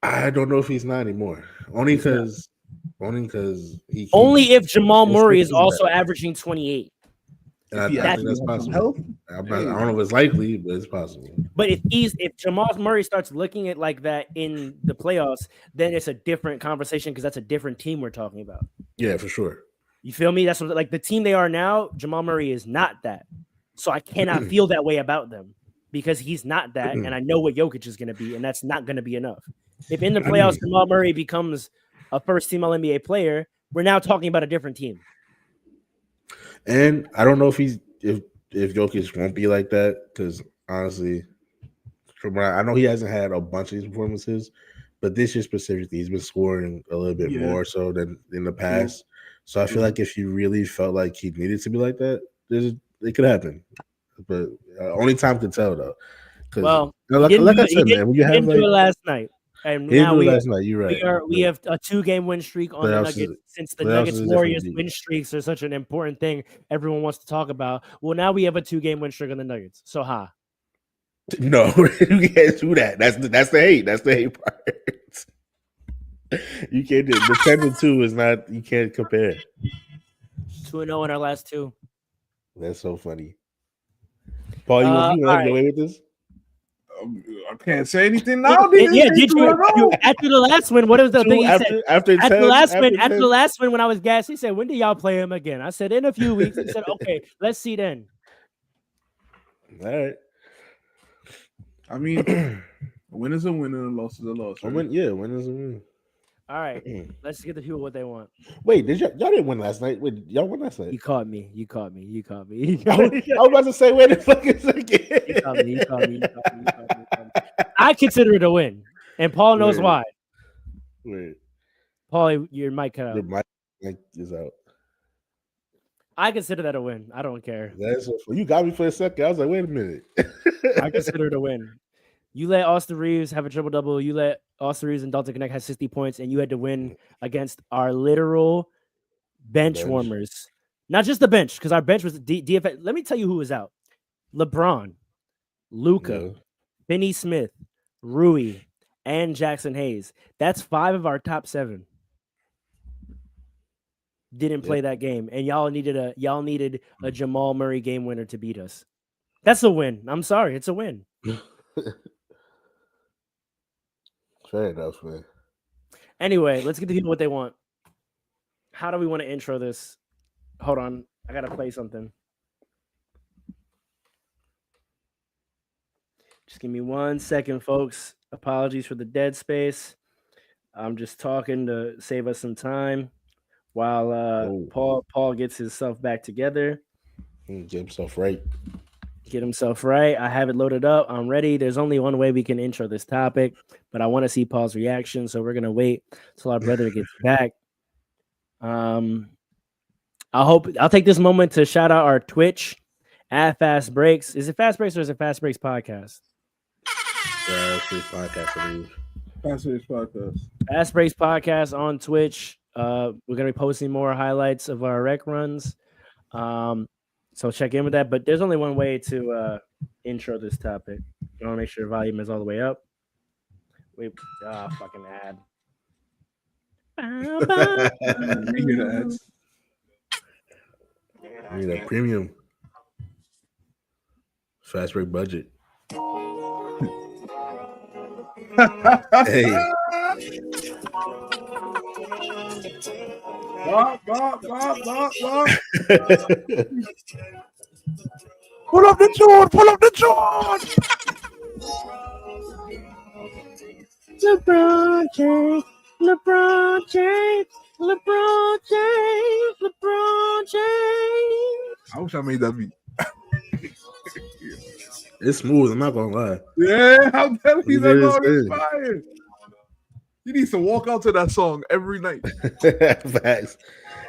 I don't know if he's not anymore. Only because if Jamal Murray is also averaging 28. And I think that's possible. I don't know if it's likely, but it's possible. But if Jamal Murray starts looking at like that in the playoffs, then it's a different conversation, because that's a different team we're talking about. Yeah, for sure. You feel me? That's what, like the team they are now, Jamal Murray is not that. So I cannot feel that way about them, because he's not that, and I know what Jokic is going to be, and that's not going to be enough. If in the playoffs Jamal Murray becomes a first-team All-NBA player, we're now talking about a different team. And I don't know if Jokic won't be like that, because honestly, I know he hasn't had a bunch of these performances, but this year specifically, he's been scoring a little bit more so than in the past. So I feel like if he really felt like he needed to be like that, it could happen. But only time can tell, though. Well, like I said, man, when you have do it last night. And now last night, you're right. We have a 2-game win streak on the Nuggets, since the Nuggets Warriors win streaks are such an important thing everyone wants to talk about. Well, now we have a 2-game win streak on the Nuggets. So no, you can't do that. That's the hate. That's the hate part. You can't do it. The 10-2 is not. You can't compare. 2-0 in our last 2. That's so funny. Paul, you want to get away with this? I can't say anything now. Did you after the last win? What was the thing he said? After the last win, when I was gassed, he said, "When do y'all play him again?" I said, "In a few weeks." He said, "Okay, let's see then." All right. I mean, a win is a win and a loss is a loss. Right? Win is a win. All right, let's get the people what they want. Wait, y'all didn't win last night? Wait, y'all won last night? You caught me. I was about to say, wait a fucking second. You caught me. I consider it a win, and Paul knows why. Wait, Paul, your mic cut out. Your mic is out. I consider that a win. I don't care. That's you got me for a second. I was like, wait a minute. I consider it a win. You let Austin Reeves have a triple double. You let Austin Reeves and Dalton Connect have 60 points, and you had to win against our literal bench warmers Not just the bench, because our bench was DFS. Let me tell you who was out: LeBron, Luka, Finney Smith, Rui, and Jackson Hayes. That's 5 of our top 7. Didn't play that game, and y'all needed a Jamal Murray game winner to beat us. That's a win. I'm sorry, it's a win. Fair enough, man. Anyway, let's get the people what they want. How do we want to intro this? Hold on, I gotta play something. Just give me 1 second, folks. Apologies for the dead space. I'm just talking to save us some time while Paul gets himself back together. Get himself right. I have it loaded up. I'm ready. There's only one way we can intro this topic, but I want to see Paul's reaction, so we're gonna wait till our brother gets back. I'll take this moment to shout out our Twitch at Fast Breaks. Is it Fast Breaks or is it Fast Breaks Podcast? Fast Breaks Podcast, I believe. Fast Breaks Podcast. Fast Breaks Podcast on Twitch. We're gonna be posting more highlights of our rec runs. So check in with that. But there's only one way to intro this topic. I want to make sure volume is all the way up. Wait, fucking ad. You hear the ads? I need a premium. Fast break budget. Hey. Bop. Pull up the George. LeBron James. I wish I made that beat. It's smooth, I'm not gonna lie. Yeah, I'm telling you, that It song is is fire. He needs to walk out to that song every night. Facts.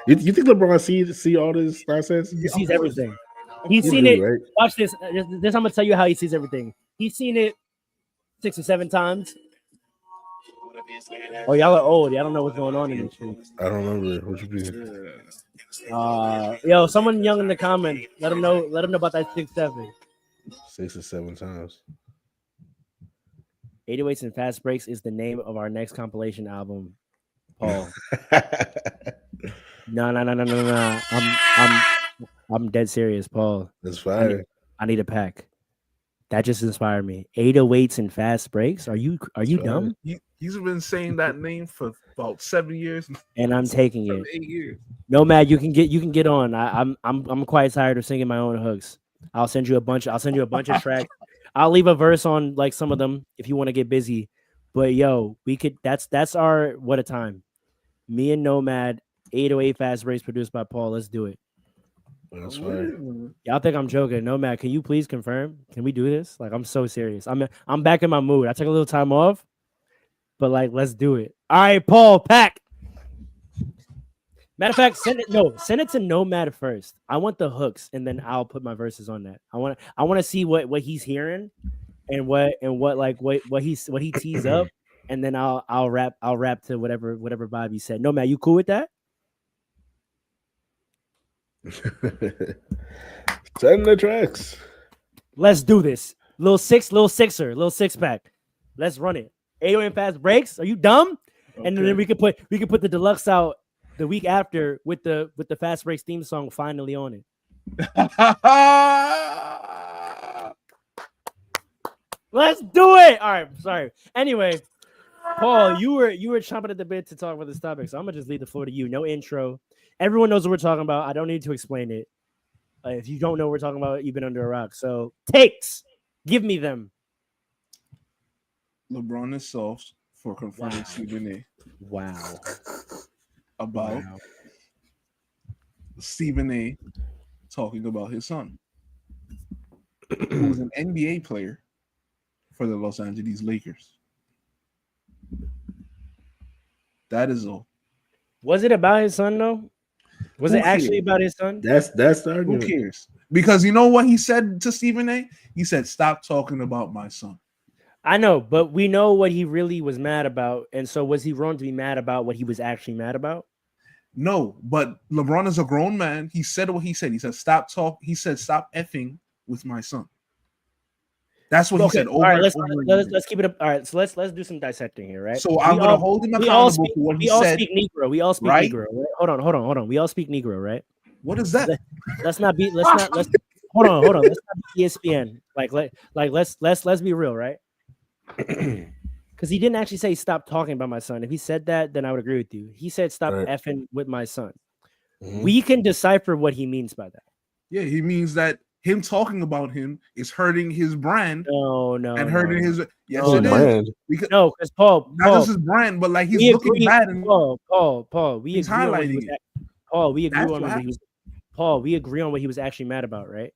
You think LeBron see all this nonsense? He sees everything. He's seen it. Right? Watch this. This I'm gonna tell you how he sees everything. He's seen it 6 or 7 times. Oh, y'all are old. Y'all don't know what's going on in the streets. I don't remember. What you mean? Yo, someone young in the comments. Let them know about that 6-7. 6 or 7 times. 808s and Fast Breaks is the name of our next compilation album, Paul. No. I'm dead serious, Paul. That's fine. I need a pack. That just inspired me. 808s and Fast Breaks. Are you dumb? He's been saying that name for about 7 years, and I'm taking it. 8 years. Nomad, you can get on. I'm quite tired of singing my own hooks. I'll send you a bunch of tracks. I'll leave a verse on like some of them if you want to get busy. But yo, we could. That's our what a time. Me and Nomad, 808 Fast Breaks produced by Paul. Let's do it. That's fine. Y'all think I'm joking? Nomad, can you please confirm? Can we do this? Like, I'm so serious. I'm back in my mood. I took a little time off, but like, let's do it. All right, Paul, pack. Matter of fact, send it to Nomad first. I want the hooks, and then I'll put my verses on that. I want to see what he's hearing, and what he tees up, and then I'll rap to whatever vibe he said. Nomad, you cool with that? Send the tracks. Let's do this. Little six pack. Let's run it. 808 Fast Breaks. Are you dumb? Okay. And then we could put the deluxe out the week after with the Fast Breaks theme song finally on it. Let's do it. All right, sorry. Anyway, Paul, you were chomping at the bit to talk about this topic, so I'm gonna just leave the floor to you. No intro. Everyone knows what we're talking about. I don't need to explain it. If you don't know what we're talking about, you've been under a rock. So takes, give me them. LeBron is soft for confronting Stephen A. Wow. About Stephen A. talking about his son, who's an NBA player for the Los Angeles Lakers. That is all. Was it about his son though? Was it actually about his son? That's the argument. Who cares? Because you know what he said to Stephen A? He said, "Stop talking about my son." I know, but we know what he really was mad about. And so was he wrong to be mad about what he was actually mad about? No, but LeBron is a grown man. He said what he said. He said, stop effing with my son. That's what he said. All right, let's keep it up. All right, so let's do some dissecting here, right? So I'm gonna hold him accountable for what he said. We all speak Negro. We all speak right? Negro. Right? Hold on. We all speak Negro, right? What is that? Let's hold on. Let's not be ESPN. Let's be real, right? Because he didn't actually say stop talking about my son. If he said that, then I would agree with you. He said stop effing with my son. Mm-hmm. We can decipher what he means by that. Yeah, he means that him talking about him is hurting his brand. No, and hurting his brand. Because Paul, not just his brand, but like he's looking bad. And Paul, we he's agree highlighting it. Paul, we agree on what he was. Paul, we agree on what he was actually mad about, right?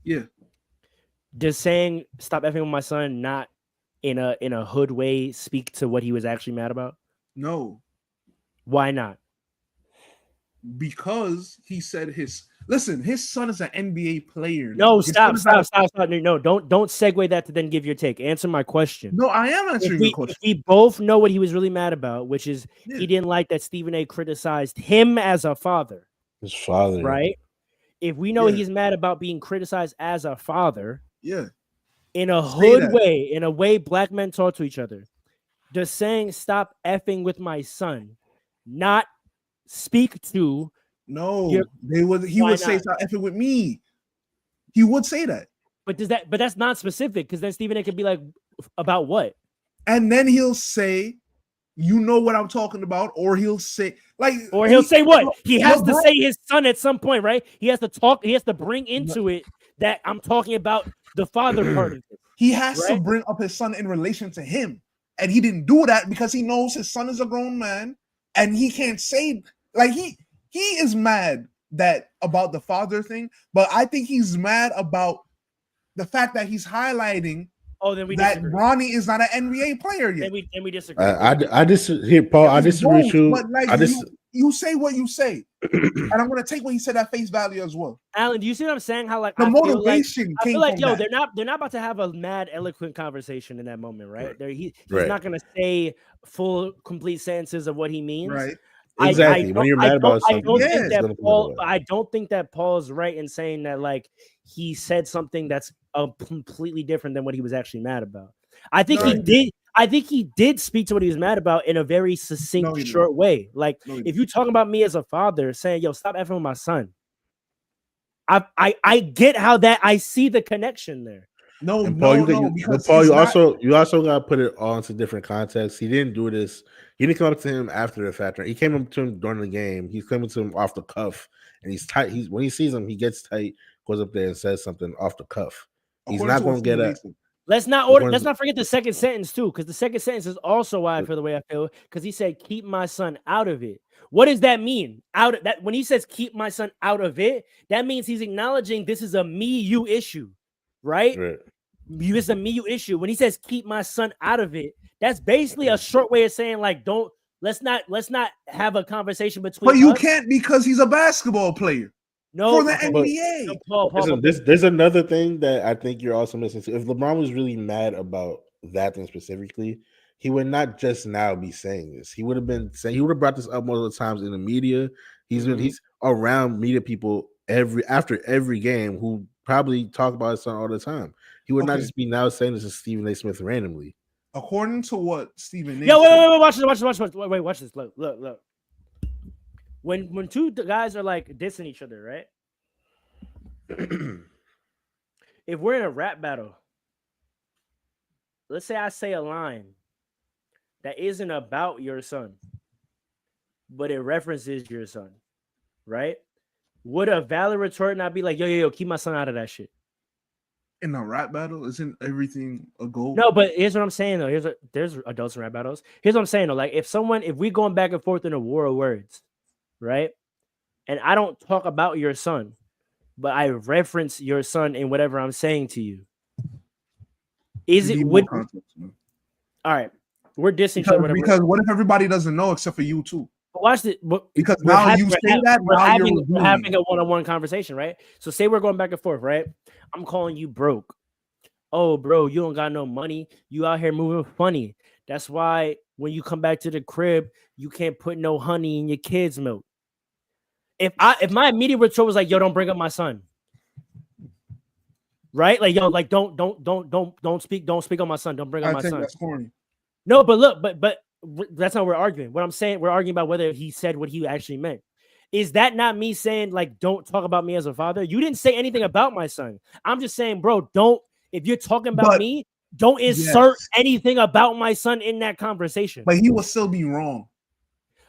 Yeah. Does saying stop effing with my son not in a hood way speak to what he was actually mad about? No. Why not? Because he said his son is an NBA player. No, stop. No, don't segue that to then give your take. Answer my question. No, I am answering the question. We both know what he was really mad about, which is he didn't like that Stephen A criticized him as a father. His father. Right? If we know he's mad about being criticized as a father, in a hood way, in a way black men talk to each other, does saying stop effing with my son not speak to? No, he would say stop effing with me. He would say that. But that's not specific, because then Stephen A could be like, about what? And then he'll say, you know what I'm talking about, or he'll say say what? He has to say his son at some point, right? He has to talk, he has to bring into it that I'm talking about the father part of it. He has to bring up his son in relation to him. And he didn't do that because he knows his son is a grown man and he can't say, like, he is mad about the father thing, but I think he's mad about the fact that he's highlighting that Bronny is not an NBA player yet. Then we disagree. I disagree, Paul. I disagree with you. But you say what you say, and I'm going to take what he said at face value as well. Alan, do you see what I'm saying? How like the motivation I came feel like from they're not about to have a mad eloquent conversation in that moment, right? He's not going to say full complete sentences of what he means, right? Exactly. When you're mad about something, I don't think that Paul's right in saying that like he said something that's completely different than what he was actually mad about. I think he did. I think he did speak to what he was mad about in a very succinct, short way. Like if you talking about me as a father saying, "Yo, stop effing with my son," I get how that I see the connection there. Paul, you also got to put it all into different contexts. He didn't do this. He didn't come up to him after the fact. He came up to him during the game. He's coming to him off the cuff, and he's tight. When he sees him, he gets tight, goes up there and says something off the cuff. He's not going to get a. Let's not forget the second sentence too, because the second sentence is also why I feel the way I feel. Because he said, "Keep my son out of it." What does that mean? Out of that, when he says "keep my son out of it," that means he's acknowledging this is a me-you issue, right? It's a me-you issue. When he says "keep my son out of it," that's basically a short way of saying like, let's not have a conversation between. But you can't, because he's a basketball player. No, for the NBA. Paul, there's another thing that I think you're also missing. If LeBron was really mad about that thing specifically, he would not just now be saying this. He would have been saying, he would have brought this up multiple times in the media. He's around media people after every game who probably talk about his son all the time. He would not just be now saying this to Stephen A. Smith randomly. According to what Stephen A. Yo, wait, watch this. Wait, watch this. Look. When two guys are like dissing each other, right? If we're in a rap battle, let's say I say a line that isn't about your son, but it references your son, right? Would a valid retort not be like, yo, keep my son out of that shit? In a rap battle, isn't everything a goal? No, but here's what I'm saying though. There's adults in rap battles. Here's what I'm saying though. Like if we going back and forth in a war of words, right? And I don't talk about your son, but I reference your son in whatever I'm saying to you. Is it would context, all right? We're dissing because what if everybody doesn't know except for you too? Watch it because now you say that we're having a one-on-one conversation, right? So say we're going back and forth, right? I'm calling you broke. Oh, bro, you don't got no money. You out here moving funny. That's why when you come back to the crib, you can't put no honey in your kids' milk. If my immediate retort was like, yo, don't bring up my son. Right? Like, yo, like don't speak on my son. Don't bring up my son. That's corny. No, but look, but that's not what we're arguing. What I'm saying, we're arguing about whether he said what he actually meant. Is that not me saying, like, don't talk about me as a father? You didn't say anything about my son. I'm just saying, bro, if you're talking about me, don't insert anything about my son in that conversation. But he will still be wrong.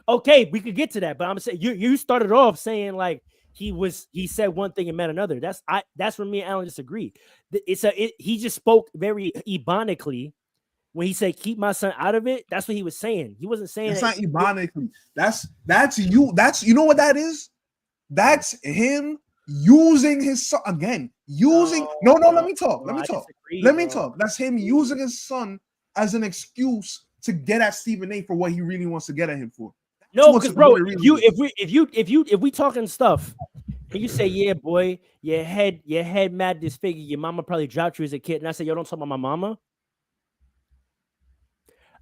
Okay, we could get to that, but I'm saying you started off saying like he said one thing and meant another. That's where me and Alan disagree. He just spoke very ebonically when he said keep my son out of it. That's what he was saying. He wasn't saying it's not ebonically. That's you. That's, you know what that is? That's him using his son again. Let me talk. That's him using his son as an excuse to get at Stephen A for what he really wants to get at him for. No, because bro, if we talking stuff, and you say, yeah, boy, your head mad disfigured, your mama probably dropped you as a kid, and I said, yo, don't talk about my mama.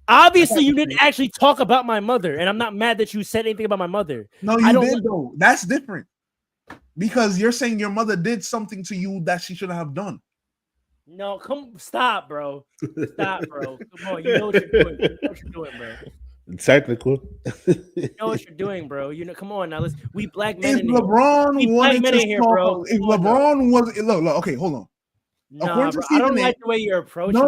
Obviously, you didn't actually talk about my mother, and I'm not mad that you said anything about my mother. No, you did though. That's different. Because you're saying your mother did something to you that she shouldn't have done. No, stop, bro. Stop, bro. Come on, you know what you're doing. You know what you're doing, bro. Technical. You know what you're doing, bro. You know, come on now. We black men. If LeBron wanted to talk, if LeBron was look, okay, hold on. Nah, according to Stephen A, I don't like the way you're approaching. No.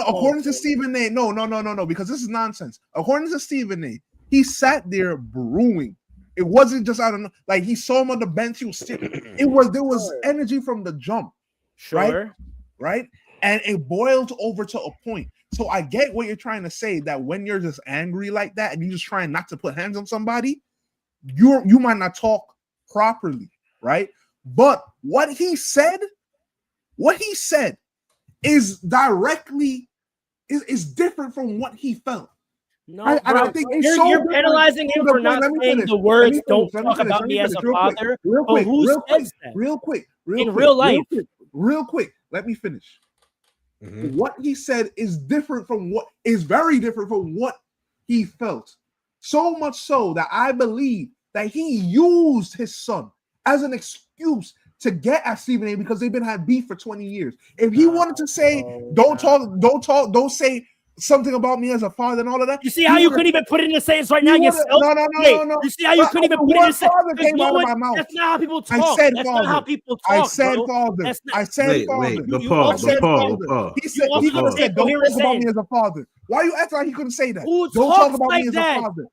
According to Stephen A, no, because this is nonsense. According to Stephen A, he sat there brewing. It wasn't just, I don't know, like he saw him on the bench. He was sitting. There was energy from the jump. Sure. Right? And it boiled over to a point. So I get what you're trying to say, that when you're just angry like that and you're just trying not to put hands on somebody, you might not talk properly, right? But what he said is directly is different from what he felt. No, I think you're penalizing him for not saying the words "Don't talk about me as a father." Real quick. Real quick. Let me finish. Mm-hmm. What he said is very different from what he felt. So much so that I believe that he used his son as an excuse to get at Stephen A because they've been had beef for 20 years. If he wanted to say, don't say something about me as a father and all of that. You see how you couldn't even put it in the sentence right now yourself? No. You see how you couldn't even put it in the sentence? That's not how people talk. That's not how people talk. I said father. I said father. Paul. He could have said, don't talk about me as a father. Why you acting like he couldn't say that? Don't talk about me as a father.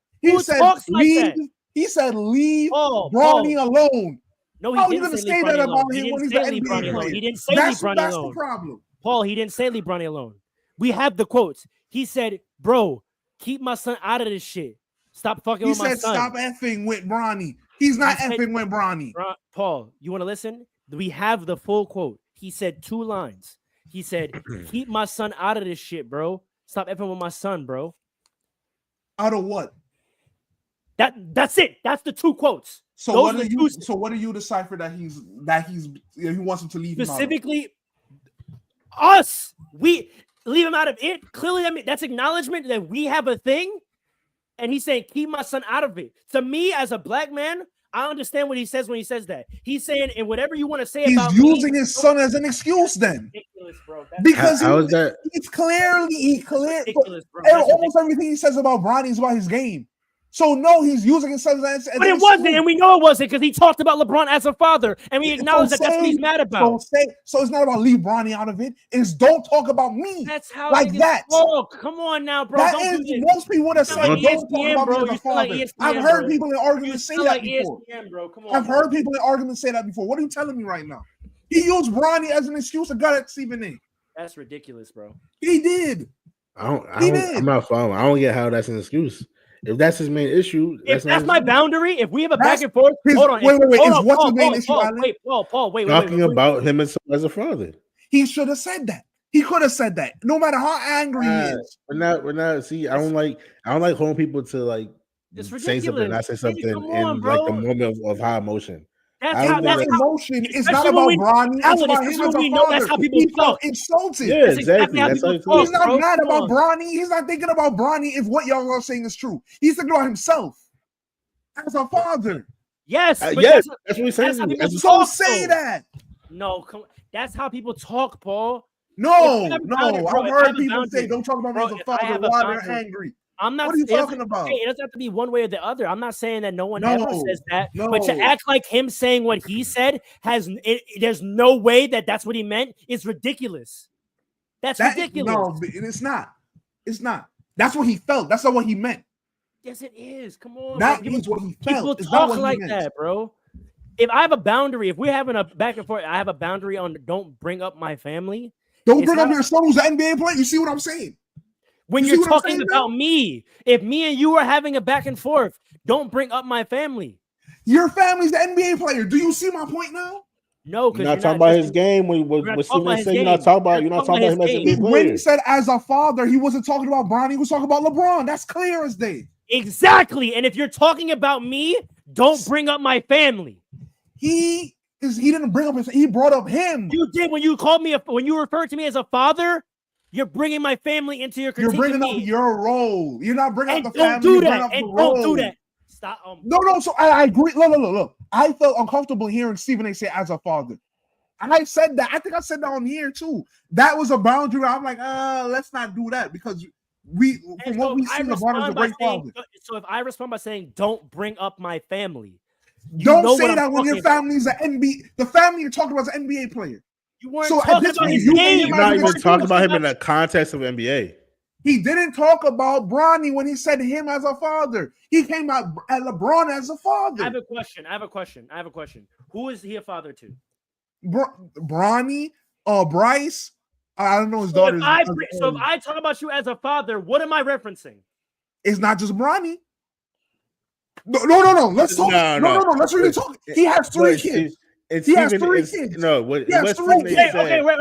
He said, leave Bronny alone. No, he didn't say that about him when he's an NBA player. He didn't say LeBron alone. That's the problem. Paul, he didn't say LeBron alone. We have the quotes. He said, bro, keep my son out of this shit. Stop fucking with my son. He said, stop effing with Bronny. He's not effing with Bronny. Paul, you want to listen? We have the full quote. He said 2 lines. He said, keep my son out of this shit, bro. Stop effing with my son, bro. Out of what? That's it. That's the 2 quotes. So what do you decipher that he wants him to leave specifically us? We leave him out of it. Clearly, I mean, that's acknowledgement that we have a thing. And he's saying, keep my son out of it. To me, as a black man, I understand what he says when he says that. He's saying, and whatever you want to say about me, he's using his son as an excuse then. Ridiculous, bro. Because it's clearly almost everything he says about Bronny is about his game. So no, he's using his son as but it wasn't, and we know it wasn't because he talked about LeBron as a father, and we acknowledge that's what he's mad about. So it's not about leave Bronny out of it. It's don't talk about me. That's how like that. Come on now, bro. Most people would have said don't talk about me as a father. I've heard people in arguments say that before. I've heard people in arguments say that before. What are you telling me right now? He used Bronny as an excuse to gut at Stephen A. That's ridiculous, bro. He did. I'm not following. I don't get how that's an excuse. If that's his main issue, if that's my boundary, if we have a back and forth, hold on. Wait. What's the main issue? Paul, wait. Talking about him as a father. He should have said that. He could have said that. No matter how angry he is. We're not. See, I don't like holding people to like say something, not say something in like the moment of high emotion. emotion. It's not about Bronny. It's about him as a father. That's how people he felt insulted. Yeah, exactly. That's how He's not mad about Bronny. He's not thinking about Bronny if what y'all are saying is true. He's thinking about himself as a father. Yes, yes, that's what he's saying. So say that. No, that's how people talk, Paul. No. I've heard people say, "Don't talk about me as a father." Why they're angry? I'm not. What are you talking about? Okay, it doesn't have to be one way or the other. I'm not saying that no one ever says that, but to act like him saying what he said there's no way that's what he meant is ridiculous. That's ridiculous. No, it's not. It's not. That's what he felt. That's not what he meant. Yes, it is. Come on. That is what he felt. People talk like that, bro. If I have a boundary, if we're having a back and forth, I have a boundary on don't bring up my family. Don't bring up your son who's an NBA player. You see what I'm saying? When you're talking about me, if me and you are having a back and forth, don't bring up my family. Your family's the NBA player. Do you see my point now? No, because you're not talking about his game. When Stephen said you're not talking about him as an NBA player. When he said as a father, he wasn't talking about Bronny. He was talking about LeBron. That's clear as day. Exactly. And if you're talking about me, don't bring up my family. He didn't bring up he brought up him. You did when you called me when you referred to me as a father. You're bringing my family into your critique. You're bringing up your role. You're not bringing up the family. Don't do that. And don't do that. Stop. No. So I agree. Look. I felt uncomfortable hearing Stephen A. say as a father. I said that. I think I said that on here too. That was a boundary where I'm like, let's not do that because from what we see, LeBron is a great father. So if I respond by saying, don't bring up my family. Don't say that when your family's an NBA. The family you're talking about is an NBA player. You weren't talking about his game. You're not even talking about him in the context of NBA. He didn't talk about Bronny when he said him as a father. He came out at LeBron as a father. I have a question. Who is he a father to? Bronny, Bryce. I don't know his daughter. So if I talk about you as a father, what am I referencing? It's not just Bronny. No. Let's talk. No. Let's really talk. He has 3 kids. He has 3 kids. No, he has 3 kids. Okay, wait.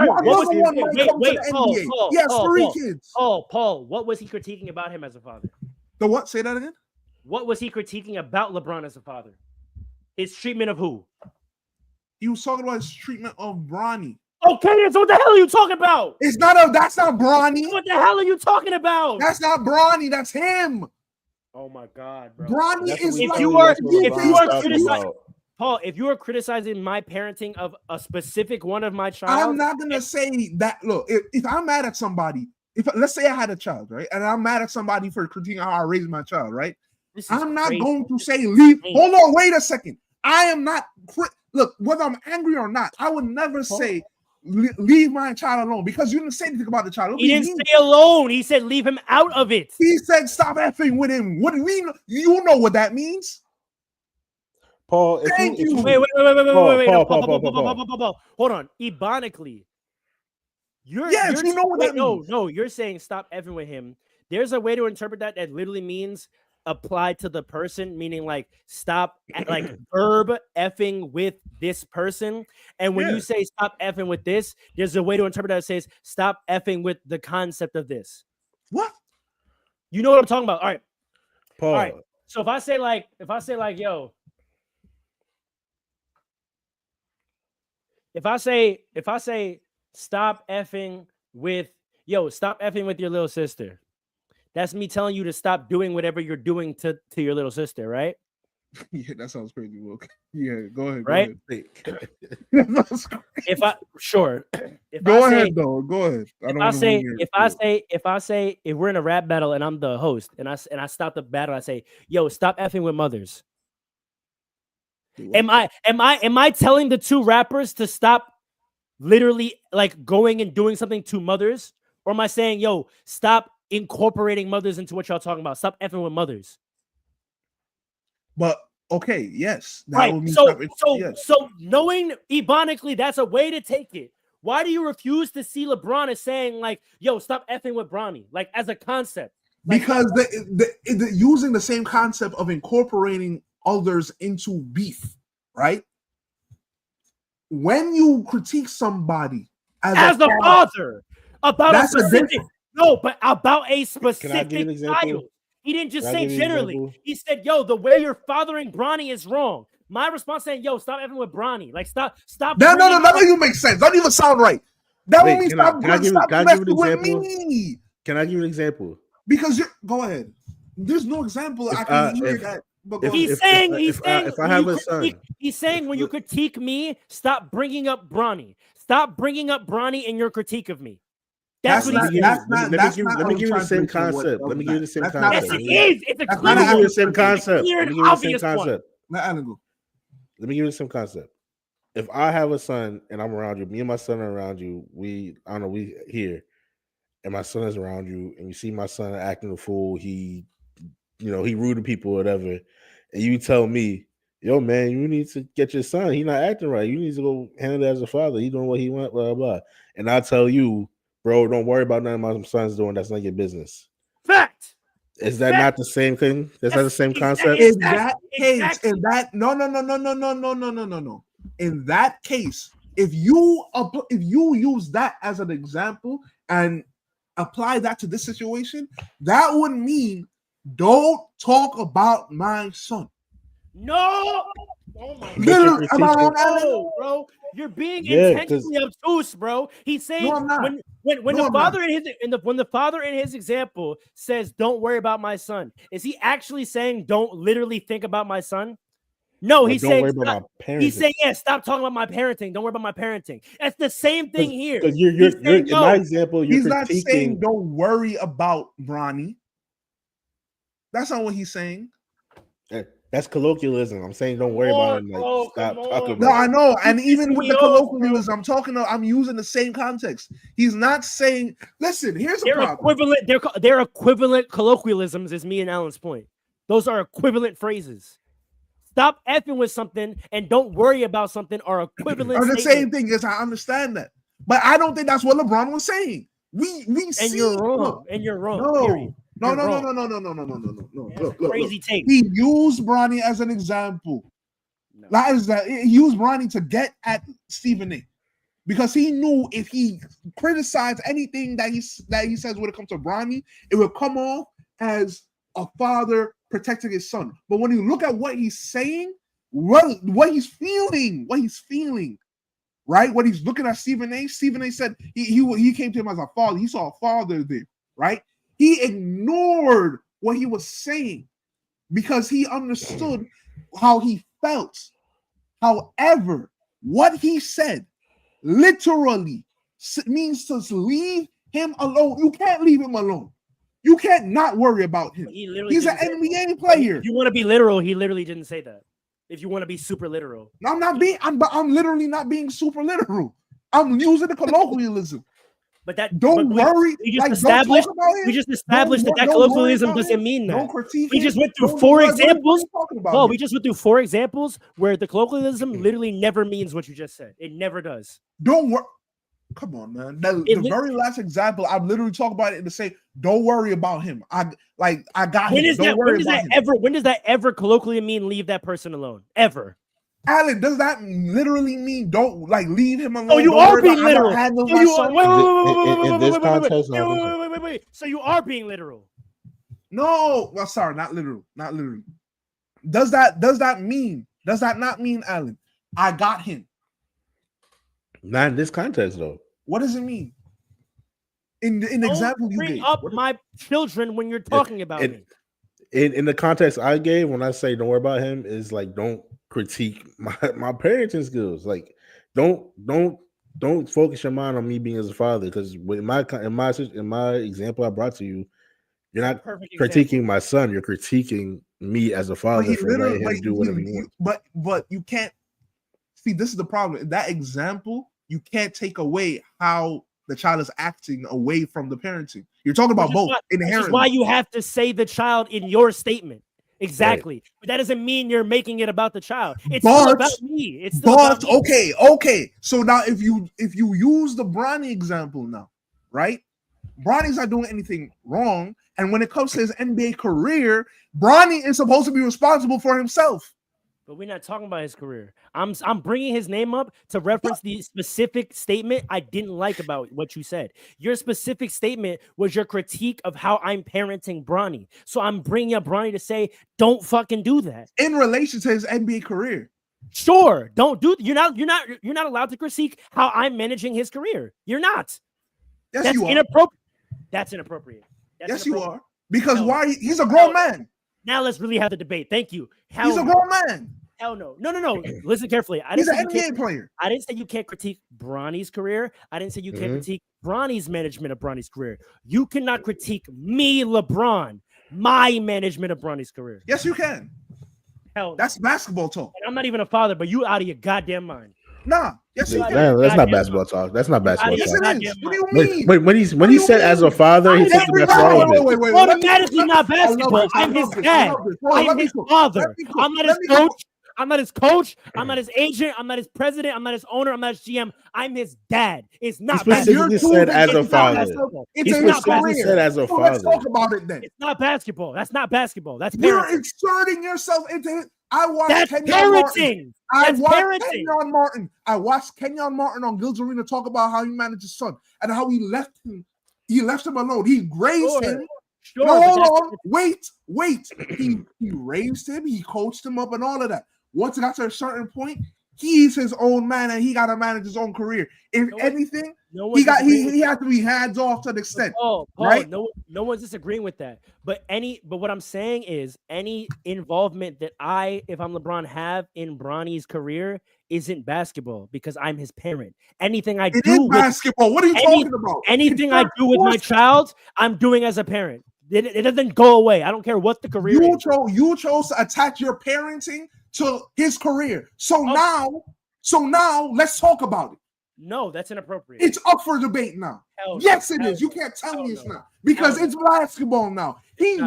He has 3 kids. Paul, what was he critiquing about him as a father? The what? Say that again. What was he critiquing about LeBron as a father? His treatment of who? He was talking about his treatment of Bronny. Okay, so what the hell are you talking about? That's not Bronny. What the hell are you talking about? That's not Bronny. That's him. Oh my God, bro. Bronny is if you are criticizing my parenting of a specific one of my child, I'm not gonna say that. Look, if I'm mad at somebody, let's say I had a child, right, and I'm mad at somebody for critiquing how I raised my child, right? I'm not going to say leave. Hold on, wait a second. I am not. Look, whether I'm angry or not, I would never say leave my child alone because you didn't say anything about the child. He didn't say alone. He said leave him out of it. He said stop effing with him. What do we know? You know what that means? Paul, Wait. Hold on. Ebonically. You know what that means. No, you're saying stop effing with him. There's a way to interpret that literally means apply to the person, meaning like stop like verb effing with this person. And when you say stop effing with this, there's a way to interpret that says stop effing with the concept of this. What? You know what I'm talking about? All right. Paul. All right. So if I say like, yo, if I say stop effing with your little sister, that's me telling you to stop doing whatever you're doing to your little sister, right? Yeah, that sounds crazy, Will. Yeah, go ahead. Right? Go ahead. If we're in a rap battle and I'm the host and I stop the battle, I say, yo, stop effing with mothers. Am I telling the two rappers to stop literally like going and doing something to mothers? Or am I saying, yo, stop incorporating mothers into what y'all talking about? Stop effing with mothers. But okay, yes. Right. So knowing ebonically that's a way to take it. Why do you refuse to see LeBron as saying like, yo, stop effing with Bronny? Like as a concept. Because the using the same concept of incorporating others into beef, right? When you critique somebody as a father about a specific about a specific child. He didn't just say generally. He said, yo, the way you're fathering Bronny is wrong. My response saying, "Yo, stop effing with Bronny. Like, stop." No, that don't even make sense. That don't even sound right. That don't mean stop messing with me. Can I give you an example? Because go ahead. There's no example I can hear that. He's saying if I have a son, he's saying when you critique me, stop bringing up Bronny. Stop bringing up Bronny in your critique of me. Let me give you the same concept. Let me give you the same concept. Yes, it is. It's a clear. Let me give you the same concept. Let me give you the same concept. If I have a son and I'm around you, me and my son are around you, we here, and my son is around you, and you see my son acting a fool, he rude to people or whatever, and you tell me, yo, man, you need to get your son. He's not acting right. You need to go handle it as a father. He's doing what he wants, blah, blah, blah. And I tell you, bro, don't worry about nothing my son's doing. That's not your business. Fact. Is that not the same thing? That's not the same concept? In that case, no. In that case, if you use that as an example and apply that to this situation, that would mean don't talk about my son. No. Oh my God. No, bro. You're being intentionally obtuse, bro. He's saying when the father in his example says, "Don't worry about my son," is he actually saying, "Don't literally think about my son"? No, he's saying, stop talking about my parenting. Don't worry about my parenting. That's the same thing here. You're in my example, he's not saying don't worry about Bronny. That's not what he's saying. That's colloquialism. I'm saying don't worry about it. Like, stop talking about No, I know. And even with the colloquialism, I'm using the same context. He's not saying, listen, here's a problem. They're equivalent colloquialisms is me and Alan's point. Those are equivalent phrases. Stop effing with something and don't worry about something are equivalent. Are the same thing. Yes, I understand that. But I don't think that's what LeBron was saying. You're wrong. No. Look, crazy take. He used Bronny as an example. He used Bronny to get at Stephen A. Because he knew if he criticized anything that he says when it comes to Bronny, it would come off as a father protecting his son. But when you look at what he's saying, what he's feeling, right? When he's looking at Stephen A. said he came to him as a father. He saw a father there, right? He ignored what he was saying because he understood how he felt. However, what he said literally means to leave him alone. You can't leave him alone. You can't not worry about him. He's an NBA player. If you want to be literal, he literally didn't say that. If you want to be super literal. No, I'm literally not being super literal. I'm using the colloquialism. But that worry. We just established that colloquialism doesn't mean that. We just went through four examples. No, we just went through 4 examples where the colloquialism literally never means what you just said. It never does. Don't worry. Come on, man. The very last example, I'm literally talking about it to say, don't worry about him. I got him. When does that ever colloquially mean leave that person alone? Ever? Alan, does that literally mean don't leave him alone? Oh, you are being literal. Wait. So you are being literal. No, well, sorry, not literal. Does that not mean, Alan, I got him? Not in this context, though. What does it mean? In the example you gave. Bring up my children when you're talking about me. In the context I gave, when I say don't worry about him, is like don't critique my parenting skills. Like don't focus your mind on me being as a father, because in my example I brought to you, you're not critiquing my son. You're critiquing me as a father for letting him do whatever he wants. But you can't see. This is the problem. In that example, you can't take away how the child is acting away from the parenting. You're talking about both inherently. Which is why you have to say the child in your statement. Exactly. Right. But that doesn't mean you're making it about the child. It's still about me. It's still about me. Okay. So now if you use the Bronny example now, right? Bronny's not doing anything wrong. And when it comes to his NBA career, Bronny is supposed to be responsible for himself. But we're not talking about his career. I'm bringing his name up to reference the specific statement I didn't like about what you said. Your specific statement was your critique of how I'm parenting Bronny. So I'm bringing up Bronny to say, don't fucking do that. In relation to his NBA career. Sure, don't do. You're not allowed to critique how I'm managing his career. You're not. Yes, That's you are. inappropriate. That's inappropriate. Yes, you are. Because why? He's a grown man. Now let's really have the debate. Thank you. He's a grown man. Hell no. No. Listen carefully. He's an NBA player. I didn't say you can't critique Bronny's career. I didn't say you can't critique Bronny's management of Bronny's career. You cannot critique me, LeBron, my management of Bronny's career. Yes, you can. Hell no. That's basketball talk. And I'm not even a father, but you out of your goddamn mind. Nah. Yes, you can. That's not basketball talk. That's not basketball talk. Yes, it is. What do you mean? When he said as a father, he said that's all of it. Wait. Automatically not basketball. I'm his dad. I'm his father. I'm not his coach. I'm not his coach. I'm not his agent. I'm not his president. I'm not his owner. I'm not his GM. I'm his dad. It's not basketball. He said as a father. It's not career. Said as a father. Let's talk about it then. It's not basketball. That's not basketball. That's parenting. You're inserting yourself into it. I watched Kenyon Martin. I watched Kenyon Martin on Gil's Arena talk about how he managed his son and how he left him. He left him alone. He raised him. Sure, no, hold on. Wait. He raised him. He coached him up and all of that. Once it got to a certain point, he's his own man and he got to manage his own career. If anything, he had to be hands off to an extent. Paul, right? No one's disagreeing with that. But what I'm saying is any involvement that if I'm LeBron, have in Bronny's career isn't basketball because I'm his parent. Anything I do is basketball. What are you talking about? Anything I do with my child, I'm doing as a parent. It doesn't go away. I don't care what the career is. You chose to attach your parenting to his career. So now let's talk about it. No, that's inappropriate. It's up for debate now. Yes, it is. You can't tell me it's not because it's basketball now. He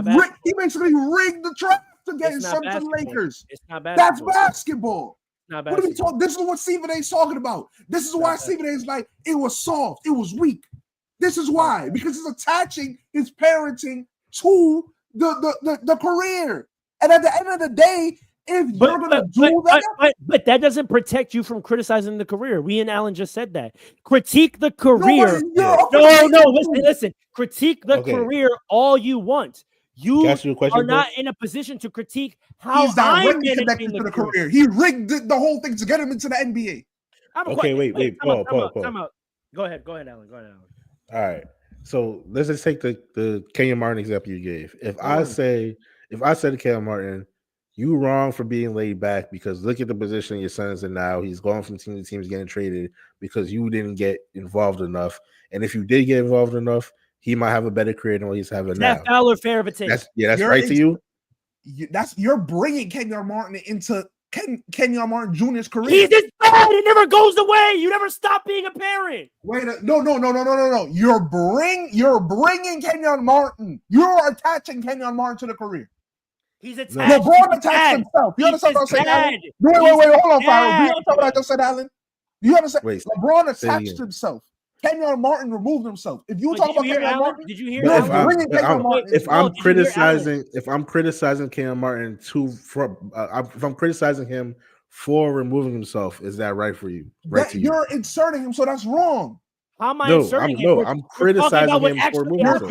basically rigged the draft to get his son to the Lakers. It's not basketball. That's basketball. Not what are we talking? This is what Stephen A. is talking about. This is why Stephen A. is like, it was soft, it was weak. This is why, because he's attaching his parenting to the career. And at the end of the day, if you're going to do that. But that doesn't protect you from criticizing the career. We and Alan just said that. Critique the career. Listen. Critique the career all you want. You are not in a position to critique how I'm connected to the career. He rigged the whole thing to get him into the NBA. Wait. Time out. Go ahead, Alan. All right. So let's just take the Kenyon Martin example you gave. If I said to Kenyon Martin, you wrong for being laid back because look at the position your son is in now. He's going from team to team, getting traded because you didn't get involved enough. And if you did get involved enough, he might have a better career than what he's having now. That's foul or fair of a take. That's right to you. You're bringing Kenyon Martin into Kenyon Martin Jr.'s career. He's his dad. It never goes away. You never stop being a parent. No. You're bringing Kenyon Martin. You're attaching Kenyon Martin to the career. He's attached. LeBron attached himself. You understand what I'm saying, Alan? Wait, hold on, Farrell. Do you understand what I just said, Alan? Do you understand? LeBron attached himself. Kenyon Martin removed himself. If you talk about Kenyon Martin, did you hear? If I'm criticizing Kenyon Martin if I'm criticizing him for removing himself, is that right for you? You're inserting him, so that's wrong. How am I inserting him? I'm criticizing him for removing himself.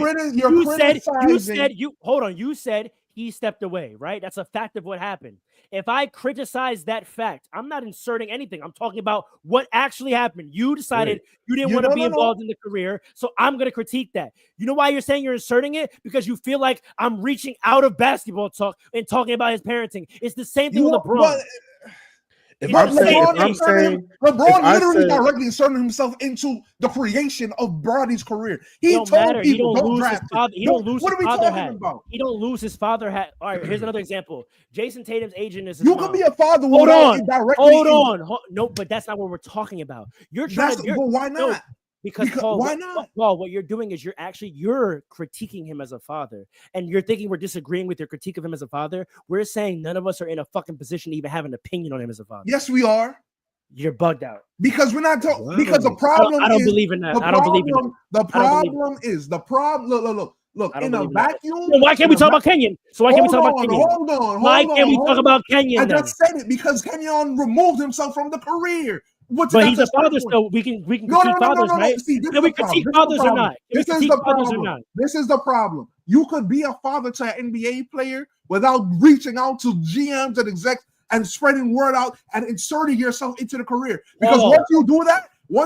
You said he stepped away, right? That's a fact of what happened. If I criticize that fact, I'm not inserting anything. I'm talking about what actually happened. You decided you didn't want to be involved in the career, so I'm going to critique that. You know why you're saying you're inserting it? Because you feel like I'm reaching out of basketball talk and talking about his parenting. It's the same thing with LeBron. LeBron literally directly inserted himself into the creation of Bronny's career. He told people, don't draft him. What are we talking about? He don't lose his father hat. All right, here's another example. Jason Tatum's agent is you can be a father. Hold on. No, but that's not what we're talking about. You're trying to. Well, why not? Because Paul, why not? Paul, what you're doing is you're critiquing him as a father, and you're thinking we're disagreeing with your critique of him as a father. We're saying none of us are in a fucking position to even have an opinion on him as a father. Yes, we are. You're bugged out because we're not talking. Because the problem. I don't believe in that. I don't believe in that. The problem is the problem. Look. In a vacuum. Well, why can't we talk about Kenyon? So why can't we talk about Kenyon? Hold on. Why can't we talk about Kenyon? I just said it because Kenyon removed himself from the career. But he's a father still. We can critique fathers, right? Can we critique fathers or not? This is the problem. This is the problem. You could be a father to an NBA player without reaching out to GMs and execs and spreading word out and inserting yourself into the career. Because once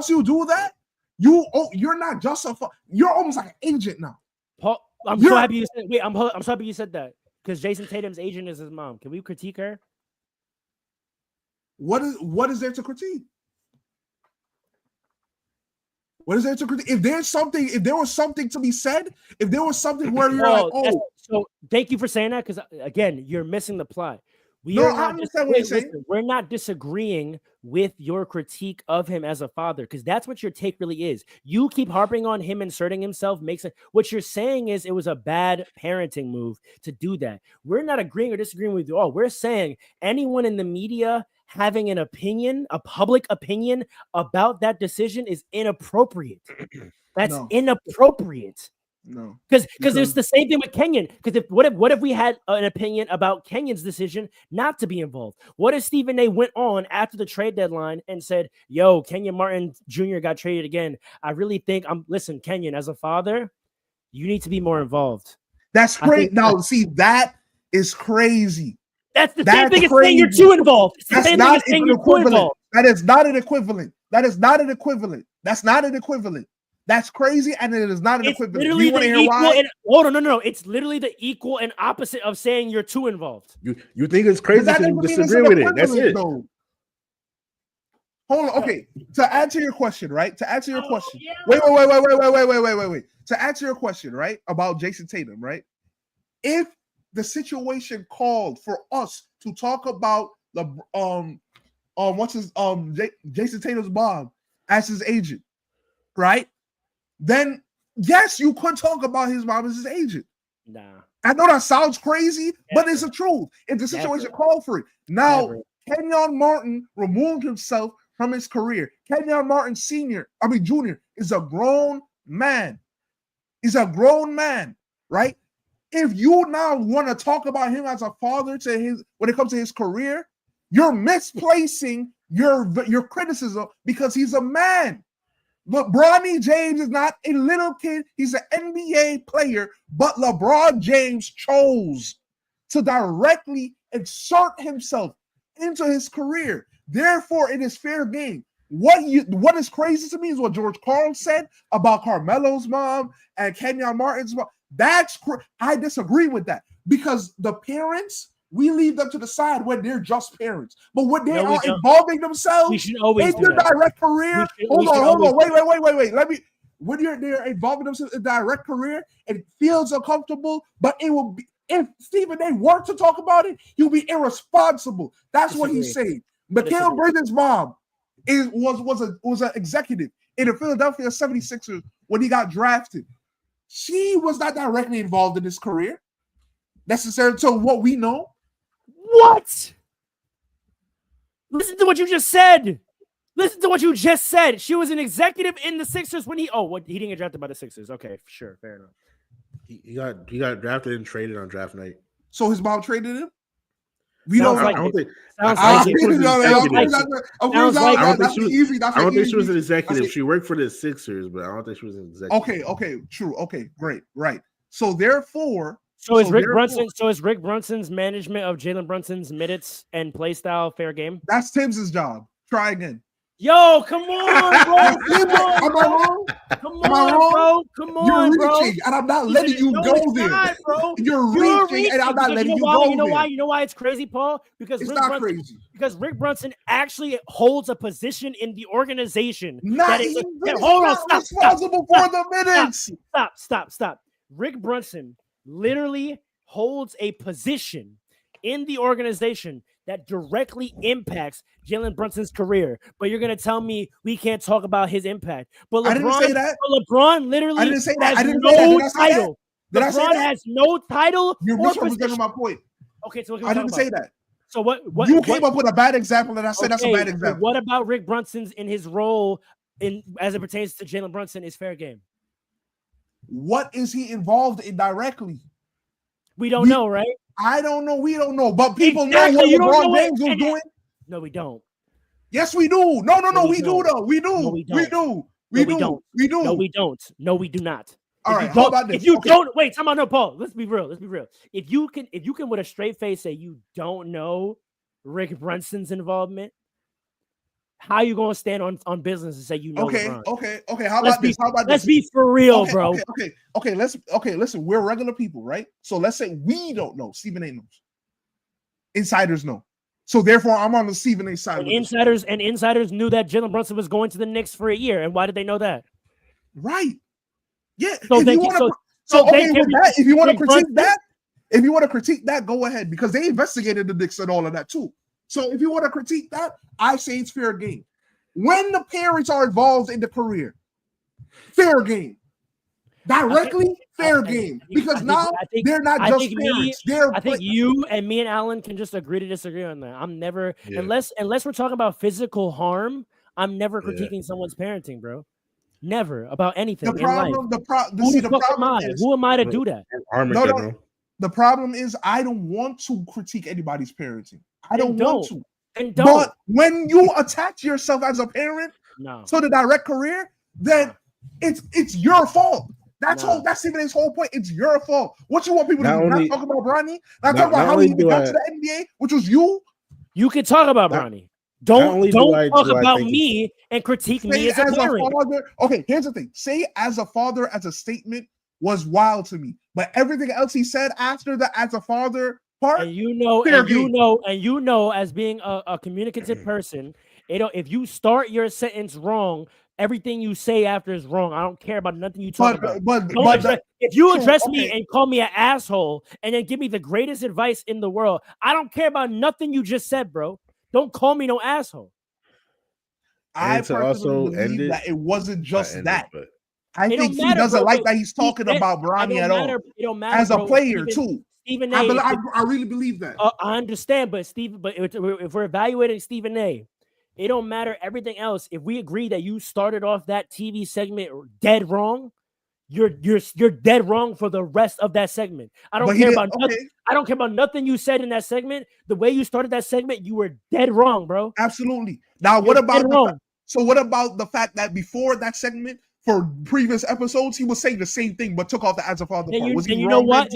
you do that, you're not just you're almost like an agent now. Paul, I'm so happy you said. Wait, I'm so happy you said that because Jason Tatum's agent is his mom. Can we critique her? What is there to critique? What is there to critique? If there was something to be said, if there was something where you're so thank you for saying that because again, you're missing the plot. I understand what you're saying. Listen, we're not disagreeing with your critique of him as a father because that's what your take really is. You keep harping on him inserting himself what you're saying is it was a bad parenting move to do that. We're not agreeing or disagreeing with you all. We're saying anyone in the media having an opinion, a public opinion about that decision is inappropriate. That's inappropriate. No, because it's the same thing with Kenyon. Because what if we had an opinion about Kenyon's decision not to be involved? What if Stephen A went on after the trade deadline and said, "Yo, Kenyon Martin Jr. got traded again. I really think listen, Kenyon, as a father, you need to be more involved." That's crazy. Now, see, that is crazy. That's the same thing as saying you're too involved. It's the same thing as saying you're too involved. That is not an equivalent. That's not an equivalent. That's crazy, and it is not an equivalent. Literally you want to hear why? Hold on, no. It's literally the equal and opposite of saying you're too involved. You think it's crazy because you disagree with it. That's it. Though. Hold on. Okay, to answer your question, right? To answer your question. Yeah. Wait. To answer your question, right, about Jason Tatum, right? If the situation called for us to talk about the Jason Tatum's mom as his agent, right? Then yes, you could talk about his mom as his agent. Nah. I know that sounds crazy, but it's the truth. If the situation called for it. Now, Kenyon Martin removed himself from his career. Kenyon Martin Jr. is a grown man. He's a grown man, right? If you now want to talk about him as a father when it comes to his career, you're misplacing your criticism because he's a man. LeBron James is not a little kid. He's an NBA player, but LeBron James chose to directly insert himself into his career. Therefore, it is fair game. What is crazy to me is what George Karl said about Carmelo's mom and Kenyon Martin's mom. I disagree with that because the parents, we leave them to the side when they're just parents. But when they are involving themselves in their direct career, hold on. Wait. When they're involving themselves in direct career and feels uncomfortable, but it will be if Stephen A were to talk about it, he'll be irresponsible. That's what he's saying. Mikal Bridges' mom was an executive in the Philadelphia 76ers when he got drafted. She was not directly involved in his career, necessarily to what we know. What? Listen to what you just said. She was an executive in the Sixers when he didn't get drafted by the Sixers. Okay, sure, fair enough. He got drafted and traded on draft night. So his mom traded him? I don't think she was an executive. She worked for the Sixers, but I don't think she was an executive. Okay, true. Okay, great, right. So therefore, is Rick Brunson's management of Jalen Brunson's minutes and play style fair game? That's Tibbs' job. Try again. Yo, come on, bro. Come on, bro. You're reaching, and I'm not letting you go there. Bro. You're reaching, and I'm not letting you go there. You know why it's crazy, Paul? Because it's not crazy. Because Rick Brunson actually holds a position in the organization. Hold on, stop. Responsible for the minutes. Stop. Rick Brunson literally holds a position in the organization that directly impacts Jalen Brunson's career. But you're going to tell me we can't talk about his impact. But LeBron, I didn't say that. LeBron literally has no title. LeBron has no title. You're misrepresenting my point. Okay, so I didn't say that. So what you came up with a bad example, and I said that's a bad example. What about Rick Brunson's in his role as it pertains to Jalen Brunson is fair game? What is he involved in directly? We don't know, right? I don't know. We don't know. But people know what LeBron James was doing. No, we don't. Yes, we do. No, we do though. We do. No, we don't. We do. No, we don't. No, we do not. All right. How about this? If you don't wait, no, Paul. Let's be real. If you can with a straight face say you don't know Rick Brunson's involvement. How you gonna stand on business and say you know LeBron? Okay. How about this? Let's be for real, bro. Okay. Listen, we're regular people, right? So let's say we don't know. Stephen A knows. Insiders know. So therefore, I'm on the Stephen A side. And insiders knew that Jalen Brunson was going to the Knicks for a year. And why did they know that? Right. Yeah. So if you want to critique that, go ahead, because they investigated the Knicks and all of that too. So if you want to critique that, I say it's fair game. When the parents are involved in the career, fair game. Directly, fair game. Because now they're not just parents. I think you and me and Alan can just agree to disagree on that. I'm never, unless we're talking about physical harm, I'm never critiquing someone's parenting, bro. Never about anything. Who am I to do that? The problem is I don't want to critique anybody's parenting. I don't want to. But when you attach yourself as a parent to the direct career, then it's your fault. That's even his whole point. It's your fault. What you want people to do? Not talk about Bronny? Not talk about how he got to the NBA, which was you? You can talk about Bronny. Don't talk about me and critique me as a parent. Okay, here's the thing. Say as a father as a statement was wild to me. But everything else he said after the as a father part, and you know, as being a communicative person, if you start your sentence wrong, everything you say after is wrong. I don't care about nothing you talk about. If you address me and call me an asshole and then give me the greatest advice in the world, I don't care about nothing you just said, bro. Don't call me no asshole. I personally believe that it wasn't just that. I think he doesn't like that he's talking about Bronny at all. It don't matter as a player too. Stephen A. I really believe that. I understand, but if we're evaluating Stephen A., it don't matter everything else. If we agree that you started off that TV segment dead wrong, you're dead wrong for the rest of that segment. I don't care about nothing. I don't care about nothing you said in that segment. The way you started that segment, you were dead wrong, bro. Absolutely. Now, what about the fact that before that segment, for previous episodes, he was saying the same thing but took off the as a father part? Was he wrong? You know what?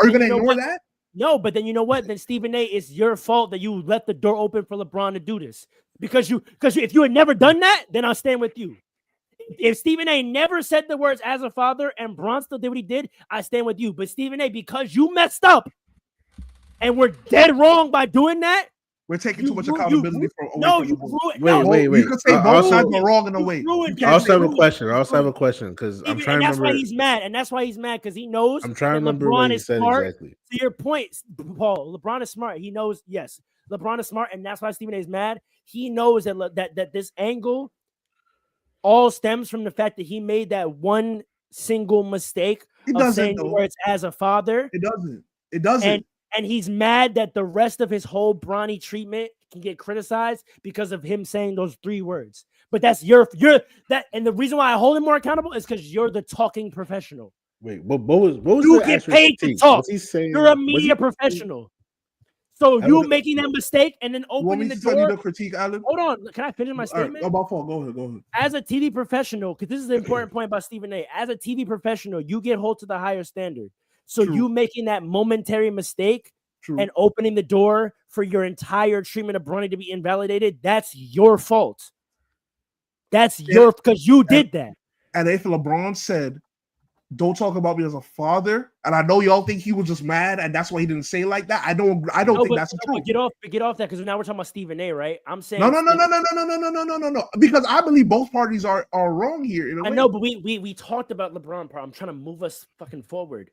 Are you going to ignore that? No, but then you know what? Then Stephen A., it's your fault that you let the door open for LeBron to do this. Because if you had never done that, then I'll stand with you. If Stephen A. never said the words as a father and Bron still did what he did, I stand with you. But Stephen A., because you messed up and we're dead wrong by doing that, we're taking too much accountability for. Wait. You could say both sides are wrong in a way. I also have a question because I'm trying to remember. That's why he's mad. And that's why he's mad because he knows. I'm trying to remember what he said exactly. To your point, Paul, LeBron is smart. He knows. Yes, LeBron is smart, and that's why Stephen A. is mad. He knows that this angle all stems from the fact that he made that one single mistake of saying the words as a father. It doesn't. And he's mad that the rest of his whole Bronny treatment can get criticized because of him saying those 3 words. But that's and the reason why I hold him more accountable is because you're the talking professional. Wait, what was you get paid to talk? You're a media professional. So you making that mistake and then opening the door. To critique, Alan? Hold on, can I finish my statement? Right, go ahead. As a TV professional, because this is the important point about Stephen A. As a TV professional, you get held to the higher standard. So you making that momentary mistake and opening the door for your entire treatment of Bronny to be invalidated, that's your fault. Because you did that. And if LeBron said, don't talk about me as a father, and I know y'all think he was just mad and that's why he didn't say it like that. I don't think that's true. Get off that, because now we're talking about Stephen A., right? I'm saying no. Because I believe both parties are wrong here. I know, but we talked about LeBron part. I'm trying to move us fucking forward.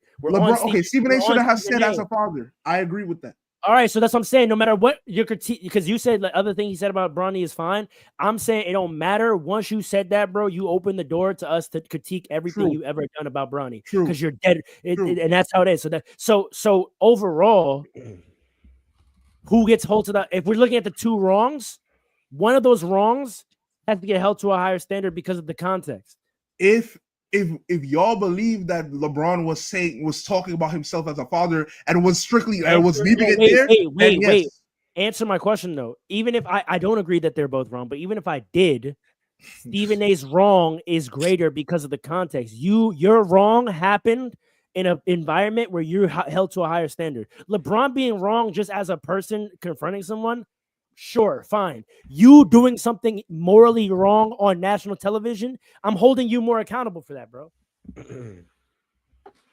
Stephen A. should have said as a father. I agree with that. All right, so that's what I'm saying. No matter what your critique, because you said the other thing he said about Bronny is fine. I'm saying it don't matter. Once you said that, bro, you open the door to us to critique everything you ever done about Bronny, because you're dead, and that's how it is. So overall, who gets held to that? If we're looking at the 2 wrongs, one of those wrongs has to get held to a higher standard because of the context. If y'all believe that LeBron was talking about himself as a father and was strictly was leaving it there, wait. Answer my question though. Even if I don't agree that they're both wrong, but even if I did, Stephen A's wrong is greater because of the context. Your wrong happened in an environment where you're held to a higher standard. LeBron being wrong just as a person confronting someone, Sure, fine. You doing something morally wrong on national television, I'm holding you more accountable for that, bro.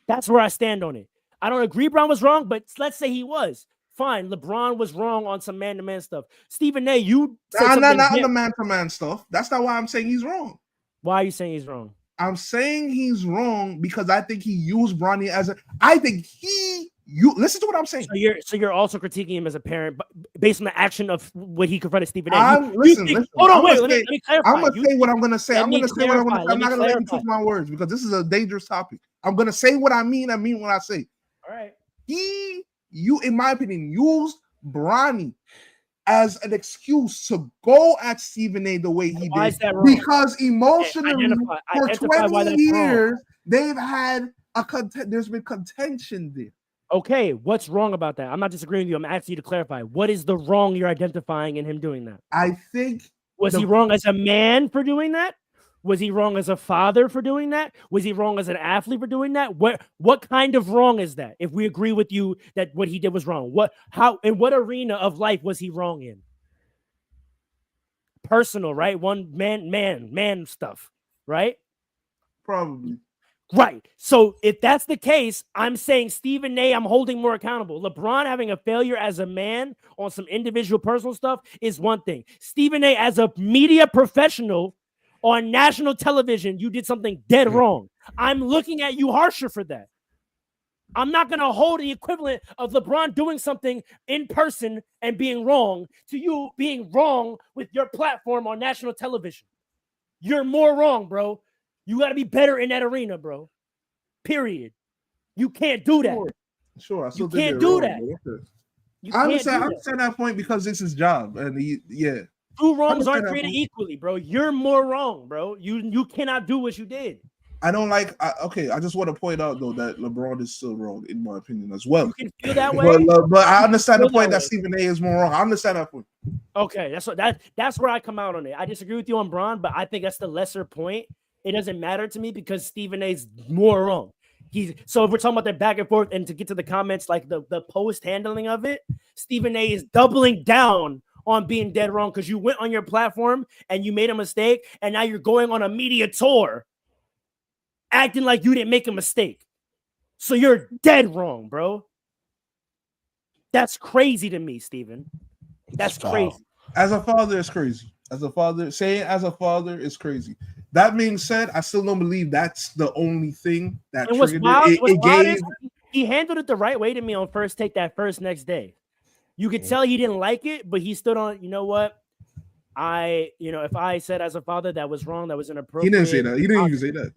That's where I stand on it. I don't agree Brown was wrong, but let's say he was. Fine, LeBron was wrong on some man-to-man stuff. Stephen A., you said not on the man-to-man stuff. That's not why I'm saying he's wrong. Why are you saying he's wrong? I'm saying he's wrong because I think he used Bronny as a. Listen to what I'm saying. So you're also critiquing him as a parent based on the action of what he confronted Stephen A. Listen. Hold on, wait. Let me clarify. I'm gonna say what I'm gonna say. I'm not gonna let you twist my words because this is a dangerous topic. I'm gonna say what I mean. I mean what I say. All right. You, in my opinion, used Bronny as an excuse to go at Stephen A. the way he Why did. Is that wrong? Because emotionally, for 20 years, they've had there's been contention there. Okay, what's wrong about that? I'm not disagreeing with you. I'm asking you to clarify. What is the wrong you're identifying in him doing that? I think was he wrong as a man for doing that? Was he wrong as a father for doing that? Was he wrong as an athlete for doing that? What kind of wrong is that? If we agree with you that what he did was wrong, in what arena of life was he wrong in? Personal, right? One man stuff, right? Probably. Right. So if that's the case, I'm saying Stephen A. I'm holding more accountable. LeBron having a failure as a man on some individual personal stuff is one thing. Stephen A. as a media professional on national television, you did something dead wrong. I'm looking at you harsher for that. I'm not going to hold the equivalent of LeBron doing something in person and being wrong to you being wrong with your platform on national television. You're more wrong, bro. You got to be better in that arena, bro. Period. You can't do that. Sure. You can't do that. I understand that point because it's his job. And two wrongs aren't created equally, bro. You're more wrong, bro. You cannot do what you did. I don't like. I just want to point out though that LeBron is still wrong in my opinion as well. You can feel that way, but I understand the point that Stephen A. is more wrong. I understand that point. Okay, that's where I come out on it. I disagree with you on Bron, but I think that's the lesser point. It doesn't matter to me because Stephen A. is more wrong. So if we're talking about that back and forth, and to get to the comments, like the post handling of it, Stephen A. is doubling down on being dead wrong because you went on your platform and you made a mistake, and now you're going on a media tour acting like you didn't make a mistake. So you're dead wrong, bro. That's crazy to me, Stephen. That's crazy. As a father, it's crazy. As a father, saying as a father is crazy. That being said, I still don't believe that's the only thing that triggered it. He handled it the right way to me on First Take that next day. You could tell he didn't like it, but he stood on, you know what? If I said as a father that was wrong, that was inappropriate. He didn't say that. He didn't even say that.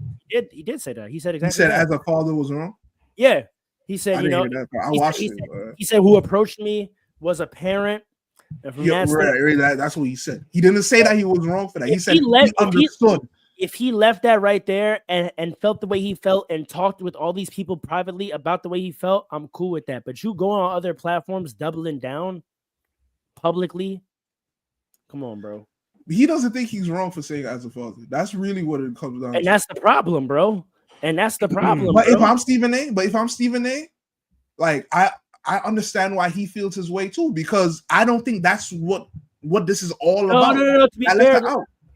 He did say that. He said exactly. He said that. as a father was wrong. Yeah. He said, I watched it. He said who approached me was a parent. That's what he said. He didn't say that he was wrong for that. He said he understood. If he left that right there and felt the way he felt and talked with all these people privately about the way he felt, I'm cool with that. But you go on other platforms doubling down publicly, come on, bro. He doesn't think he's wrong for saying as a father. That's really what it comes down to. And that's the problem, bro. But if I'm Stephen A, like I understand why he feels his way too, because I don't think that's what this is all about. No. To be fair,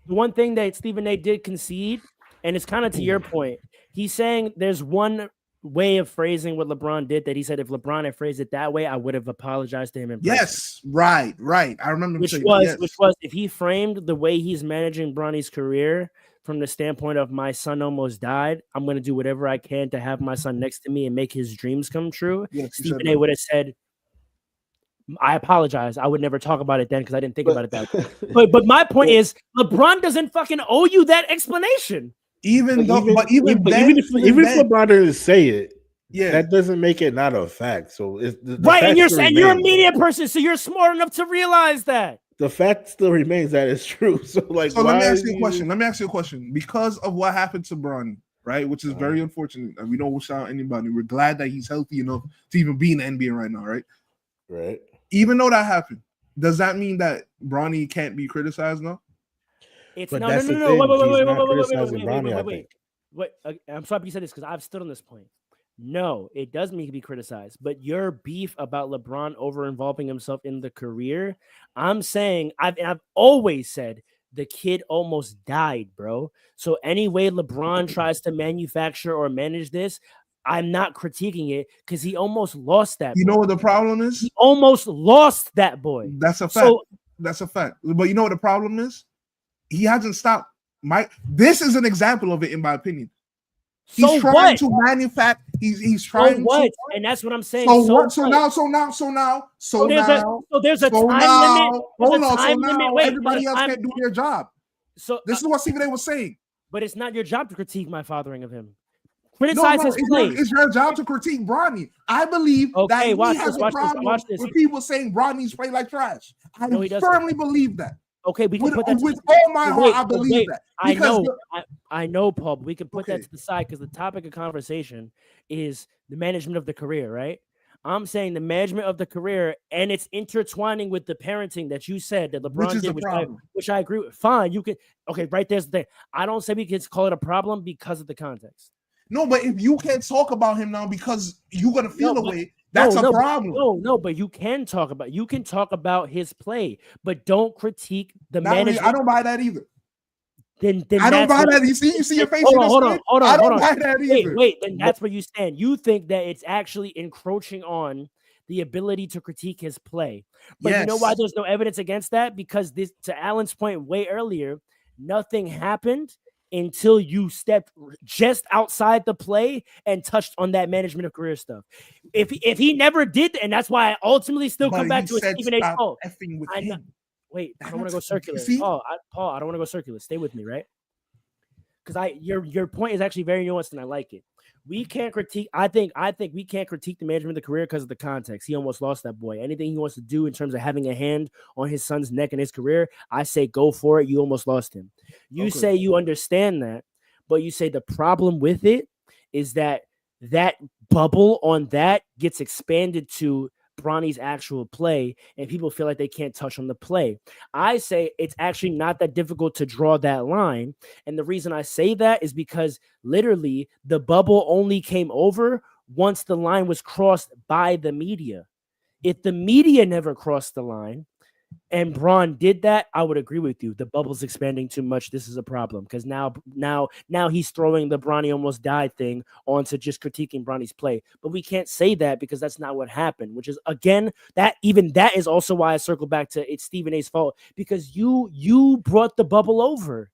the one thing that Stephen A. did concede, and it's kind of to your point, he's saying there's one way of phrasing what LeBron did that he said if LeBron had phrased it that way, I would have apologized to him in person. Yes, right. I remember which was if he framed the way he's managing Bronny's career from the standpoint of my son almost died, I'm going to do whatever I can to have my son next to me and make his dreams come true. Yes, Stephen A. would have said, I apologize. I would never talk about it then because I didn't think about it that way. But my point is, LeBron doesn't fucking owe you that explanation. Even if LeBron doesn't say it, that doesn't make it not a fact. So it's right, and you're a media person, so you're smart enough to realize that. The fact still remains that it's true. So let me ask you a question. Because of what happened to Bronny, right, which is very unfortunate, and we don't wish out anybody. We're glad that he's healthy enough to even be in the NBA right now, right? Right. Even though that happened, does that mean that Bronny can't be criticized now? It's no. Wait. I'm sorry you said this because I've stood on this point. No, it does need to be criticized. But your beef about LeBron over involving himself in the career, I'm saying I've always said the kid almost died, bro. So any way LeBron tries to manufacture or manage this, I'm not critiquing it because he almost lost that. You boy. know what the problem is? He almost lost that boy. That's a fact. So, that's a fact. But you know what the problem is? He hasn't stopped. This is an example of it, in my opinion. He's trying to manufacture. He's trying to. And that's what I'm saying. So what? So now. So there's a time limit. Hold on. So now everybody else can't do their job. So this is what Stephen A was saying. But it's not your job to critique my fathering of him. Criticize his play. It's your job to critique Bronny. I believe that he has a problem with people saying Bronny's play like trash. I firmly believe that. Okay, we can put that with all my heart. I believe that. I know, Paul. But we can put that to the side because the topic of conversation is the management of the career, right? I'm saying the management of the career, and it's intertwining with the parenting that you said that LeBron did, which I agree with. Fine, you can. Okay, right there's the thing. I don't say we can call it a problem because of the context. No, but if you can't talk about him now because you're gonna feel a way, that's a problem. No, but you can talk about his play, but don't critique the management. I don't buy that either. Then I don't buy that. You see your face. Hold on. I don't buy that either. Wait. Then that's where you stand. You think that it's actually encroaching on the ability to critique his play. But you know why there's no evidence against that? Because this, to Alan's point way earlier, nothing happened until you stepped just outside the play and touched on that management of career stuff. If he never did, and that's why I ultimately still come back to it, Stephen A. fault. Wait, I don't want to go circular. Paul, I don't want to go circular. Stay with me, right? Because your point is actually very nuanced and I like it. We can't critique. I think we can't critique the management of the career because of the context. He almost lost that boy. Anything he wants to do in terms of having a hand on his son's neck in his career, I say go for it. You almost lost him. You say you understand that, but you say the problem with it is that bubble on that gets expanded to Bronny's actual play, and people feel like they can't touch on the play. I say it's actually not that difficult to draw that line, and the reason I say that is because literally the bubble only came over once the line was crossed by the media. If the media never crossed the line and Bron did that, I would agree with you. The bubble's expanding too much. This is a problem because now he's throwing the Bronny almost died thing onto just critiquing Bronny's play. But we can't say that because that's not what happened, which is, again, that is also why I circle back to it's Stephen A's fault because you brought the bubble over.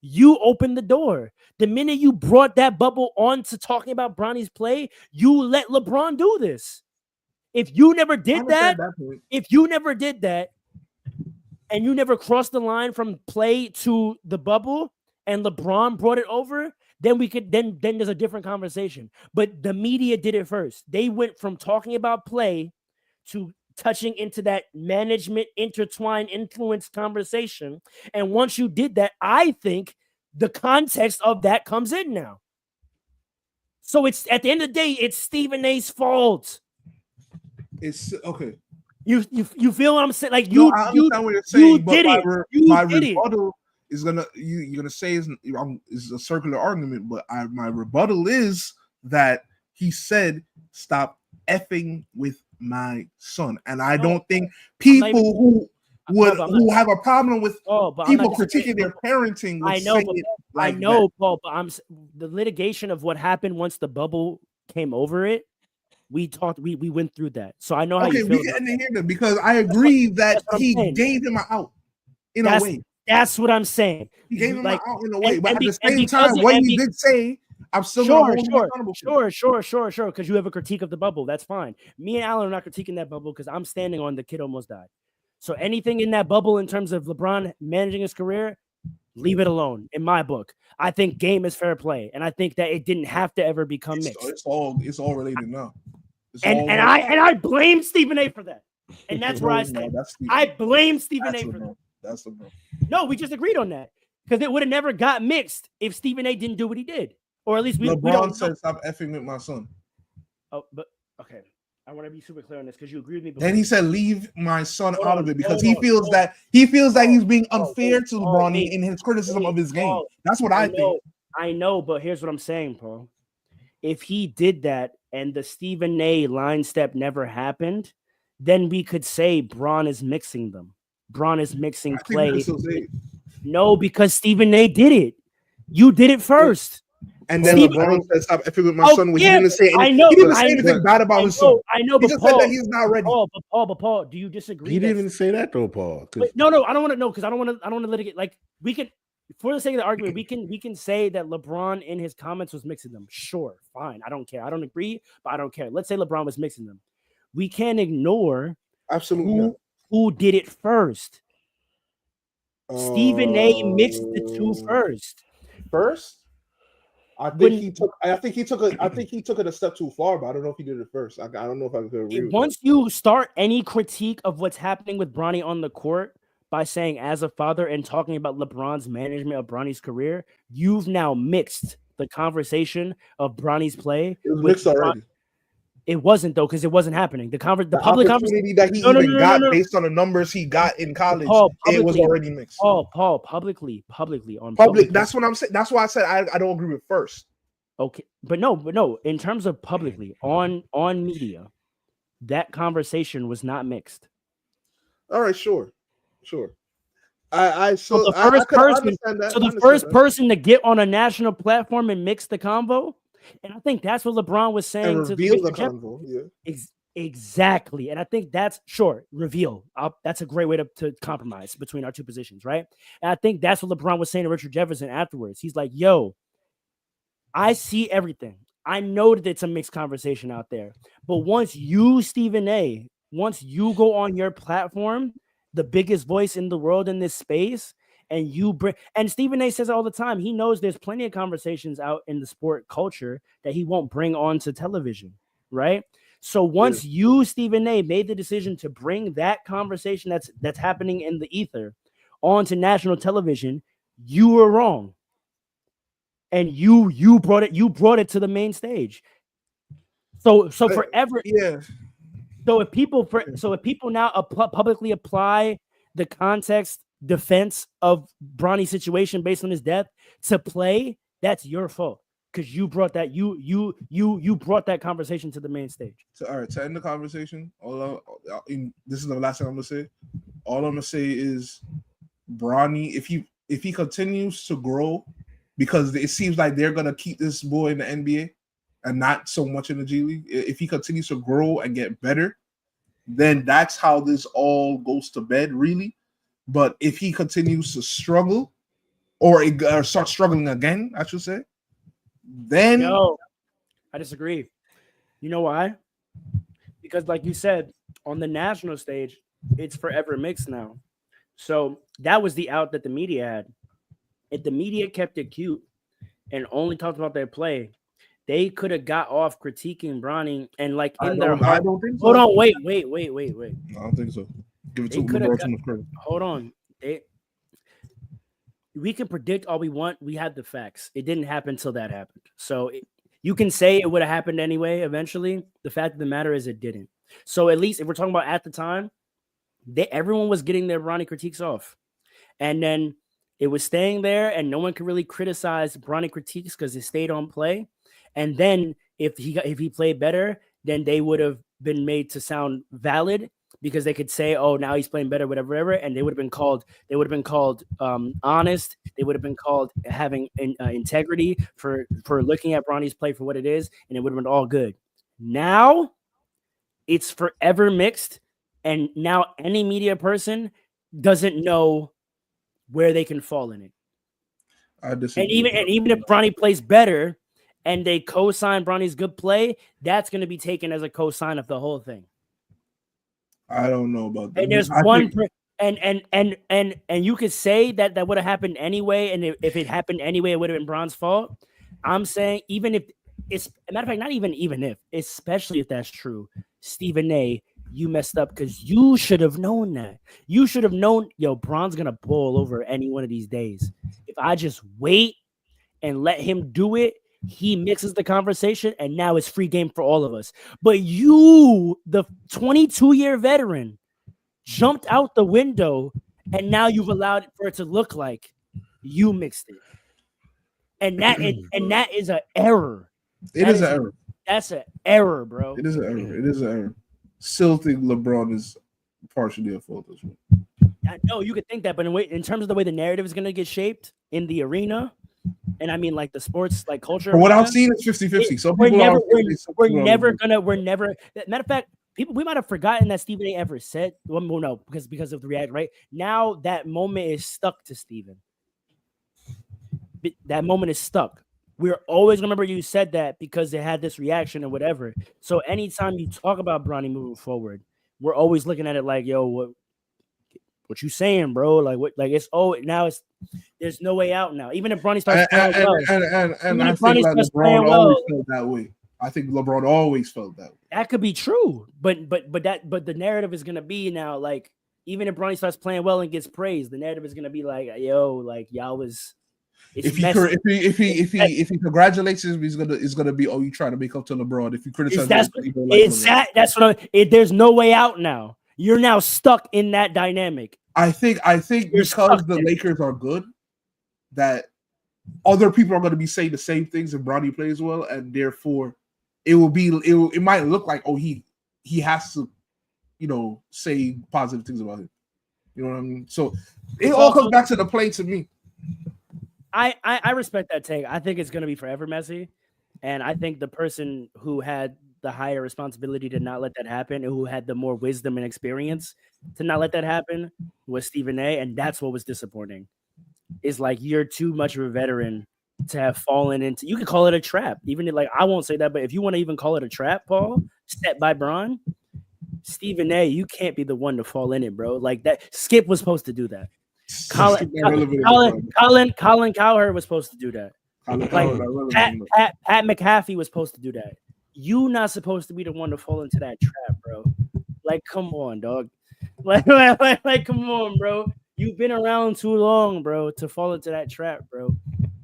You opened the door. The minute you brought that bubble on to talking about Bronny's play, you let LeBron do this. If you never did that, and you never crossed the line from play to the bubble and LeBron brought it over, then then there's a different conversation. But the media did it first. They went from talking about play to touching into that management intertwined influence conversation. And once you did that, I think the context of that comes in now. So it's at the end of the day, it's Stephen A's fault. It's okay. You feel what I'm saying? Like I understand what you're saying, but my rebuttal is you're gonna say is a circular argument, but my rebuttal is that he said stop effing with my son, and I don't think people who have a problem with people critiquing their parenting. I know, Paul, but the litigation of what happened once the bubble came over it. We went through that, so I know how you feel. We didn't hear that because I agree that he gave him an out in a way. That's what I'm saying. He gave him an out in a way, but at the same time, what he did say, I'm still sure. Because you have a critique of the bubble, that's fine. Me and Alan are not critiquing that bubble because I'm standing on the kid almost died. So anything in that bubble in terms of LeBron managing his career, leave it alone. In my book, I think game is fair play, and I think that it didn't have to ever become mixed. It's all related now. I blame Stephen A for that, and that's where I stand. I blame Stephen A for that. That's the no. We just agreed on that because it would have never got mixed if Stephen A didn't do what he did, or at least we don't said stop effing with my son. Oh, but okay. I want to be super clear on this because you agree with me. Then he said, "Leave my son out of it," because he feels that he's being unfair to LeBron in his criticism of his game. That's what I think. I know, but here's what I'm saying, Paul. If he did that and the Stephen A line step never happened, then we could say Bron is mixing them. Bron is mixing play. No, because Stephen A did it. You did it first. And then LeBron said, "Stop effing with my son." He didn't say anything. I know. He didn't say anything bad about his son. I know. He just said that he's not ready. Paul, do you disagree? He didn't even say that though, Paul. No, I don't want to know because I don't want to litigate. Like we can, for the sake of the argument, we can say that LeBron in his comments was mixing them. Sure, fine. I don't care. I don't agree, but I don't care. Let's say LeBron was mixing them. We can't ignore who did it first. Stephen A mixed the two first. I think he took it a step too far, but I don't know if he did it first. I don't know if I could agree with once you start any critique of what's happening with Bronny on the court by saying as a father and talking about LeBron's management of Bronny's career, you've now mixed the conversation of Bronny's play. It was mixed already. It wasn't though, because it wasn't happening. The public opportunity that he got based on the numbers he got in college, it was already mixed. Paul, publicly on public. That's what I'm saying. That's why I said I don't agree with first. Okay, but no. In terms of publicly on media, that conversation was not mixed. All right, sure. So the first person to get on a national platform and mix the convo. And I think that's what LeBron was saying. And reveal the convo, yeah. Exactly. And I think that's reveal. That's a great way to compromise between our two positions, right? And I think that's what LeBron was saying to Richard Jefferson afterwards. He's like, yo, I see everything. I know that it's a mixed conversation out there. But once you, Stephen A, once you go on your platform, the biggest voice in the world in this space, and and Stephen A says all the time, he knows there's plenty of conversations out in the sport culture that he won't bring onto television, right? So once you, Stephen A, made the decision to bring that conversation that's happening in the ether onto national television, you were wrong. And you brought it to the main stage. So forever, yeah. So if people now publicly apply the context defense of Bronny's situation based on his death to play, that's your fault because you brought that you brought that conversation to the main stage. So all right, to end the conversation, this is the last thing I'm gonna say. All I'm gonna say is Bronny, if he continues to grow, because it seems like they're gonna keep this boy in the NBA and not so much in the G League. If he continues to grow and get better, then that's how this all goes to bed, really. But if he continues to struggle or start struggling again, I should say, then... No, I disagree. You know why? Because like you said, on the national stage, it's forever mixed now. So that was the out that the media had. If the media kept it cute and only talked about their play, they could have got off critiquing Bronny and like in their heart. I don't think so. Hold on, wait. I don't think so. Give it to LeBron. Hold on. We can predict all we want. We had the facts. It didn't happen until that happened. So you can say it would have happened anyway eventually. The fact of the matter is it didn't. So at least if we're talking about at the time, everyone was getting their Bronny critiques off. And then it was staying there and no one could really criticize Bronny critiques because it stayed on play. And then if he played better, then they would have been made to sound valid because they could say, "Oh, now he's playing better, whatever," and they would have been called. They would have been called honest. They would have been called having integrity for looking at Bronny's play for what it is, and it would have been all good. Now, it's forever mixed, and now any media person doesn't know where they can fall in it. I disagree. And even if Bronny plays better, and they co-sign Bronny's good play, that's going to be taken as a co-sign of the whole thing. I don't know about that. And there's and you could say that would have happened anyway, and if it happened anyway, it would have been Bron's fault. I'm saying even if it's a matter of fact, not even if, especially if that's true, Stephen A, you messed up because you should have known that. You should have known, Bron's gonna boil over any one of these days. If I just wait and let him do it, he mixes the conversation, and now it's free game for all of us. But you, the 22-year veteran, jumped out the window, and now you've allowed it for it to look like you mixed it. And that is an error. It is an error. That's an error, bro. It is an error. It is an error. Still think LeBron is partially at fault as well. I know you could think that, but in terms of the way the narrative is going to get shaped in the arena, and I mean like the sports like culture. From what I've seen, it's 50-50. Some We're people never, are. Matter of fact, we might have forgotten that Stephen A. ever said. Well, no, because of the react. Right now, that moment is stuck to Stephen. That moment is stuck. We're always gonna remember you said that because they had this reaction or whatever. So anytime you talk about Bronny moving forward, we're always looking at it like, yo, what you saying, bro? Like what? Like there's no way out now. Even if Bronny starts playing well, and I think like LeBron always felt that way. I think LeBron always felt that way. That could be true, but the narrative is gonna be now like even if Bronny starts playing well and gets praised, the narrative is gonna be like, yo, like y'all was. If he congratulates him, it's gonna be, oh, you trying to make up to LeBron. If you criticize, that's what there's no way out now. You're now stuck in that dynamic. I think because the Lakers are good, that other people are going to be saying the same things if Bronny plays well, and therefore it might look like, oh, he has to, say positive things about him. You know what I mean? So it all comes back to the play to me. I respect that take. I think it's going to be forever messy, and I think the person who had the higher responsibility to not let that happen and who had the more wisdom and experience to not let that happen was Stephen A. And that's what was disappointing. Is like you're too much of a veteran to have fallen into. You could call it a trap, even if, like I won't say that, but if you want to even call it a trap, Paul, set by Bron, Stephen A. You can't be the one to fall in it, bro. Like that. Skip was supposed to do that. Colin Cowherd was supposed to do that. Pat McAfee was supposed to do that. You not supposed to be the one to fall into that trap, bro. Like, come on, dog. Like, come on, bro. You've been around too long, bro, to fall into that trap, bro.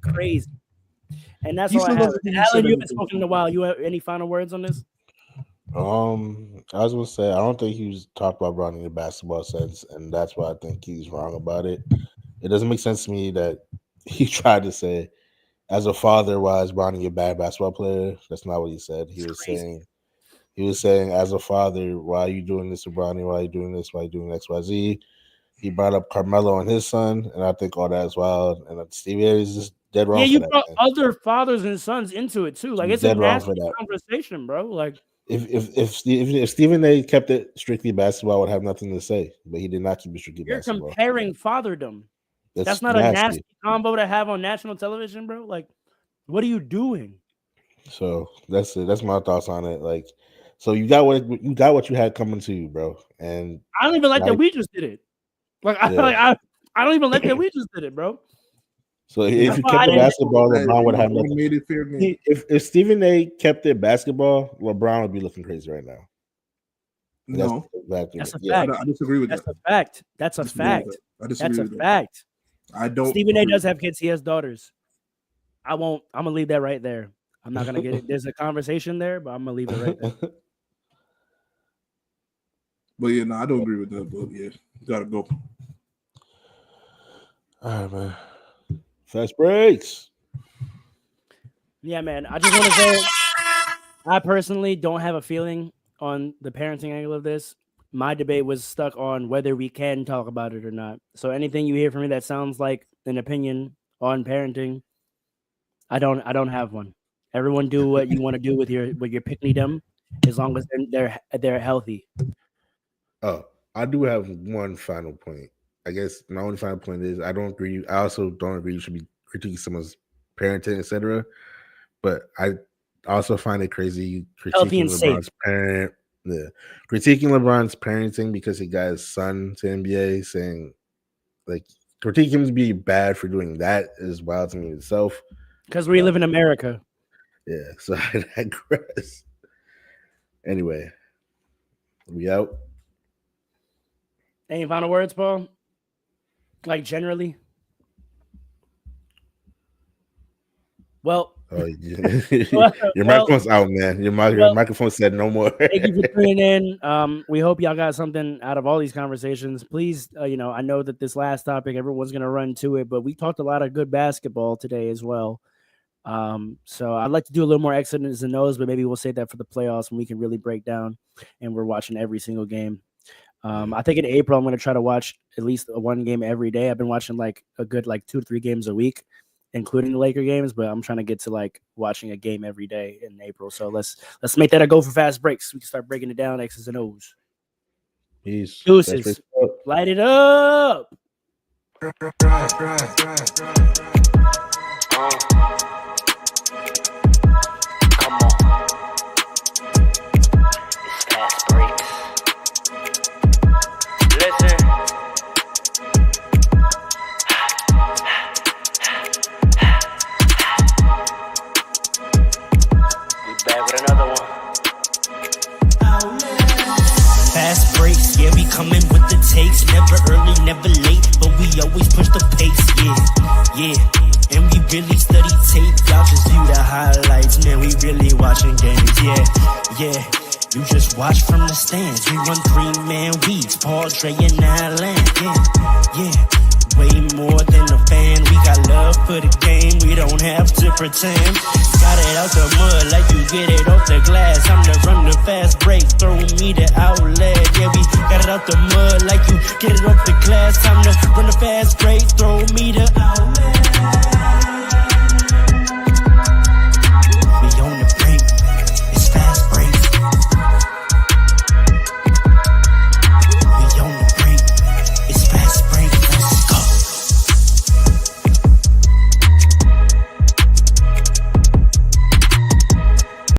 Crazy. And that's all I have. Alan, you haven't spoken in a while. You have any final words on this? I was gonna say I don't think he was talked about Bronny in the basketball sense, and that's why I think he's wrong about it. It doesn't make sense to me that he tried to say, as a father, why is Bronny a bad basketball player? That's not what he said. He was saying, as a father, why are you doing this to Bronny? Why are you doing this? Why are you doing X, Y, Z? He brought up Carmelo and his son, and I think all that as well. And Stevie A is just dead wrong. Yeah, you brought other fathers and sons into it too. Like it's a nasty conversation, bro. Like if Stephen A kept it strictly basketball, I would have nothing to say. But he did not keep it strictly basketball. You're comparing fatherdom. That's not a nasty combo to have on national television, bro. Like, what are you doing? So that's it. That's my thoughts on it. Like, so you got what you had coming to you, bro. And I don't even like that we just did it. Like, I don't even like that we just did it, bro. So if you kept the basketball, LeBron would have nothing. If Stephen A kept it basketball, LeBron would be looking crazy right now. No, that's a fact. I disagree with that. That's a fact. That's a fact. I don't. Stephen A does have kids. He has daughters. I'm gonna leave that right there. I'm not gonna get it. There's a conversation there, but I'm gonna leave it right there. But yeah, no, I don't agree with that. But yeah, gotta go. All right, man. Fast breaks. Yeah, man. I just want to say, I personally don't have a feeling on the parenting angle of this. My debate was stuck on whether we can talk about it or not. So anything you hear from me that sounds like an opinion on parenting, I don't have one. Everyone do what you want to do with your pickney-dom, as long as they're healthy. Oh, I do have one final point. I guess my only final point is I don't agree. I also don't agree you should be critiquing someone's parenting, etc. But I also find it crazy critiquing LeBron's parent. Yeah, critiquing LeBron's parenting because he got his son to NBA, saying like critiquing him to be bad for doing that is wild to me itself. Because we live in America. Yeah, so I digress. Anyway, we out. Any final words, Paul? Like generally? Well, your microphone's out, man. Your microphone said no more. Thank you for tuning in. We hope y'all got something out of all these conversations. Please, I know that this last topic, everyone's going to run to it, but we talked a lot of good basketball today as well. So I'd like to do a little more X's and O's, but maybe we'll save that for the playoffs when we can really break down and we're watching every single game. I think in April I'm going to try to watch at least one game every day. I've been watching like a good 2 to 3 games a week, including the Laker games, but I'm trying to get to like watching a game every day in April. So let's make that a go for Fast Breaks. We can start breaking it down, X's and O's. Peace. Deuces. Light it up. Coming with the takes, never early, never late, but we always push the pace, yeah. And we really study tape, y'all just view the highlights, man, we really watching games, yeah. You just watch from the stands, we run 3-man weeks, Paul, Dre, and Allen, yeah. Way more than a fan, we got love for the game, we don't have to pretend. Got it out the mud like you get it off the glass. I'm the run the fast break, throw me the outlet. Yeah, we got it out the mud like you get it off the glass. I'm the run the fast break, throw me the outlet.